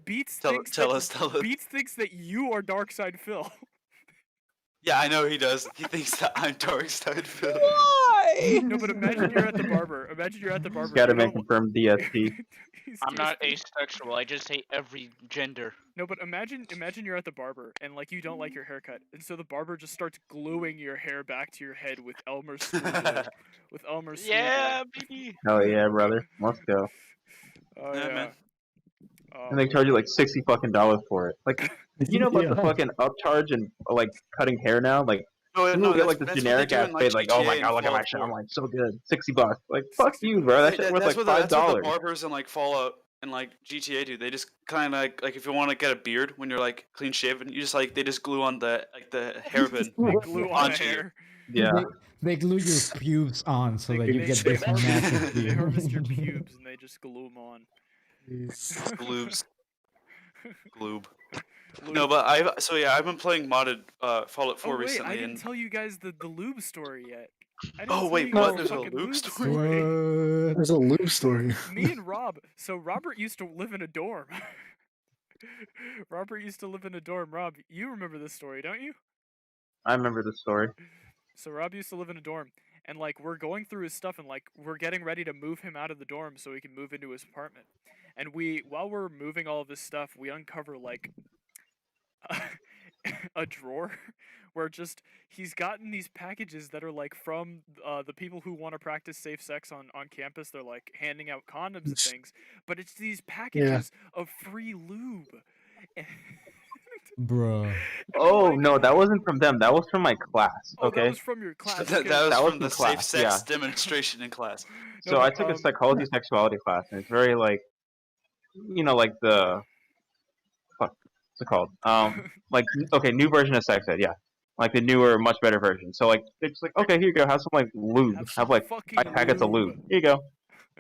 Beats Tell thinks us. Beats thinks that you are Dark Syde Phil. Yeah, I know he does. He thinks that I'm Dark Syde Phil. Why? No, but imagine you're at the barber. Scatterman confirmed DST. I'm not asexual. I just hate every gender. No, but imagine you're at the barber and like you don't like your haircut, and so the barber just starts gluing your hair back to your head with Elmer's glue. With Elmer's glue. Yeah, baby. Hell yeah, brother. Let's go. Oh Yeah, yeah. man. And they charge you like $60 fucking for it. Like, you know about the Yeah. fucking upcharge and like cutting hair now? Like, No, people get like this generic ass fade, like, oh my god, look at my shit. I'm like, so good. $60. Like, fuck you, bro. That shit worth like That's what the $5. barbers in like Fallout and like GTA do. They just kind of like if you want to get a beard when you're like clean shaven, you just like they just glue on the hairband Glue on onto you. hair. Yeah. They glue your pubes on so that you get they this harvest- massive They harvest your beard. pubes and they just glue them on. Gloobs. Gloob. No, but I've been playing modded Fallout 4 Oh wait, recently, I didn't and tell you guys the lube story yet. I didn't oh tell wait, you guys what? the There's a fucking lube story. What? There's a loop story. Me and Rob. So Robert used to live in a dorm. Robert used to live in a dorm. Rob, you remember this story, don't you? I remember the story. So Rob used to live in a dorm, and like we're going through his stuff, and like we're getting ready to move him out of the dorm so he can move into his apartment. And while we're moving all of this stuff, we uncover like a drawer where just he's gotten these packages that are like from the people who want to practice safe sex on campus. They're like handing out condoms and things, but it's these packages of free lube. Bruh. Oh no, that wasn't from them. That was from my class. Oh, Okay. that was from your class. That okay. was was from in the safe class, sex yeah. demonstration in class. So I took a psychology sexuality class, and it's very like, you know, like the fuck, what's it called? Like okay, new version of sex ed, yeah, like the newer, much better version. So like, they're just like, okay, here you go, have some like lube, have like fucking 5 packets of lube. Here you go.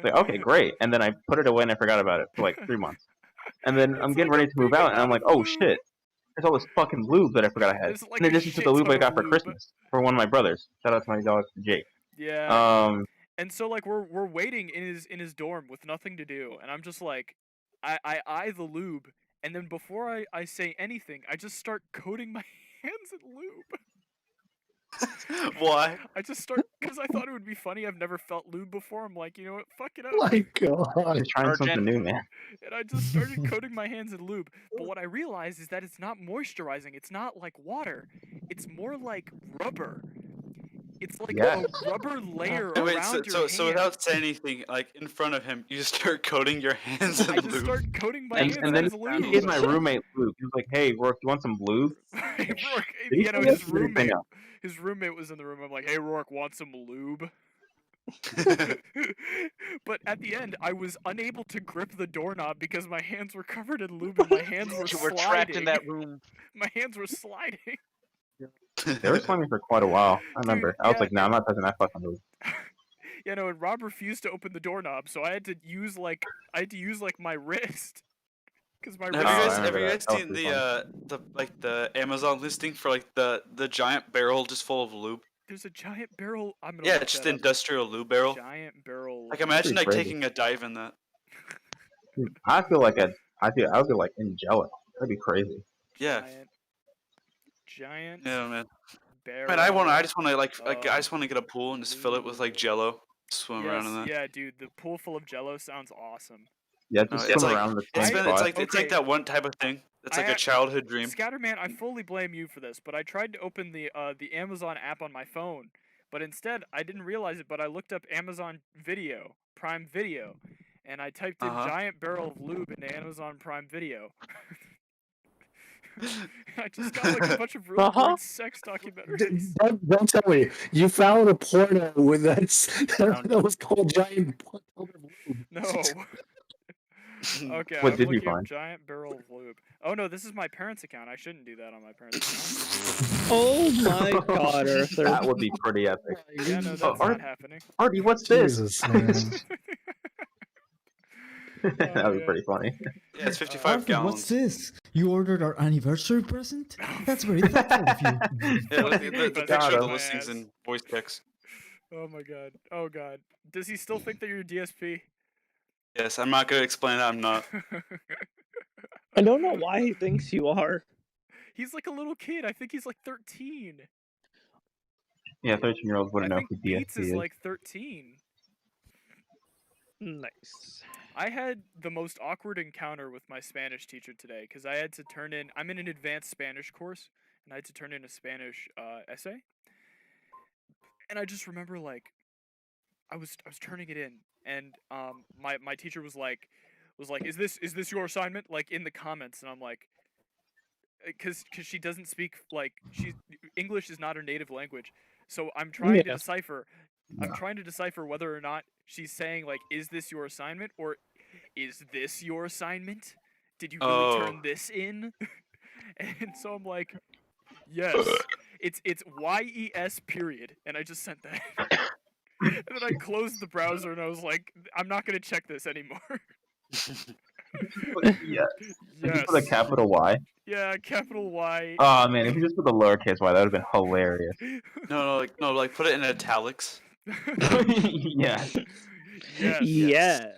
Like, okay, great. And then I put it away and I forgot about it for like 3 months. And then I'm getting ready to move out, and I'm like, oh shit, there's all this fucking lube that I forgot I had. There's, like, In a addition to shit the lube ton I of got for lube. Christmas for one of my brothers. Shout out to my dog Jake. Yeah. And so like we're waiting in his dorm with nothing to do, and I'm just like, I eye the lube, and then before I say anything, I just start coating my hands in lube. Why? I just start because I thought it would be funny. I've never felt lube before. I'm like, you know what? Fuck it up. My God. Just trying something new, man. And I just started coating my hands in lube. But what I realized is that it's not moisturizing. It's not like water. It's more like rubber. It's like Yes. a rubber layer Wait, around so your so hand. without saying anything, like in front of him, you just start coating your hands in I just lube. start coating my And, hands and in then his lube. he gave my roommate lube. He was like, "Hey, Rourke, you want some lube?" Rourke, Did he you know, say his that? Or did he say roommate. no? His roommate was in the room. I'm like, "Hey, Rourke, want some lube?" But at the end, I was unable to grip the doorknob because my hands were covered in lube and my hands were You sliding. were trapped in that room. My hands were sliding. They were slimy for quite a while. I remember. I was yeah, like, nah, I'm not touching that fucking move. You know, and Rob refused to open the doorknob, so I had to use like my wrist. Because my Have wrist. you I guys remember that. seen That was the Amazon listing for like the giant barrel just full of lube? There's a giant barrel. I'm gonna Yeah, look it's just that the up. industrial lube barrel. Giant barrel. Like imagine like crazy. taking a dive in that. I feel like I would be like angelic. That'd be crazy. Yeah. Giant. Yeah, man. Barrel. Man, I just want to I just want to get a pool and just fill it with like Jello, swim around in that. Yeah, dude, the pool full of Jello sounds awesome. Yeah, No, just it's swim like around the same spot. it's like that one type of thing. It's like a childhood dream. Scatterman, I fully blame you for this, but I tried to open the Amazon app on my phone, but instead I didn't realize it. But I looked up Amazon Video, Prime Video, and I typed in giant barrel of lube into Amazon Prime Video. I just got like a bunch of really weird sex documentaries. Don't tell me you found a porno with that was called Giant Barrel of Lube. No. Okay, What I'm did you looking up find? giant barrel of lube. Oh no, this is my parents' account. I shouldn't do that on my parents' account. Oh my god, Arthur. That would be pretty epic. Yeah, no, that's not happening. Artie, what's this? Jesus, man. That would be pretty funny. Yeah, it's 55 Arthur, gallons. what's this? You ordered our anniversary present? That's very thoughtful of you. Yeah, the picture God, of the my listings ass. in voice text. Oh my god. Oh god. Does he still think that you're a DSP? Yes, I'm not gonna explain that. I'm not. I don't know why he thinks you are. He's like a little kid. I think he's like 13. Yeah, 13-year-olds wouldn't know who Beats DSP is is. like 13. Nice. I had the most awkward encounter with my Spanish teacher today because I had to turn in. I'm in an advanced Spanish course, and I had to turn in a Spanish essay. And I just remember like, I was turning it in, and my teacher was like, is this your assignment? Like in the comments, and I'm like, because she doesn't speak like English is not her native language, so I'm trying to decipher. I'm trying to decipher whether or not she's saying like, is this your assignment, or is this your assignment? Did you really turn this in? And so I'm like, yes, it's YES period, and I just sent that. And then I closed the browser and I was like, I'm not gonna check this anymore. Yeah. If you put a capital Y. Yeah, capital Y. Oh man, if you just put the lowercase y, that would have been hilarious. No, like put it in italics. Yeah. Yes.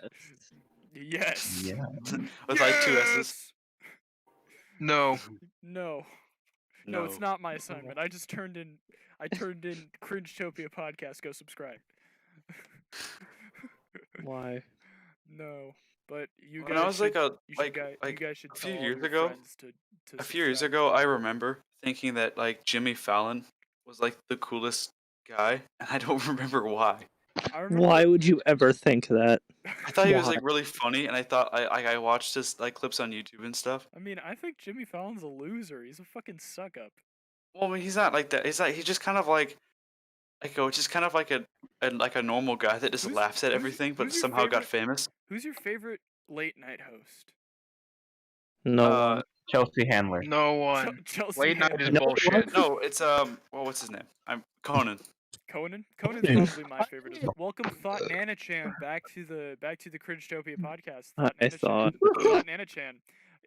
Yeah. With like 2 S's. No. No, it's not my assignment. I turned in Cringetopia podcast. Go subscribe. Why? No, but you When guys I was should, like you guys should a few tell all years your ago, friends to a few years ago, I remember thinking that like Jimmy Fallon was like the coolest guy, and I don't remember why. Why would you ever think that? I thought he was Why? like really funny, and I thought I watched his like clips on YouTube and stuff. I mean, I think Jimmy Fallon's a loser. He's a fucking suck up. Well, I mean, he's not like that. He's just kind of like just kind of like a normal guy that just laughs at everything, but who's your somehow got famous. Who's your favorite late night host? No one. Chelsea Handler. No one. Chelsea Late night is Handler. bullshit. No, it's well, what's his name? I'm Conan. Conan's probably my favorite. Welcome Thought Nana-chan back to the Cringetopia podcast. Thought. Thought Nana-chan.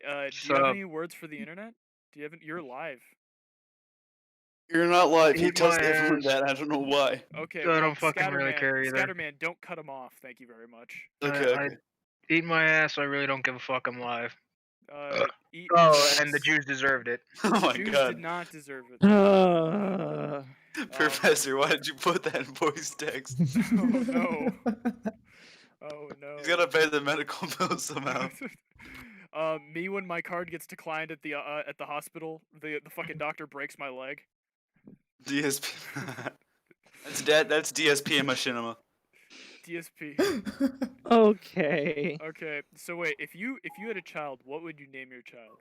Do you have Sup? any words for the internet? You're live. You're not live. He Eat tells my everyone ass. that. I don't know why. Okay. I don't fucking really Scatterman- care either. Scatterman, don't cut him off. Thank you very much. Okay. Eat my ass. I really don't give a fuck. I'm live. Eat Oh, and the Jews deserved it. Oh my Jews god. did not deserve it. Professor, why did you put that in voice text? Oh no. Oh no. He's gotta pay the medical bill somehow. Me when my card gets declined at the hospital, the fucking doctor breaks my leg. DSP. That's DSP in machinima. DSP. Okay. Okay, so wait, if you had a child, what would you name your child?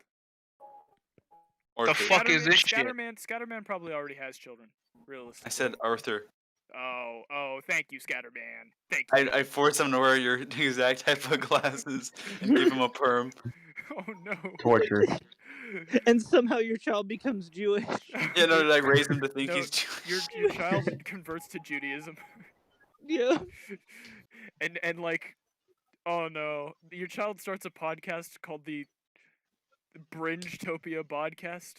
The fuck is this shit? Scatterman probably already has children. Realistically. I said Arthur. Oh, thank you, Scatterman. Thank you. I forced him to wear your exact type of glasses and gave him a perm. Oh no. Torture. And somehow your child becomes Jewish. Yeah, no, I raised him to think No, he's Jewish. your child converts to Judaism. Yeah. And like, oh no, your child starts a podcast called the Cringetopia podcast.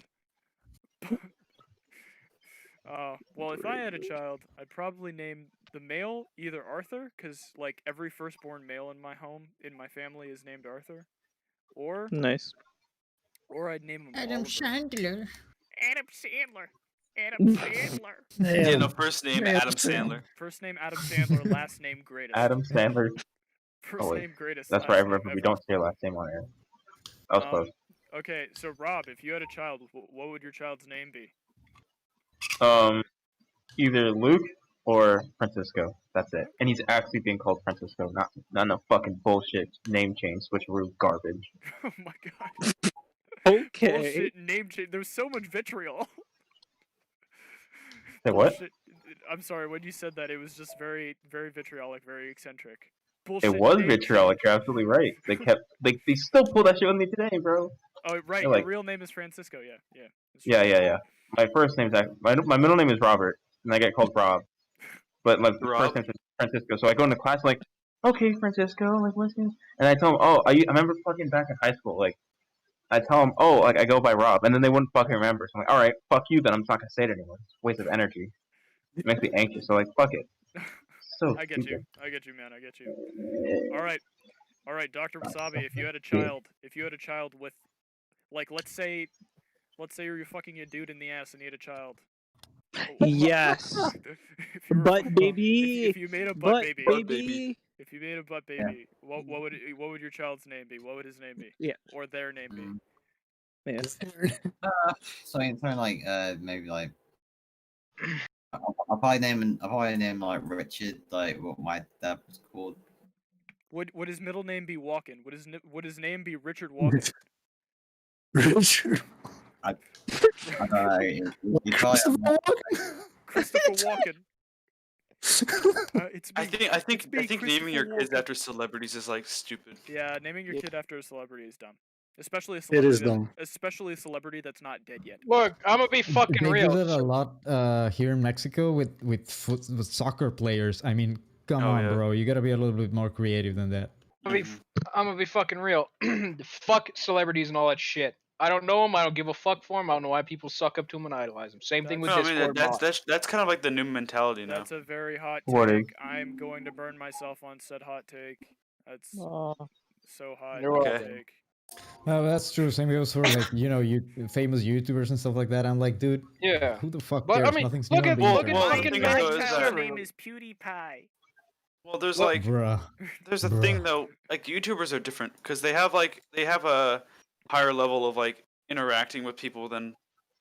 Well, if I had a child, I'd probably name the male either Arthur, because like every firstborn male in my home, in my family, is named Arthur, or Nice. I'd name him Adam Oliver. Sandler. Adam Sandler. Adam Sandler. Yeah, no, first name Adam Sandler. First name Adam Sandler, last name Greatest. Adam Sandler. First Oh, wait. name Greatest. That's last right. name Remember, we ever. don't say your last name on air. That was close. Okay, so Rob, if you had a child, what would your child's name be? Either Luke or Francisco. That's it. And he's actually being called Francisco, not no fucking bullshit name change, switcheroo garbage. Oh my god. Okay. Bullshit name change. There's so much vitriol. Say what? Bullshit. I'm sorry, when you said that, it was just very, very vitriolic, very eccentric. Bullshit. It was name vitriolic. change. You're absolutely right. They still pull that shit with me today, bro. Oh, right. They're like, Your real name is Francisco. Yeah. yeah. My first name's my middle name is Robert, and I get called Rob. But my first name is Francisco. So I go into class like, okay, Francisco, like what's name? And I tell them, oh, I remember fucking back in high school, like I tell them, oh, like I go by Rob, and then they wouldn't fucking remember. So I'm like, all right, fuck you, then I'm just not gonna say it anymore. It's a waste of energy. It makes me anxious. So like, fuck it. So I get stupid. you, man. I get you. All right, Dr. Wasabi. If you had a child with, like, let's say you're fucking a dude in the ass and you had a child. Yes. Butt baby. If you made a butt baby. baby. If you made a butt baby, what would your child's name be? What would his name be? Yeah. Or their name be? Yes. Something like maybe like I'll probably name like Richard, like what my dad was called. Would his middle name be Walken? Would his name be Richard Walken? Richard. I don't know. You Christopher Walken. I think naming your kids after celebrities is like stupid. Yeah, naming your kid after a celebrity is dumb. Especially a It celebrity is dumb. Especially a celebrity that's not dead yet. Look, I'm gonna be fucking They real. do that a lot here in Mexico with soccer players. I mean, come on, yeah. bro. You gotta be a little bit more creative than that. I'm gonna be fucking real. Fuck celebrities and all that shit. I don't know them. I don't give a fuck for them. I don't know why people suck up to them and idolize them. Same thing with No, I Discord. mean, that's kind of like the new mentality now. That's a very hot What take. I'm going to burn myself on said hot take. That's so hot. You're hot welcome. take. No, that's true. Same goes for like famous YouTubers and stuff like that. I'm like, dude, Yeah. who the fuck But, cares? I mean, Nothing's look new at- on the look at internet. fucking My Max child's Scherzer. name is PewDiePie. Well, there's What? like Bruh. there's a Bruh. thing though, like YouTubers are different because they have a higher level of like interacting with people than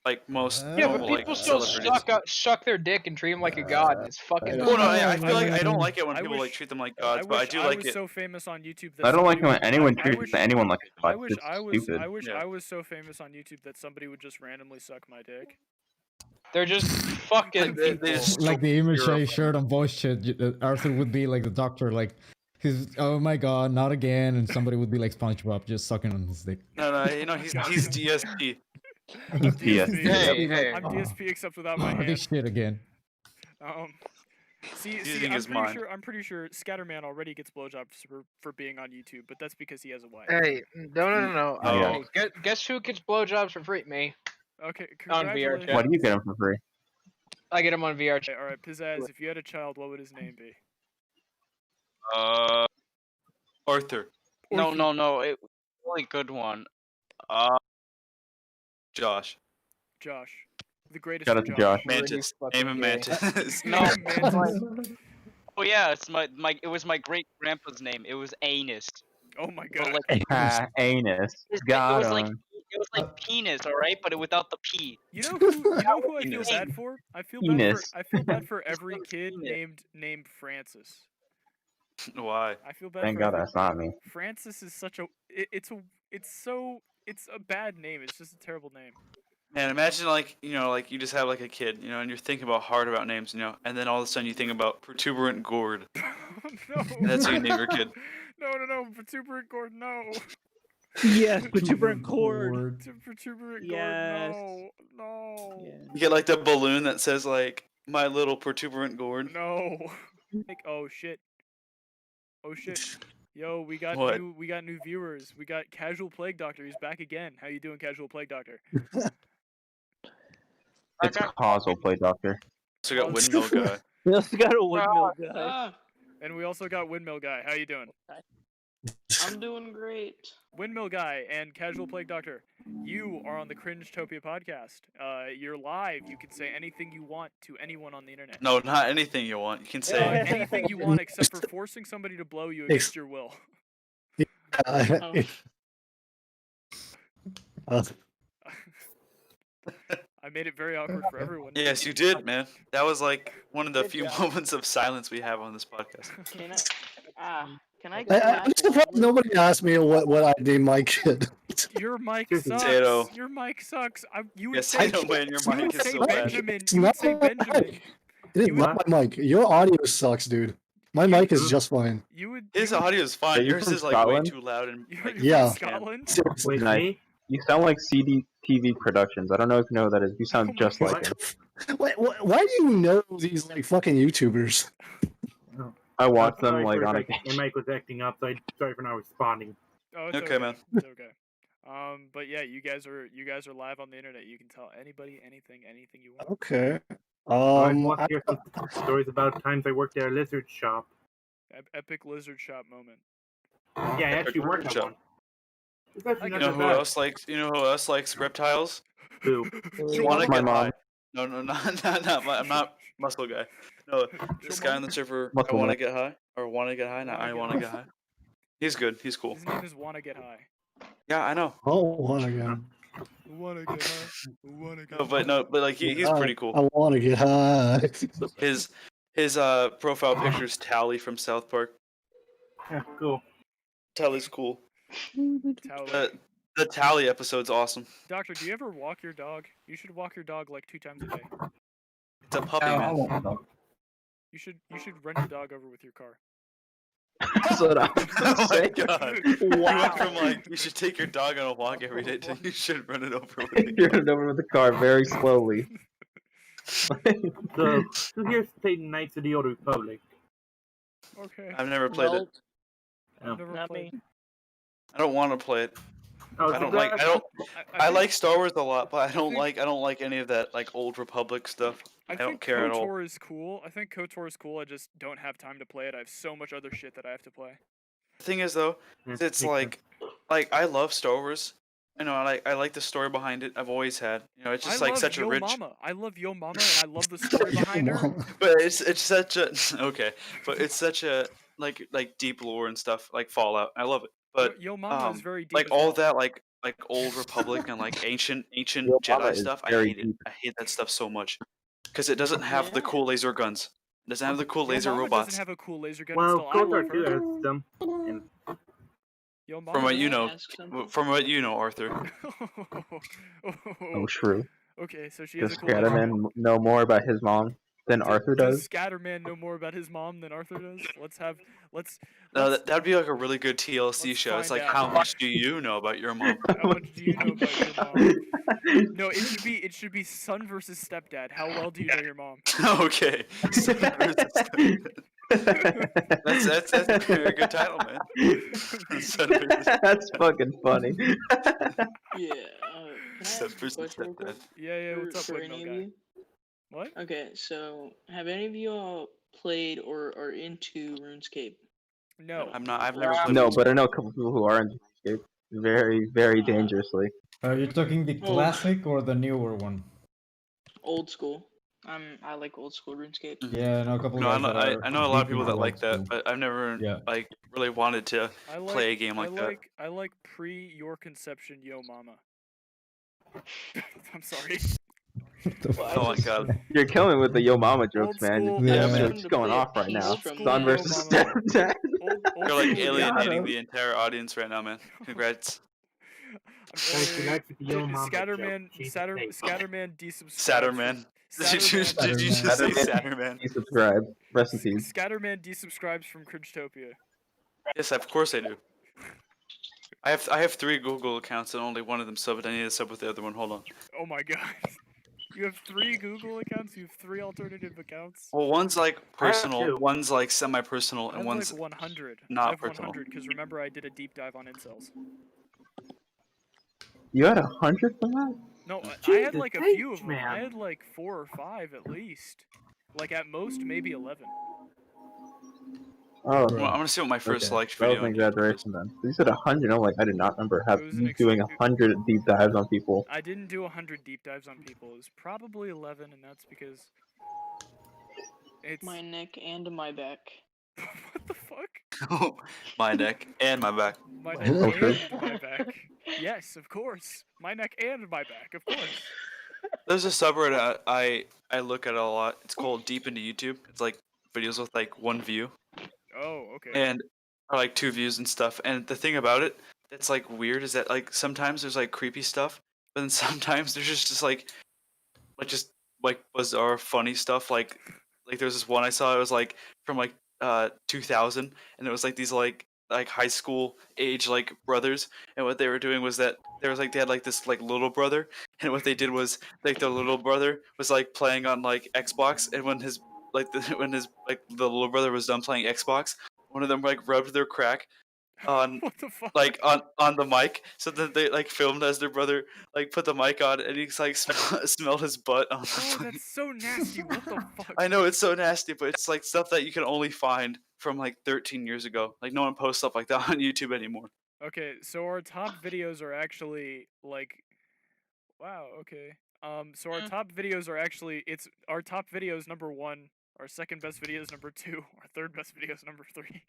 like most Yeah, but normal people like still celebrities. suck their dick and treat him like a god. And it's fucking. Well, no, I feel like I don't like it when I people like wish- treat them like I gods, but I wish do I like was it. so famous on YouTube that I don't like it when somebody anyone would- treats anyone like a I god. wish It's I was stupid. I wish Yeah. I was so famous on YouTube that somebody would just randomly suck my dick. They're just fucking They people. just Like the image You're a- I shared on voice chat, Arthur would be like the doctor, like he's oh my god, not again, and somebody would be like SpongeBob just sucking on his dick. No, he's DSP. I'm He's DSP. Hey, hey. I'm DSP except without my This hand. shit again. See, using I'm his pretty mind. sure. I'm pretty sure Scatterman already gets blowjobs for being on YouTube, but that's because he has a wife. Hey, no. Oh. Hey, guess who gets blowjobs for free? Me. Okay, On VR congratulations. chat. Why do you get them for free? I get him on VR. Okay, all right, Pizzazz. If you had a child, what would his name be? Arthur, No. It really good one. Josh, Josh. The greatest. Shout for out to Josh. Mantis, fucking name him gay. Mantis. No. Mantis. Oh yeah, it's it was my great grandpa's name. It was Anus. Oh my But god. like Anus. it Got was like him. it was like penis, alright, but without the P. You know who I feel Penis. bad for? I feel Penis. bad for every kid named Francis. Why? I feel bad Thank for God every- that's not me. Francis is such a it's a bad name. It's just a terrible name. And imagine like like you just have like a kid, and you're thinking hard about names, and then all of a sudden you think about protuberant gourd. No. And that's what you name your kid. No, protuberant gourd, no. Yes, protuberant cord. Protuberant Yes. gourd, no. You get like the balloon that says like my little protuberant gourd. No. Like, oh shit. Yo, we got What? new viewers. We got Casual Plague Doctor. He's back again. How you doing, Casual Plague Doctor? It's causal play, Doctor. So we got Windmill Guy. We also got a windmill guy. And we also got Windmill Guy. How you doing? I'm doing great. Windmill Guy and Casual Plague Doctor, you are on the Cringetopia podcast. You're live. You can say anything you want to anyone on the internet. No, not anything you want. You can say anything you want except for forcing somebody to blow you against your will. I made it very awkward for everyone. Yes, you did, man. That was like one of the few moments of silence we have on this podcast. Can I I'm surprised nobody asked me what I named my kid. Your mic sucks. Potato. Your mic sucks. You would Yes, say, I know, man. Your mic is so bad. Benjamin. It's You would not say my Benjamin. mic. It is not my mic. Your audio sucks, dude. My mic is just fine. His audio is fine. You're Yours from is like Scotland? way too loud and like, Yeah. Scotland? Seriously. Nice. You sound like CDTV Productions. I don't know if you know what that is. You sound just like it. Why do you know these like fucking YouTubers? I watch I'm them sorry like for, on a. My mic was acting up, so sorry for not responding. Oh, it's Okay, man. It's okay. But yeah, you guys are live on the internet. You can tell anybody anything you want. Okay. I want to hear some stories about times I worked at a lizard shop. Epic lizard shop moment. Yeah, I actually worked at one. It's actually You not know that who bad. else likes? You know who else likes reptiles? Who? Wanna My get mom. high? No, I'm not muscle guy. No, this guy on the server. I Muscle want to man. get high, or want to get high. Not I want to get high. He's good. He's cool. His name is Wanna Get High. Yeah, I know. Oh, one again. Wanna get high. Wanna get No, but like he's pretty cool. I want to get high. His profile picture is Tally from South Park. Yeah, cool. Tally's cool. Tally. The Tally episode's awesome. Doctor, do you ever walk your dog? You should walk your dog like 2 times a day. It's a puppy, man. You should run your dog over with your car. That's what I'm Oh my saying. god. You went from like you should take your dog on a walk every day to you should run it over with it. You're running over with the car very slowly. So, who here's played Knights of the Old Republic? Okay. I've never played it. I've never Not played. me. I don't want to play it. Oh, I don't so like that- I don't I think- like Star Wars a lot, but I don't think- like any of that like old Republic stuff. I don't think care at all. KOTOR is cool. I think KOTOR is cool. I just don't have time to play it. I have so much other shit that I have to play. The thing is though, is it's like I love Star Wars. You know, I like the story behind it. I've always had. You know, it's just I like love such a Yo rich. Mama. I love Yo Mama, and I love the story behind her. But it's such a okay, but it's such a like deep lore and stuff like Fallout. I love it. But Yo Mama is very deep. like as all well. that like old Republic and like ancient Yo Mama Jedi is stuff. I very hate it. deep. I hate that stuff so much because it doesn't have the cool laser guns. It doesn't have the cool Yo laser Mama robots. doesn't have a cool laser gun. Well, and still, I love KOTOR 2 her. has them. And Yo Mama. From what you Can I know, ask something? from what you know, Arthur. Oh, true. Okay, so she has Does a cool laser gun. Scatterman know more about his mom than Arthur Does does? Scatterman know more about his mom than Arthur does? No, that'd be like a really good TLC show. It's find like, out. how much do you know about your mom? How much do you know about your mom? No, it should be son versus stepdad. How well do you know your mom? Okay. That's a very good title, man. That's fucking funny. Yeah. Can I Son ask a versus question real quick? stepdad. Yeah, what's up, For Windmill any of guy? you? What? Okay, so have any of you all played or are into RuneScape? No. I'm not. I've never played. No, but I know a couple people who are in escape very, very dangerously. Are you talking the Oh. classic or the newer one? Old school. I like old school RuneScape. Yeah, I know a couple No, guys that are I know a lot of deep people that into like old that, school. but I've never Yeah. like really wanted to I like, play a game like that. I like pre your conception Yo Mama. I'm sorry. Oh my god. You're killing me with the Yo Mama jokes, man. school- Yeah, Yeah. it's going off right now. Old school Son Yo versus Mama. stepdad. Old You're like school- alienating the entire audience right now, man. Congrats. Guys, relax with the yo mama Scatterman, joke. She's a fake. Scatterman desubscribes. Satterman. Did you just say Satterman? He subscribed. Rest in peace. Scatterman desubscribes from Cringetopia. Yes, of course I do. I have 3 Google accounts and only one of them subbed. I need to sub with the other one. Hold on. Oh my god. You have 3 Google accounts? You have 3 alternative accounts? Well, one's like I have personal, 2. one's like semi-personal, I and have one's like 100. I not have personal. 100 because remember I did a deep dive on incels. You had 100 for that? No, I had Jesus like a H, few of them. man. I had like 4 or 5 at least. Like at most, maybe 11. Oh, Well, I'm gonna see what my first liked that was video. an exaggeration then. You said 100. I'm like, I did not remember It was an doing 100 deep dives on people. I didn't do 100 deep dives on people. It was probably 11, and that's because it's My neck and my back. what the fuck? My neck and my back. My neck and my back. Yes, of course. My neck and my back, of course. There's a subreddit I look at a lot. It's called Deep Into YouTube. It's like videos with like 1 view. Oh, okay. And or like 2 views and stuff. And the thing about it that's like weird is that like sometimes there's like creepy stuff, but then sometimes there's just like bizarre funny stuff. Like there's this one I saw. It was like from like 2000, and it was like these like high school age like brothers, and what they were doing was that they had like this like little brother, and what they did was like the little brother was like playing on like Xbox, and when his the little brother was done playing Xbox, one of them like rubbed their crack on What the fuck? like on the mic, so that they like filmed as their brother like put the mic on, and he's like smelled his butt on the Oh, that's so nasty. What the fuck? I know it's so nasty, but it's like stuff that you can only find from like 13 years ago. Like no one posts stuff like that on YouTube anymore. Okay, so our top videos are actually like wow, okay. So our top videos are actually our top video is number 1, our second best video is number 2, our third best video is number 3.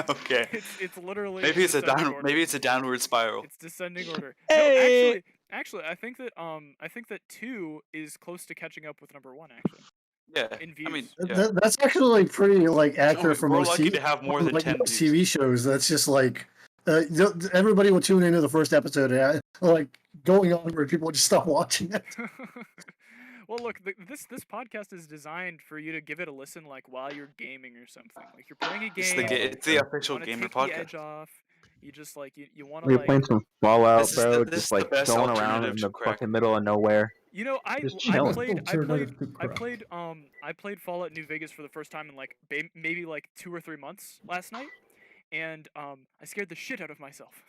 Okay. It's literally Maybe it's a descending order. maybe it's a downward spiral. It's descending order. Hey! No, actually, I think that 2 is close to catching up with number 1. Actually, Yeah. in views. I mean, yeah. That's actually like pretty like accurate for we're most lucky TV, to have more than like 10 most views. TV shows. That's just like everybody will tune into the first episode, and like going on where people would just stop watching it. Well, look, this podcast is designed for you to give it a listen, like while you're gaming or something. Like you're playing a game. It's the official you gamer take the podcast. edge off. You just like you want to We're like. playing some Fallout, This is bro. the- this is Just the like best going around alternative in to the crack. fucking middle of nowhere. You know, I Just chilling. played Fallout New Vegas for the first time in like maybe like 2 or 3 months last night, and I scared the shit out of myself.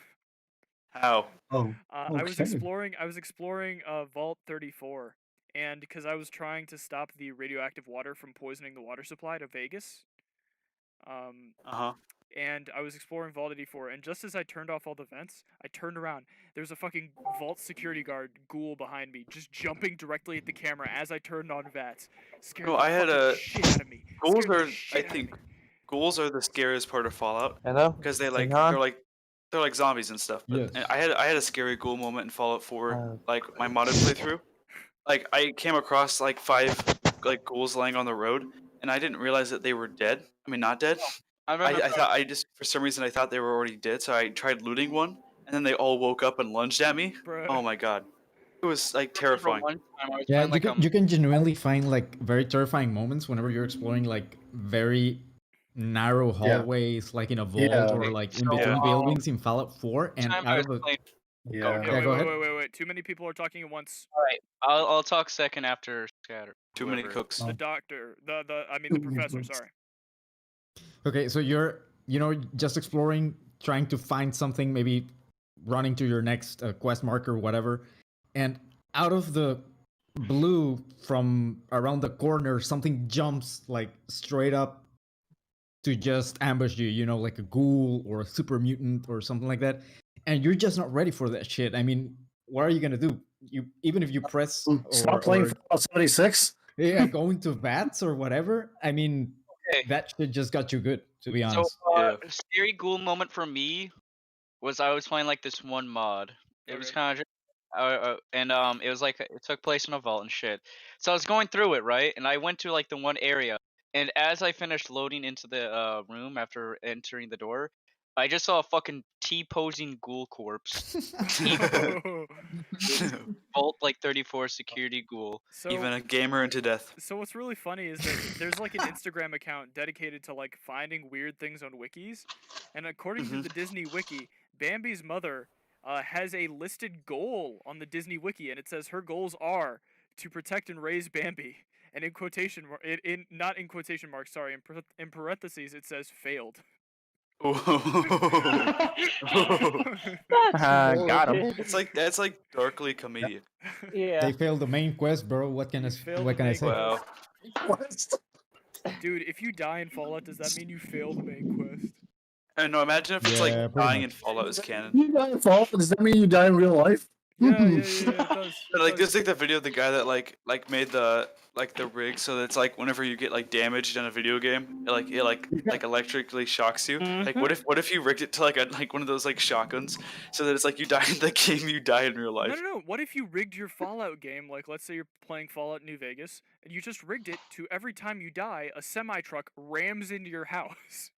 How? Oh. I was exploring Vault 34, and because I was trying to stop the radioactive water from poisoning the water supply to Vegas. And I was exploring Vault 84, and just as I turned off all the vents, I turned around. There's a fucking Vault security guard ghoul behind me, just jumping directly at the camera as I turned on VATS. Scared No, the I had fucking a shit out of me. ghouls Scared the are shit I out of think me. ghouls are the scariest part of Fallout. Hello? Because they like Senhan? they're like zombies and stuff. But Yes. I had a scary ghoul moment in Fallout 4, like my modded playthrough. Like I came across like 5 like ghouls laying on the road, and I didn't realize that they were dead. I mean, not dead. I thought for some reason I thought they were already dead, so I tried looting one, and then they all woke up and lunged at me. Bruh. Oh my god, it was like terrifying. Yeah, you can genuinely find like very terrifying moments whenever you're exploring like very narrow hallways, like in a vault or like in between buildings in Fallout 4, and out of a Okay, go ahead. wait. Too many people are talking at once. Alright, I'll talk second after Scatter. Too many whoever. cooks. The doctor, the professor. Sorry. Okay, so you're just exploring, trying to find something, maybe running to your next quest marker or whatever, and out of the blue from around the corner, something jumps like straight up to just ambush you. You know, like a ghoul or a super mutant or something like that, and you're just not ready for that shit. I mean, what are you gonna do? Even if you press Stop playing Fallout 76. Yeah, going to VATS or whatever. I mean, that shit just got you good, to be honest. So, scary ghoul moment for me was I was playing like this one mod. It was kind of it was like it took place in a vault and shit. So I was going through it, right, and I went to like the one area, and as I finished loading into the room after entering the door, I just saw a fucking T-posing ghoul corpse. Vault like 34 security ghoul. Even a gamer into death. So what's really funny is that there's like an Instagram account dedicated to like finding weird things on wikis, and according to the Disney wiki, Bambi's mother has a listed goal on the Disney wiki, and it says her goals are to protect and raise Bambi, and in quotation not in quotation marks, sorry, in parentheses it says failed. Got him. That's like darkly comedic. Yeah. They failed the main quest, bro. What can I say? Wow. Dude, if you die in Fallout, does that mean you fail the main quest? And no, imagine if it's like pretty dying much. in Fallout is canon. You die in Fallout, does that mean you die in real life? Yeah, it does. But, like there's like the video of the guy that like made the rig so that it's like whenever you get like damaged in a video game, it like electrically shocks you. Like what if you rigged it to like one of those like shotguns so that it's like you die in the game, you die in real life. No. What if you rigged your Fallout game, like let's say you're playing Fallout New Vegas, and you just rigged it to every time you die, a semi-truck rams into your house.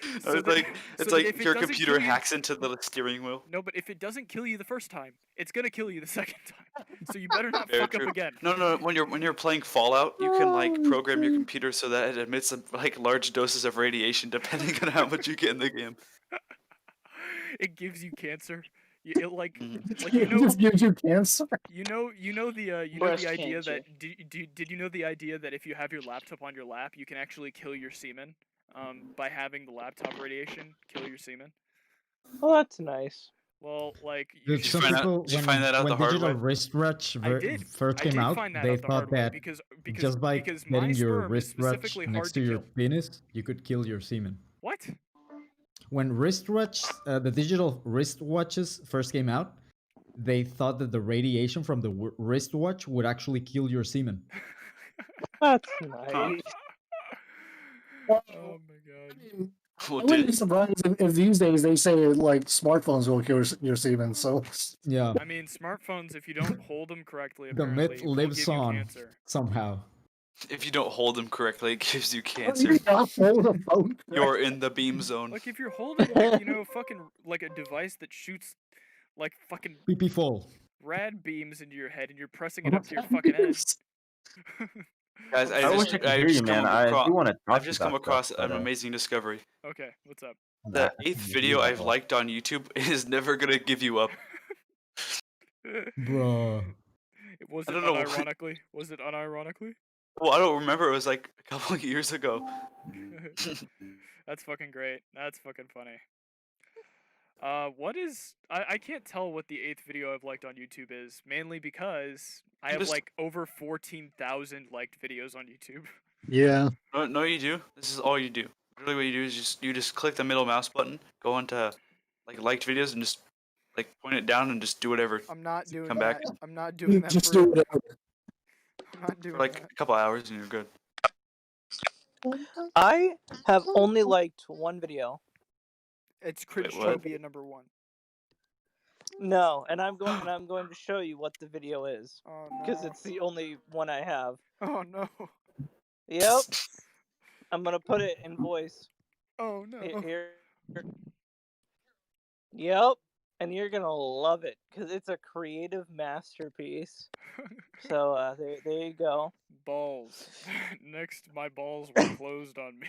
It's like your computer hacks into the steering wheel. No, but if it doesn't kill you the first time, it's gonna kill you the second time. So you better not Very fuck true. up again. No. When you're playing Fallout, you can like program your computer so that it emits like large doses of radiation depending on how much you get in the game. It gives you cancer. It just gives you cancer. You know the Breast idea cancer. that did you know the idea that if you have your laptop on your lap, you can actually kill your semen, by having the laptop radiation kill your semen. Oh, that's nice. Well, like Dude, some people, did you find that out when the hard digital way? wristwatch first came out, find that they out the hard thought way that because just by my getting your sperm is wristwatch specifically next hard to to your kill. penis, you could kill your semen. What? When the digital wristwatches first came out, they thought that the radiation from the wristwatch would actually kill your semen. That's nice. Oh my god. I wouldn't be surprised if these days they say like smartphones will kill your semen. So yeah, I mean, smartphones, if you don't hold them correctly, the apparently, myth will lives give you on cancer. somehow. If you don't hold them correctly, it gives you you cancer. not hold a phone. You're in the beam zone. Like if you're holding, like, fucking like a device that shoots like fucking PP full. rad beams into your head, and you're pressing it up to your fucking head. Guys, I wish I could hear you, man. I do want to talk I've just come about across stuff, an but, amazing discovery. Okay, what's up? The 8th video I've liked on YouTube is never gonna give you up. Bruh. Was I it don't know. unironically? Was it unironically? Well, I don't remember. It was like a couple of years ago. That's fucking great. That's fucking funny. What is... I can't tell what the 8th video I've liked on YouTube is, mainly because I have like over 14,000 liked videos on YouTube. Yeah. No, you do. This is all you do. Really, what you do is you just click the middle mouse button, go into like liked videos, and just like point it down and just do whatever. I'm not doing Come that. back I'm not doing that. Just for do it. I'm not doing for like that. a couple hours and you're good. I have only liked one video. It's Wait, what? Cringetopia #1. No, and I'm going to show you what the video is Oh because no. it's the only one I have. Oh no. Yep. I'm gonna put it in voice. Oh no. Here. Yep. And you're gonna love it because it's a creative masterpiece. So there you go. Balls. Next, my balls were closed on me.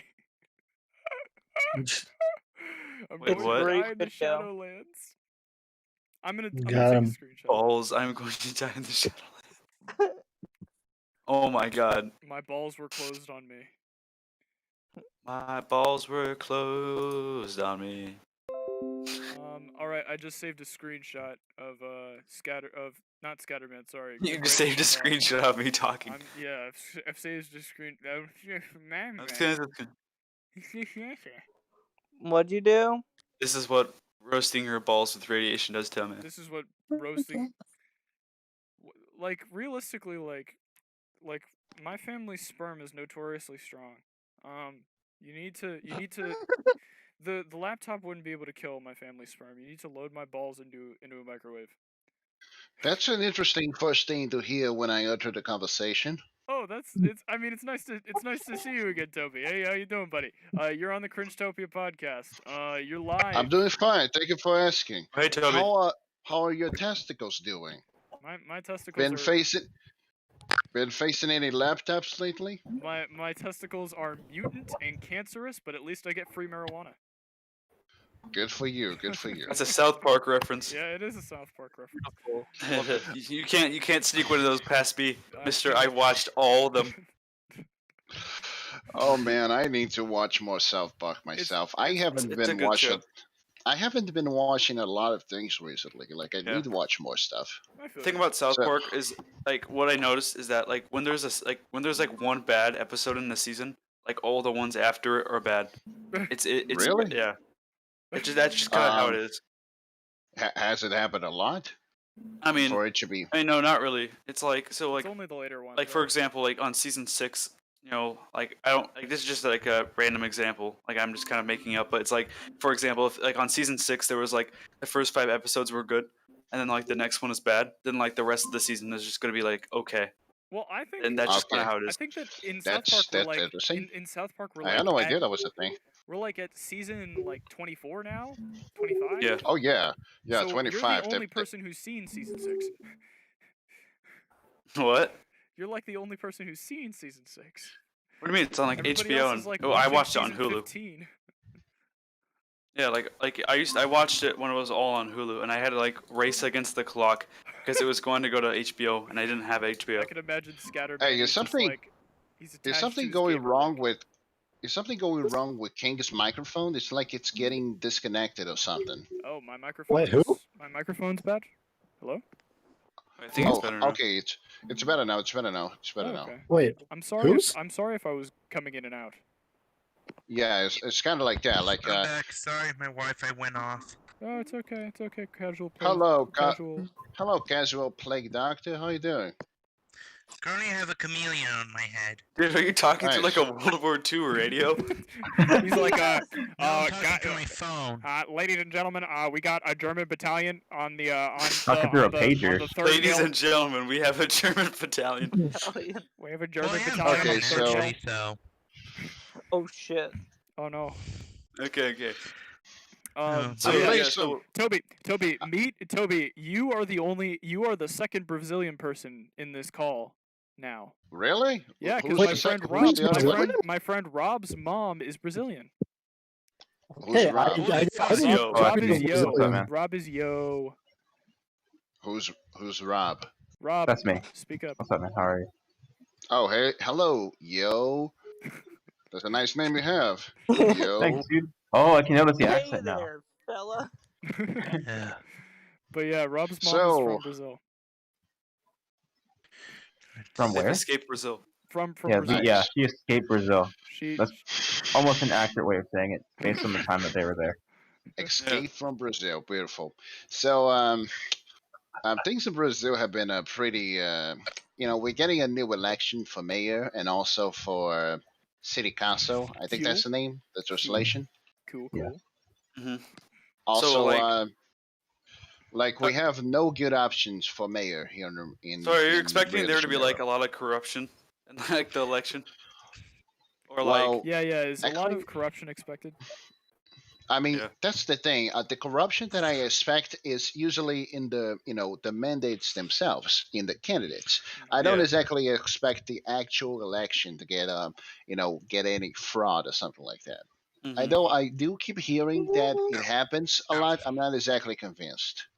I'm Wait, going what? to Great die in the video. Shadowlands. I'm gonna Got take a him. screenshot. Balls, I'm going to die in the Shadowlands. Oh my god. My balls were closed on me. My balls were closed on me. Alright, I just saved a screenshot of not Scatterman, sorry. You just saved a screenshot of me talking. Yeah, I've saved a screen. What'd you do? This is what roasting your balls with radiation does to me. This is what roasting. Like realistically, like my family's sperm is notoriously strong. You need to. The laptop wouldn't be able to kill my family's sperm. You need to load my balls into a microwave. That's an interesting first thing to hear when I enter the conversation. Oh, it's. I mean, it's nice to see you again, Toby. Hey, how you doing, buddy? You're on the Cringetopia podcast. You're live. I'm doing fine. Thank you for asking. Hey, Toby. How are your testicles doing? My testicles are. Been facing any laptops lately? My testicles are mutant and cancerous, but at least I get free marijuana. Good for you. Good for you. That's a South Park reference. Yeah, it is a South Park reference. You can't sneak one of those past me, Mister. I watched all of them. Oh man, I need to watch more South Park myself. I haven't it's a been good watching. show. I haven't been watching a lot of things recently. Like I need to watch more stuff. The thing about South Park is like what I noticed is that like when there's one bad episode in the season, like all the ones after it are bad. It's Really? Yeah. That's just kind of how it is. Has it happened a lot? I mean, for it to be. I mean, no, not really. It's like so like It's only the later ones. like for example, like on season 6, you know, like I don't like this is just like a random example. Like I'm just kind of making up, but it's like for example, if like on season 6 there was like the first 5 episodes were good, and then like the next one is bad, then like the rest of the season is just gonna be like okay. Well, I think. And that's just kind of how it is. I think that in South Park we're like interesting. in South Park we're I like. had no idea that was a thing. We're like at season like 24 now, 25. Yeah. Oh yeah, yeah, So 25. You're the only person who's seen season 6. What? You're like the only person who's seen season 6. What do you mean? It's on like Everybody HBO else and is, like, oh, I watching watched it on season Hulu. 15. Yeah, like I watched it when it was all on Hulu, and I had to like race against the clock because it was going to go to HBO, and I didn't have HBO. I can imagine Scatterman. Hey, is is just, something like, he's is attached something to his going gamer wrong rig. with? Is something going wrong with King's microphone? It's like it's getting disconnected or something. Oh, my microphone. Wait, who? My microphone's bad. Hello. I think it's better now. Okay, it's better now. It's better now. It's better Oh, now. okay. Wait, I'm sorry. who's? I'm sorry if I was coming in and out. Yeah, it's kind of like that. Like I'm back. Sorry, my Wi-Fi went off. Oh, it's okay. It's okay. Casual. Play, hello, casual. hello, casual plague doctor. How you doing? Currently, I have a chameleon on my head. Dude, are you talking to Nice. like a World War II radio? He's like, I'm talking to my phone. ladies and gentlemen, we got a German battalion on the Talking through a pager. on the third Ladies hill. and gentlemen, we have a German battalion. We have a German Well, I am battalion. Okay, on the third so- hill. so Oh shit. Oh no. Okay. So So yeah, ladies- yeah, so Toby, meet Toby. You are the second Brazilian person in this call now. Really? Yeah, Who's because the my friend sec- Rob, who's the other one? my friend Rob's mom is Brazilian. Who's Hey, Rob? I didn't Yo. know Rob people is were yo. Brazilian. Rob is yo. Who's Rob? Rob, That's me. speak up. What's up, man? How are you? Oh, hey, hello, yo. That's a nice name you have. Yo. Thanks, dude. Oh, I can notice the Hey accent now. there, fella. yeah. But yeah, Rob's mom is So- from Brazil. From They've where? escaped Brazil. From Yeah, Brazil. yeah, she escaped Brazil. She That's almost an accurate way of saying it, based on the time that they were there. Escape from Brazil. Beautiful. So, things in Brazil have been pretty. We're getting a new election for mayor and also for city council. I think Cool. that's the name, the translation. cool. Yeah. Mm-hmm. Also, So, we have no good options for mayor here in. So are you in expecting Rio there de to be like a Janeiro. lot of corruption in like the election? Or Well, like Yeah, is a lot Actually- of corruption expected? I mean, Yeah. that's the thing. The corruption that I expect is usually in the the mandates themselves, in the candidates. I don't Yeah. exactly expect the actual election to get get any fraud or something like that. mhm. I do keep hearing that it happens a lot. I'm not exactly convinced.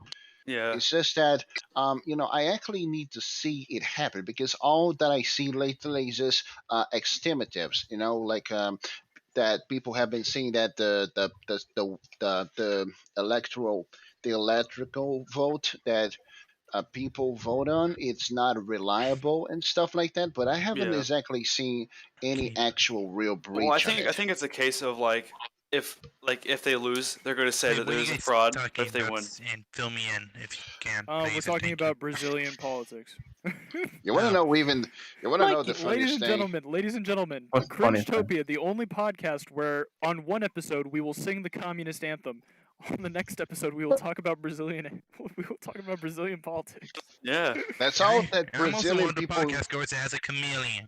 Yeah. It's just that I actually need to see it happen because all that I see lately is just extrematives. That people have been saying that the electrical vote that people vote on, it's not reliable and stuff like that. But I haven't Yeah. exactly seen any actual real breach Well, I of it. think it's a case of like if they lose, they're going to say Wait, that what are you there's a guys fraud, but talking if they about? win, And fill me in if you can. We're please, talking thank about Brazilian politics. You want to know even? You want to know the Ladies funniest and thing? gentlemen, What's the funniest thing? Cringetopia, the only podcast where on one episode we will sing the communist anthem. On the next episode, we will talk about Brazilian. We will talk about Brazilian politics. Yeah. That's all that And I'm also Brazilian one of the people. podcast goers that has a chameleon.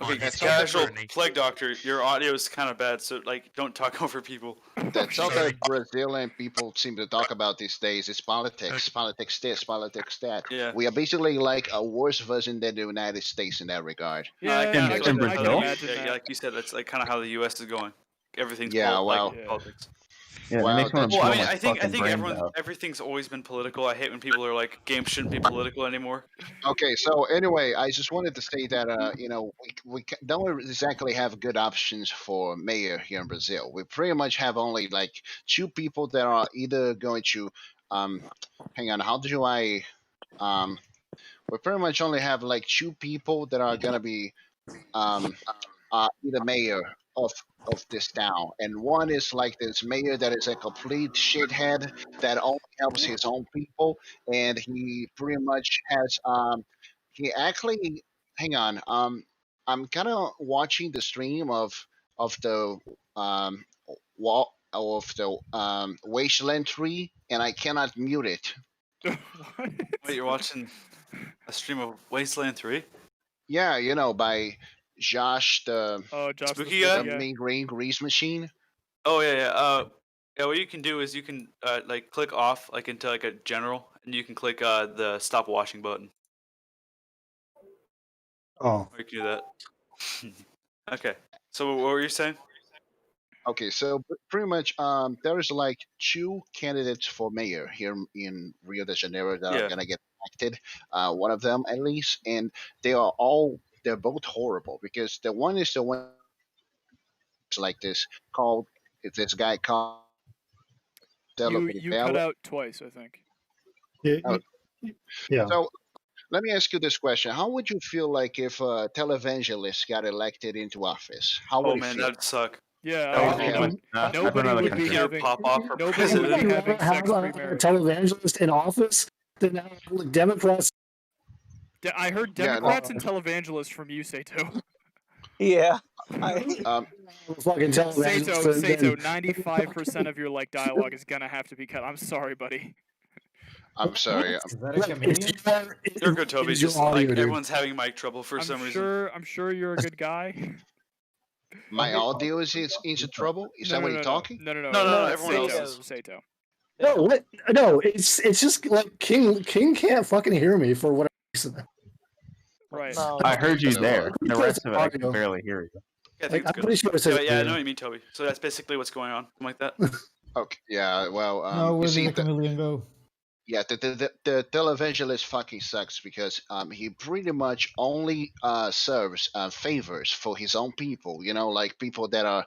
Okay, on his casual journey. plague doctor, your audio is kind of bad, so like don't talk over people. That's all Sorry. that Brazilian people seem to talk about these days is politics. Politics this, politics that. Yeah. We are basically like a worse version than the United States in that regard. No, I Yeah, kinda I feel can, like I how can the- imagine yeah, that. yeah, like you said, that's like kind of how the U.S. is going. Everything's Yeah, well, politics. Yeah, Well, it makes me want to Well, I blow mean, my I think fucking brains everyone out. everything's always been political. I hate when people are like, games shouldn't be political anymore. Okay, so anyway, I just wanted to say that don't exactly have good options for mayor here in Brazil. We pretty much have only like two people that are either going to hang on, how do I we pretty much only have like two people that are gonna be um the mayor of this town, and one is like this mayor that is a complete shithead that only helps his own people, and he pretty much has he actually hang on I'm kind of watching the stream of the wall of the wasteland tree, and I cannot mute it. Wait, you're watching a stream of Wasteland 3? Yeah, you know, by Josh the Josh Spooky guy? the main green grease machine. Oh yeah, yeah. Yeah. What you can do is you can like click off like into like a general, and you can click the stop watching button. Oh. Or you can do that. Okay. So what were you saying? Okay, so pretty much, there is like two candidates for mayor here in Rio de Janeiro that Yeah. are gonna get elected. One of them at least, and they're both horrible because the one is the one like this called it's this guy called You cut out twice, I think. Oh, Yeah. So let me ask you this question: how would you feel like if a televangelist got elected into office? How would Oh it man, feel? that'd suck. Yeah, That would be Yeah. like nobody would be pure having pop off for nobody would be president. having sex have a pre-marriage. televangelist in office, then now like, Democrats. I heard Yeah, no. Democrats and televangelists from you, Sato. Yeah. Fucking televangelist. Sato, 95% of your like dialogue is gonna have to be cut. I'm sorry, buddy. I'm sorry. You're good, Toby. Is your Just audio, like dude. everyone's having mic trouble for some reason. I'm sure you're a good guy. My audio is into trouble. Is that what you're talking? No, everyone Sato, else is. Sato. No, what? No, it's just like King can't fucking hear me for whatever reason. Right. I heard you there. I'm The pretty rest sure of it, I it's can audio. barely hear you. Yeah, I think Like, it's I'm good. pretty sure it says Yeah, I know audio. what you mean, Toby. So that's basically what's going on, something like that. Okay. Yeah. Well, No, you where see, did the chameleon go? yeah, the televangelist fucking sucks because he pretty much only serves favors for his own people. You know, like people that are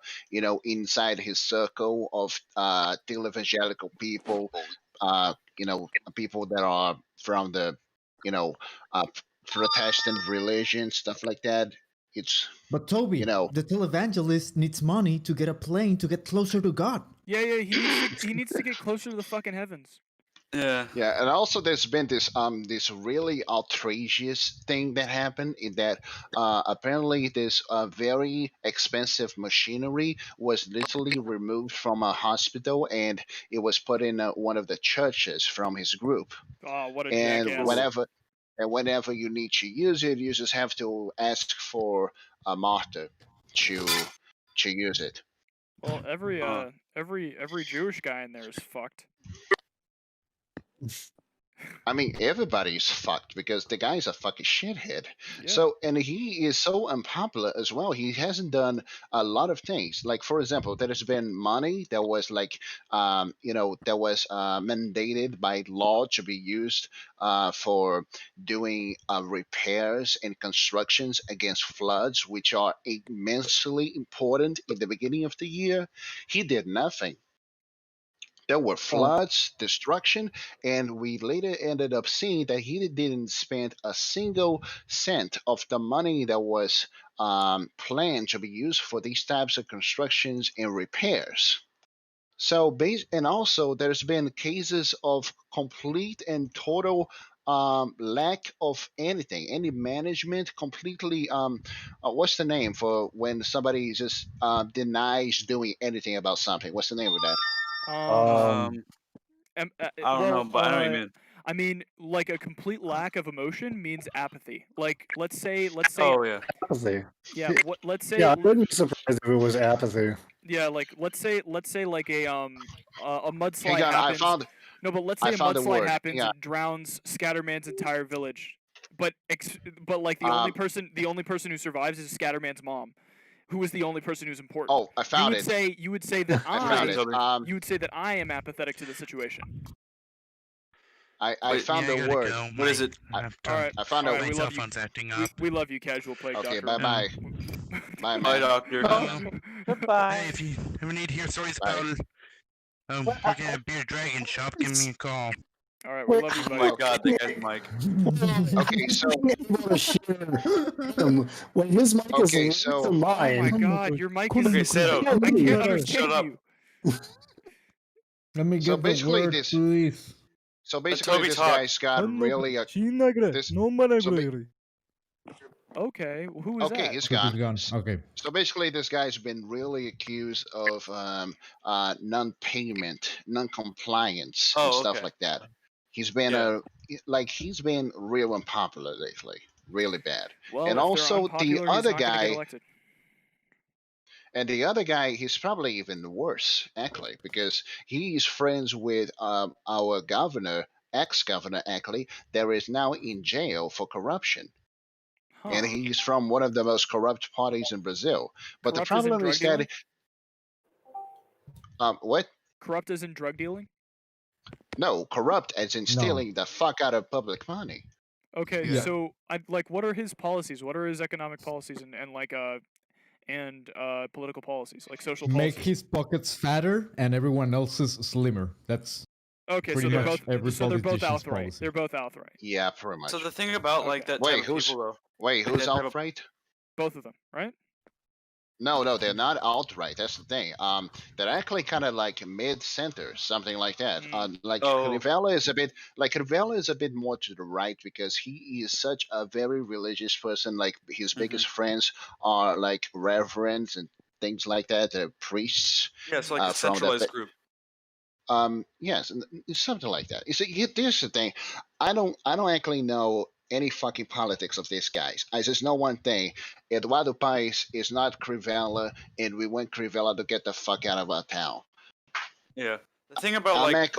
inside his circle of televangelical people. People that are from the uh, Protestant religion, stuff like that. It's But Toby, the televangelist needs money to get a plane to get closer to God. Yeah, he needs to get closer to the fucking heavens. Yeah. Yeah, and also there's been this really outrageous thing that happened in that apparently this very expensive machinery was literally removed from a hospital and it was put in one of the churches from his group. Oh, what a And jackass. whenever you need to use it, you just have to ask for a martyr to use it. Well, every Jewish guy in there is fucked. I mean, everybody's fucked because the guy's a fucking shithead. Yeah. So, and he is so unpopular as well. He hasn't done a lot of things. Like, for example, there has been money that was like, that was mandated by law to be used for doing repairs and constructions against floods, which are immensely important in the beginning of the year. He did nothing. There were floods, destruction, and we later ended up seeing that he didn't spend a single cent of the money that was planned to be used for these types of constructions and repairs. So, and also there's been cases of complete and total lack of anything, any management, completely. What's the name for when somebody just denies doing anything about something? What's the name of that? Um, I don't know, but I know what you mean. I mean, like a complete lack of emotion means apathy. Like, let's say, Oh yeah. Apathy. yeah, let's say, Yeah, I wouldn't be surprised if it was apathy. yeah, like let's say like a mudslide Hang on, happens. No, but let's say I a found a mudslide word. happens Yeah. and drowns Scatterman's entire village. But like the only person who survives is Scatterman's mom, who is the only person who's important. Oh, I found it. You would say that I found it. you would say that I am apathetic to the situation. I found a word. What is it? All right. I found all a right, word. we love you. We love you, Casual Plague Okay, Doctor. bye bye. Bye, Bye, man. doctor. Goodbye. Hey, if you ever need to hear stories about working at a beer dragon shop, give me a call. All right, we love you, Oh buddy. my god, that guy's Mike. Okay, so when his mic is Okay, linked so- to mine. Oh my god, your mic is. Okay, Seto, I can't shut understand up. you. Let me So get the basically word, this- please. So basically, Toby this talk. guy's got really a. This, Okay, who is okay, that? he's He's gone. gone. Okay. So basically, this guy's been really accused of non-payment, non-compliance, and Oh, stuff okay. like that. He's been he's been real unpopular lately, really bad. Well, and if also they're unpopular, the he's other not gonna get guy, elected. and the other guy, he's probably even worse actually, because he's friends with our governor, ex-governor actually, that is now in jail for corruption. And Huh. he's from one of the most corrupt parties in Brazil. But Corrupt the as in problem drug is that dealing? what? Corrupt as in drug dealing? No, corrupt as in stealing the fuck out of public money. Okay, Yeah. so like, what are his policies? What are his economic policies and political policies, like social Make policies? his pockets fatter and everyone else's slimmer. That's Okay, pretty so they're much every both politician's outright. policy. They're both outright. Yeah, pretty much. So the thing about like that type Wait, of who's people though. wait, like who's that type of- outright? Both of them, right? No, they're not outright. That's the thing. They're actually kind of like mid-center, something like that. Like Oh. Crivella is a bit like Crivella is a bit more to the right because he is such a very religious person. Like his biggest friends are like reverends and things like that. They're priests. Yeah, so like a from the centralized group. Yes, and something like that. You see, here's the thing. I don't actually know any fucking politics of these guys. I just know one thing: Eduardo Paes is not Crivella, and we want Crivella to get the fuck out of our town. Yeah. The thing about I'm like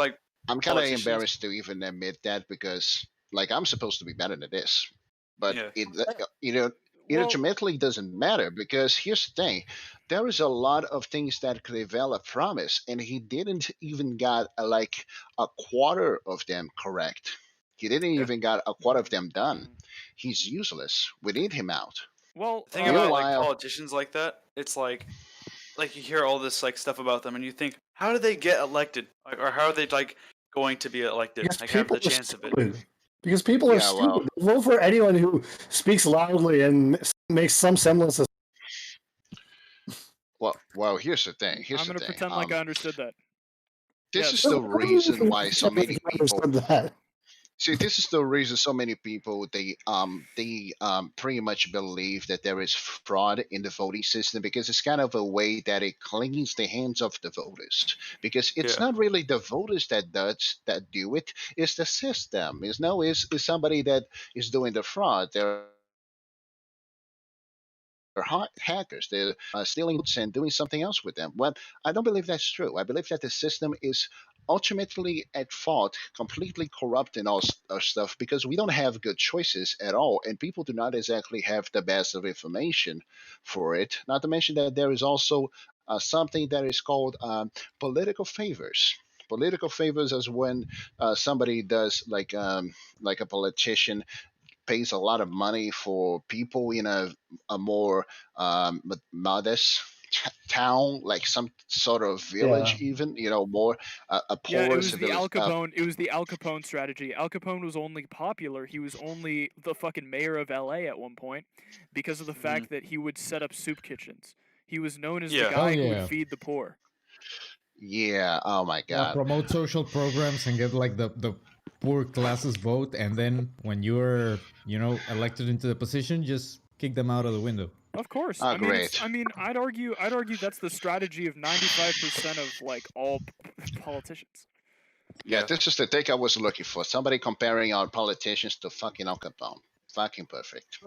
I'm kind of politicians- embarrassed to even admit that because like I'm supposed to be better than this, but Yeah. it ultimately doesn't matter because here's the thing: there is a lot of things that Crivella promised, and he didn't even got like a quarter of them correct. He didn't even got a quarter of them done. He's useless. We need him out. Well, The thing about like Meanwhile- politicians like that, it's like you hear all this like stuff about them, and you think, how did they get elected, or how are they like going to be elected? Because Like have the people are chance of it. stupid. Because people are Yeah, well- stupid. They vote for anyone who speaks loudly and makes some semblance of. Well, here's the thing. Here's I'm the gonna thing. pretend like I understood that. This Yes. is the reason why so many people. Understood that. See, this is the reason so many people they pretty much believe that there is fraud in the voting system because it's kind of a way that it cleans the hands of the voters. Because it's Yeah. not really the voters that do it; it's the system. It's somebody that is doing the fraud. They're hackers. They're stealing votes and doing something else with them. Well, I don't believe that's true. I believe that the system is ultimately at fault, completely corrupt and all stuff because we don't have good choices at all, and people do not exactly have the best of information for it. Not to mention that there is also something that is called political favors. Political favors is when somebody does like a politician pays a lot of money for people in a more modest town, like some sort of village, even more a Yeah, it poorest was the village. Al Capone. It was the Al Capone strategy. Al Capone was only popular. He was only the fucking mayor of L.A. at one point because of the fact that he would set up soup kitchens. He was known as Yeah. the guy Oh, who yeah. would feed the poor. Yeah. Oh my Yeah, God. promote social programs and get like the poor classes vote, and then when you're elected into the position, just kick them out of the window. Of course. Oh, I mean, great. I mean, I'd argue that's the strategy of 95% of like all politicians. Yeah, this is the take I was looking for. Somebody comparing our politicians to fucking Al Capone. Fucking perfect.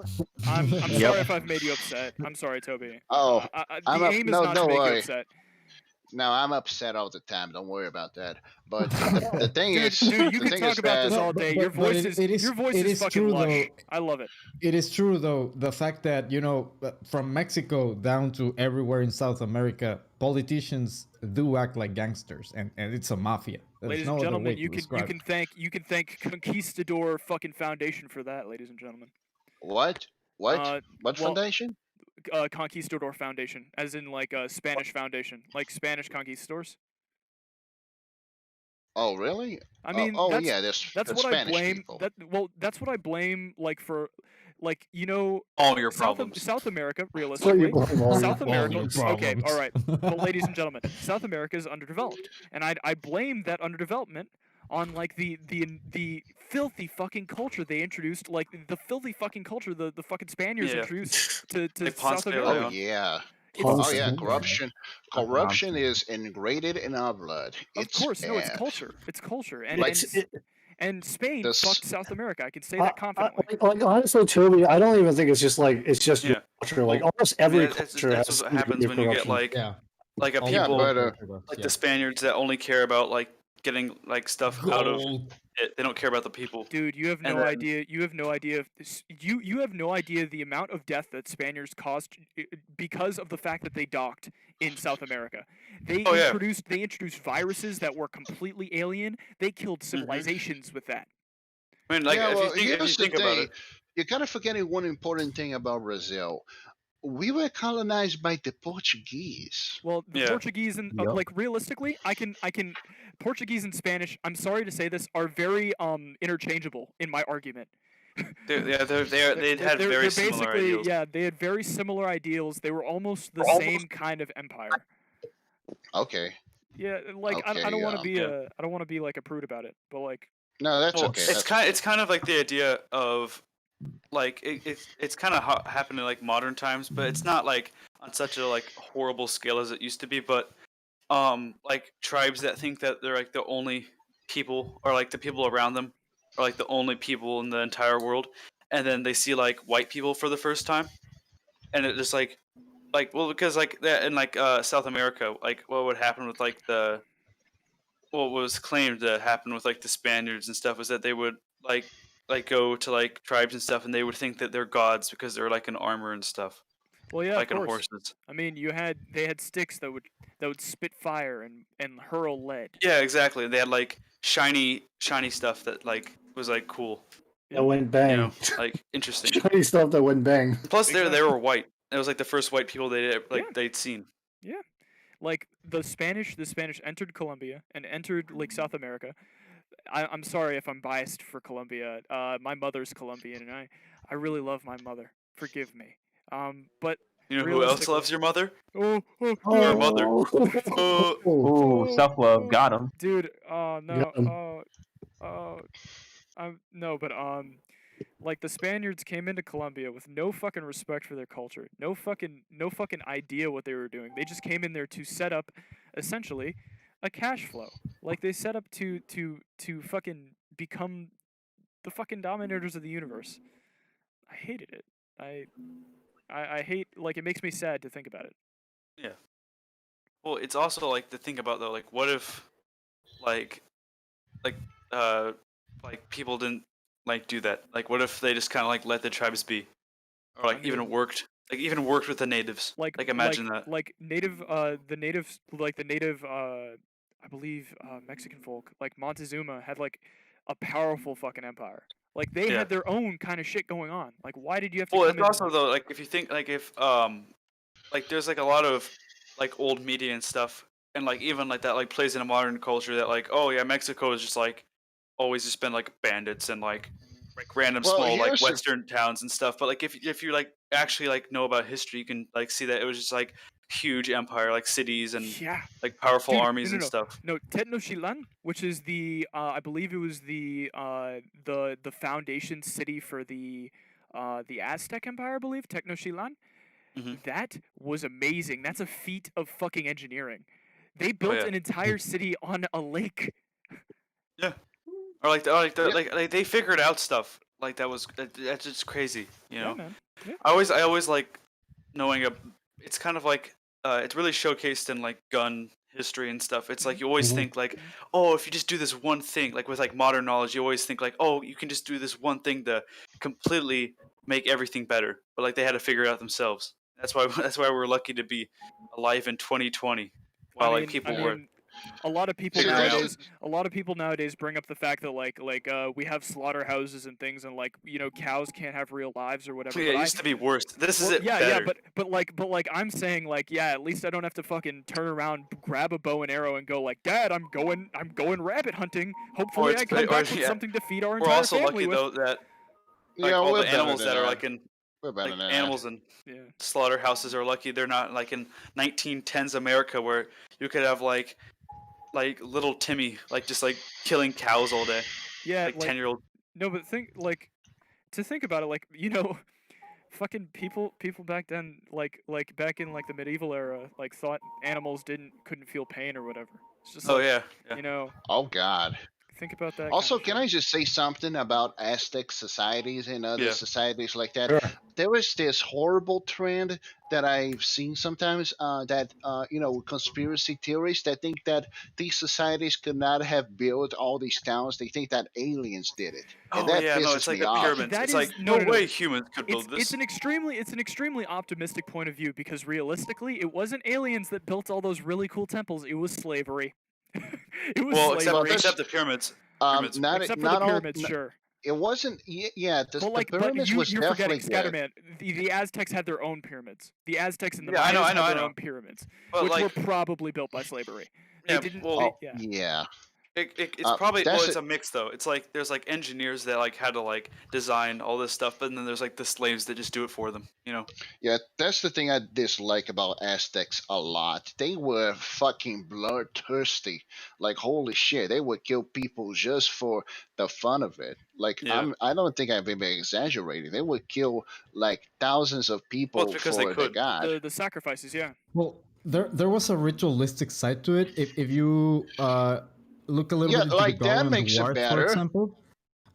I'm Yep. sorry if I've made you upset. I'm sorry, Toby. Oh, I'm The up. aim is No, not to don't make you worry. upset. No, I'm upset all the time. Don't worry about that. But the thing Dude, is, dude, you the can thing talk is about that this all day. Your voice is fucking true lush. though. I love it. It is true though, the fact that from Mexico down to everywhere in South America, politicians do act like gangsters, and it's a mafia. There's Ladies no and other gentlemen, way to you describe can thank Conquistador fucking Foundation for that, ladies and gentlemen. what? What well, foundation? Conquistador Foundation, as in like a Spanish foundation, like Spanish conquistadors. Oh, really? I mean, yeah, there's that's the what I Spanish blame. people. That's what I blame. Like for, all your South problems. South America, what you realistically, blame all South your America. problems. Okay, all right, but ladies and gentlemen, South America is underdeveloped, and I blame that underdevelopment on like the filthy fucking culture they introduced, like the filthy fucking culture the fucking Spaniards Yeah. introduced to Like Ponce South de America. Oh Leon. yeah. Ponce Oh yeah, de Leon. corruption is ingrained in our blood. Of It's course, no, it's bad. culture. It's culture, Like and Spain this. fucked South America. I can say that confidently. Like honestly, Toby, I don't even think it's just like your Yeah. culture. Like Well, almost I mean, every that's culture that's has what some happens degree of when you get corruption. like a All Yeah, people but like the Spaniards that only care about like getting like stuff out of Gold. it. They don't care about the people. Dude, you have And no then- idea. You have no idea. You have no idea the amount of death that Spaniards caused because of the fact that they docked in South America. They Oh, yeah. introduced viruses that were completely alien. They killed civilizations with that. I mean, like yeah, if well, you think, here's the about thing. it, You're kind of forgetting one important thing about Brazil. We were colonized by the Portuguese. Well, the Yeah. Portuguese and Yup. like realistically, I can Portuguese and Spanish. I'm sorry to say this, are very interchangeable in my argument. they had very similar basically, ideals. yeah, they had very similar ideals. They were almost the same kind of empire. Okay. Yeah, like I Okay, don't want to be yeah. I don't want to be like a prude about it, but like No, that's Well, okay. it's kind of like the idea of like it's kind of happened in like modern times, but it's not like on such a like horrible scale as it used to be. But like tribes that think that they're like the only people, or like the people around them are like the only people in the entire world, and then they see like white people for the first time, and it just like well, because like that in like South America, like what would happen with like what was claimed to happen with like the Spaniards and stuff was that they would like go to like tribes and stuff, and they would think that they're gods because they're like in armor and stuff, well, yeah, like of on course. horses. I mean, they had sticks that would spit fire and hurl lead. Yeah, exactly. They had like shiny stuff that like was like cool, That went bang. you know, like interesting. Shiny stuff that went bang. Plus, they Exactly. were white. It was like the first white people they'd seen. Yeah, like the Spanish entered Colombia and entered like South America. I'm sorry if I'm biased for Colombia. My mother's Colombian, and I really love my mother. Forgive me. But You know who else loves your mother? Oh, Your mother. Ooh, self love, got him. dude. Oh no. Got 'em. No, but like the Spaniards came into Colombia with no fucking respect for their culture, no fucking idea what they were doing. They just came in there to set up, essentially, a cash flow. Like they set up to fucking become the fucking dominators of the universe. I hated it. I hate, like, it makes me sad to think about it. Yeah. Well, it's also like to think about though, like what if, like people didn't like do that? Like, what if they just kind of like let the tribes be, or like even worked with the natives? Like imagine that. Like the natives, I believe Mexican folk, like Montezuma had like a powerful fucking empire. Like they Yeah. had their own kind of shit going on. Like why did you have to? Well, come it's in also though, like if you think like if like there's like a lot of like old media and stuff, and like even like that like plays in a modern culture that like, oh yeah, Mexico is just like always just been like bandits and like random Well, small like here's the- western towns and stuff. But like if you like actually like know about history, you can like see that it was just like huge empire, like cities and Yeah. like powerful Dude, armies no, and stuff. No, Tenochtitlan, which is the I believe it was the foundation city for the Aztec Empire, I believe, Tenochtitlan. That was amazing. That's a feat of fucking engineering. They Oh, built yeah. an entire city on a lake. Yeah. Or like they figured out stuff like that's just crazy, you know. Yeah, man. Yeah. I always like knowing it's kind of like it's really showcased in like gun history and stuff. It's like you always think like, oh, if you just do this one thing, like with like modern knowledge, you always think like, oh, you can just do this one thing to completely make everything better. But like they had to figure it out themselves. That's why we're lucky to be alive in 2020 while like people were. A lot of people Figure it out. nowadays, bring up the fact that we have slaughterhouses and things, and cows can't have real lives or whatever. Yeah, but it used to be worse. This is well, it yeah, better. but I'm saying at least I don't have to fucking turn around, grab a bow and arrow, and go like, Dad, I'm going rabbit hunting. Hopefully, I come back with something to feed our We're entire also family lucky with. though that like Yeah, all we're the better animals than that are that. like in We're better like than animals that. in slaughterhouses are lucky they're not like in 1910s America where you could have like little Timmy like just like killing cows all day. Yeah, like 10-year-old. No, but think about it, fucking people back then, back in the medieval era, thought animals couldn't feel pain or whatever. It's just Oh, yeah. Oh God. Think about that. Also, can I just say something about Aztec societies and other Yeah. societies like that? There is this horrible trend that I've seen sometimes that, conspiracy theories that think that these societies could not have built all these towns. They think that aliens did it. And Oh that yeah, no, pisses it's like me the off. pyramids. It's like no way humans could build this. It's an extremely optimistic point of view because realistically, it wasn't aliens that built all those really cool temples. It was slavery. It was Well, slavery. except the pyramids. Except for the pyramids, sure. It wasn't. Yeah, the But pyramids was you're definitely forgetting good. Scatterman. The Aztecs had their own pyramids. The Aztecs and the Yeah, I know, Mayas I know, had I their know. own pyramids, But, which like- were probably built by slavery. They Yeah, didn't. well, yeah. It's probably that's it's a mix though. It's like there's like engineers that like had to like design all this stuff, but then there's like the slaves that just do it for them. You know. Yeah, that's the thing I dislike about Aztecs a lot. They were fucking bloodthirsty. Like holy shit, they would kill people just for the fun of it. Like Yeah. I don't think I've been exaggerating. They would kill like thousands of people because for they the could. god. The sacrifices, yeah. Well, there was a ritualistic side to it. If you look a little Yeah, bit into like the that Garland makes it Wars, for better. example.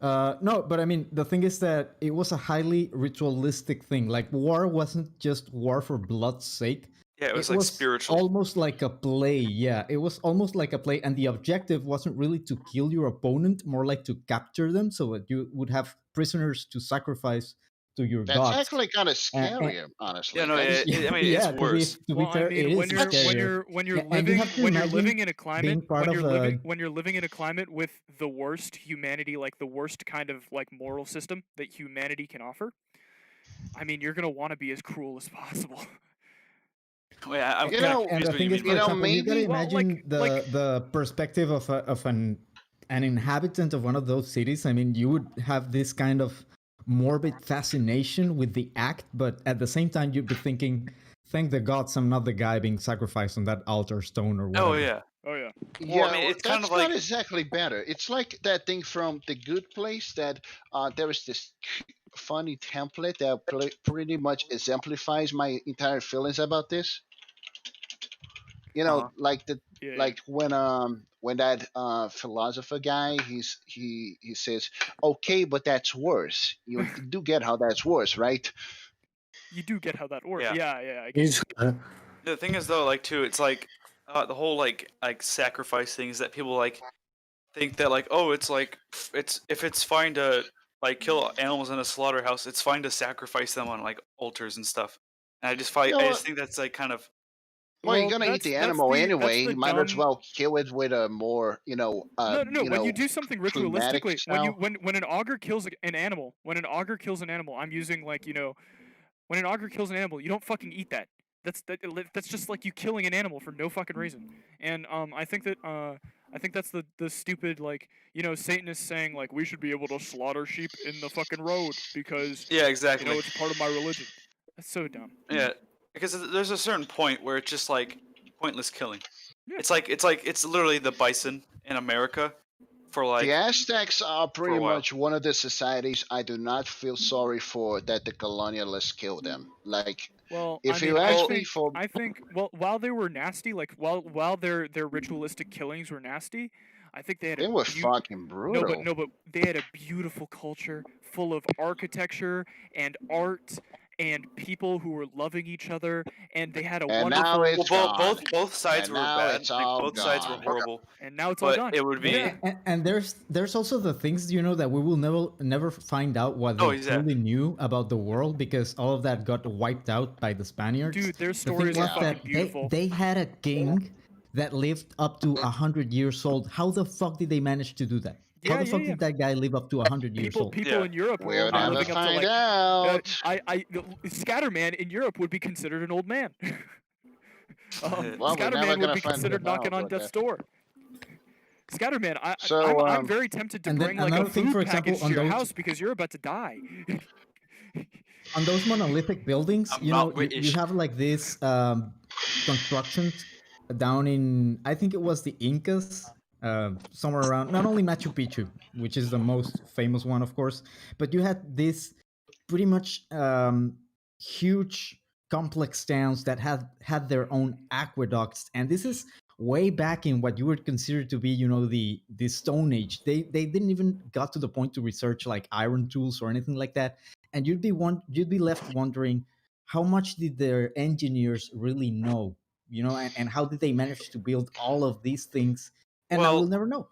No, but I mean the thing is that it was a highly ritualistic thing. Like war wasn't just war for blood's sake. Yeah, it was like spiritual. Almost like a play. Yeah, it was almost like a play, and the objective wasn't really to kill your opponent, more like to capture them, so that you would have prisoners to sacrifice to your That's gods. actually kind of And- scarier, honestly. Yeah, no, That's- I mean yeah, it's worse. To be fair, it is when you're scarier. Yeah, and you have to imagine living in a being climate part of a when you're living in a climate with the worst humanity, like the worst kind of like moral system that humanity can offer. I mean, you're gonna want to be as cruel as possible. Wait, I'm You kinda know- confused And the what thing you is, mean for by that. example, you gotta maybe- Well, imagine the perspective of an inhabitant of one of those cities. I mean, you would have this kind of morbid fascination with the act, but at the same time, you'd be thinking, "Thank the gods, I'm not the guy being sacrificed on that altar stone or whatever." Oh yeah. Oh yeah. Yeah, I mean, it's that's kind of not like exactly better. It's like that thing from The Good Place that there is this funny template that pretty much exemplifies my entire feelings about this. You know, like the Yeah, like when that philosopher guy he says, okay, but that's worse. You do get how that's worse, right? You do get how that works. Yeah. Yeah. I guess. the thing is though, like too, it's like the whole like sacrifice thing is that people like think that like it's like if it's fine to like kill animals in a slaughterhouse, it's fine to sacrifice them on like altars and stuff. And I just You know I what? just think that's like kind of Well, you're Well, gonna eat that's- the that's animal the- that's anyway. the You might as dumb- well kill it with a more, No. When you do something climatic ritualistically, style. when an augur kills an animal, I'm using when an augur kills an animal, you don't fucking eat that. That's just like you killing an animal for no fucking reason. And I think that's the stupid Satanists saying like we should be able to slaughter sheep in the fucking road because yeah, exactly. it's part of my religion. That's so dumb. Yeah, because there's a certain point where it's just like pointless killing. Yeah. It's literally the bison in America for like The Aztecs are pretty while. much one of the societies I do not feel sorry for that the colonialists killed them. Like Well, If I mean, you I ask me think, for, I think, well, while they were nasty, like while their ritualistic killings were nasty, I think they had they a were fucking brutal. no, but they had a beautiful culture full of architecture and art and people who were loving each other, and they had a And now wonderful. it's gone. Both sides And were now bad. it's Like all both sides were gone. horrible. And now it's all But gone. it would be. Yeah, and there's also the things that we will never find out what they Oh, exactly. truly knew about the world because all of that got wiped out by the Spaniards. Dude, their The thing stories are was fucking that beautiful. they had a king that lived up to 100 years old. How the fuck did they manage to do that? How Yeah, the fuck yeah. did that guy live up to 100 years old? People in Europe were We'll only never living up to find like. out. Scatterman in Europe would be considered an old man. Well, we're never Scatterman would gonna be find considered him knocking out, on but death's door. Scatterman, So, I'm very tempted to and then bring like a another thing, food for example, package to on your those- house because you're about to die. On those monolithic buildings, I'm you not know, you British. have like this constructions down in, I think it was the Incas, somewhere around, not only Machu Picchu, which is the most famous one, of course, but you had this pretty much huge complex towns that had their own aqueducts, and this is way back in what you would consider to be, you know, the Stone Age. They didn't even got to the point to research like iron tools or anything like that, and you'd be left wondering how much did their engineers really know, you know, and how did they manage to build all of these things, and I will never know.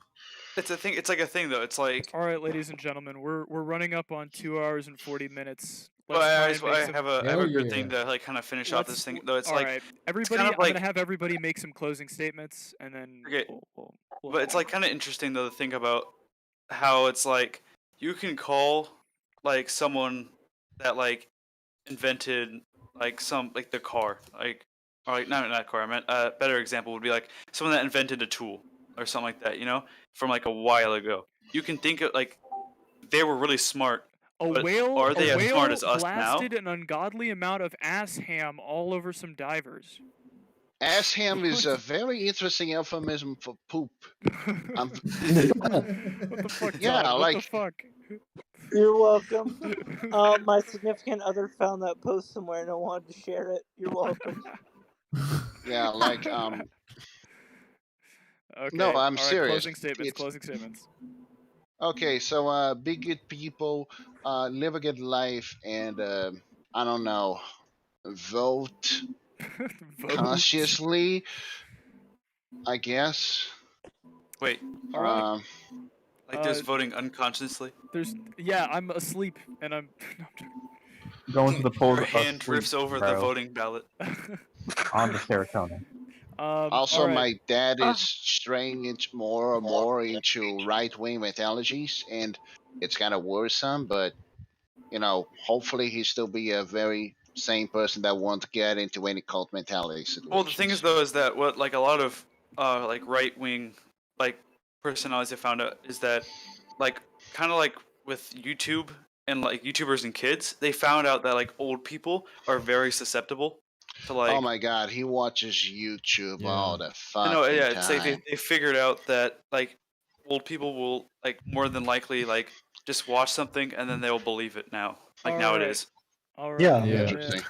It's a thing. It's like a thing though. It's like. All right, ladies and gentlemen, we're running up on 2 hours and 40 minutes. Well, Let's try I, and make some. have a good thing to like kind of finish off this thing though. It's All like right, it's everybody. kind of I'm like gonna have everybody make some closing statements, and then. okay, we'll but it's like kind of interesting though to think about how it's like you can call like someone that like invented like some like the car like or like not car. I meant a better example would be like someone that invented a tool or something like that. You know, from like a while ago. You can think of like they were really smart. But are they as smart as us now? blasted an ungodly amount of ass ham all over some divers. ass ham is a very interesting euphemism for poop. What the fuck? Yeah, Todd? like What the fuck? You're welcome. My significant other found that post somewhere and I wanted to share it. You're welcome. yeah, like Okay. No, I'm all right, serious. Closing statements. It's- Closing statements. Okay, so be good people, live a good life, and I don't know, vote consciously, I guess. Wait. All right. Like there's voting unconsciously. Yeah, I'm asleep and I'm. Going to the polls. Your hand drifts over the voting ballot. On the serotonin. Also, all right. my dad is straying into more and more into right-wing mythologies, and it's kind of worrisome. But you know, hopefully, he still be a very sane person that won't get into any cult mentality situation. Well, the thing is though is that what like a lot of like right wing like personalities I found out is that like kind of like with YouTube and like YouTubers and kids, they found out that like old people are very susceptible to like. Oh my God, he watches YouTube all the fucking No, yeah, time. it's like they figured out that like old people will like more than likely like just watch something and then they'll believe it now, like All nowadays. All right. Yeah. Interesting.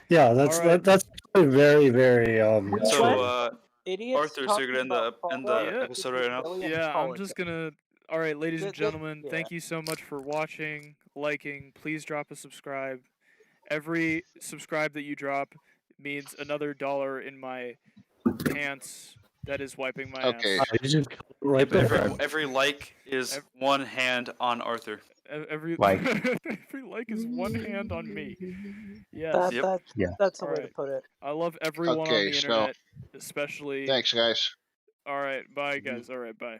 Yeah, that's All right. that's very very So Idiots Arthur, so you're gonna end the episode right now. Yeah, I'm just gonna. All right, ladies and Th- th- gentlemen, yeah. thank you so much for watching, liking. Please drop a subscribe. Every subscribe that you drop means another $1 in my pants. That is wiping my Okay. ass. Right Every like is one hand on Arthur. Every Like. every like is one hand on me. Yes. That's the way to Alright. put it. I love everyone on Okay, the so- internet, especially. Thanks, guys. All right, bye guys. All right, bye.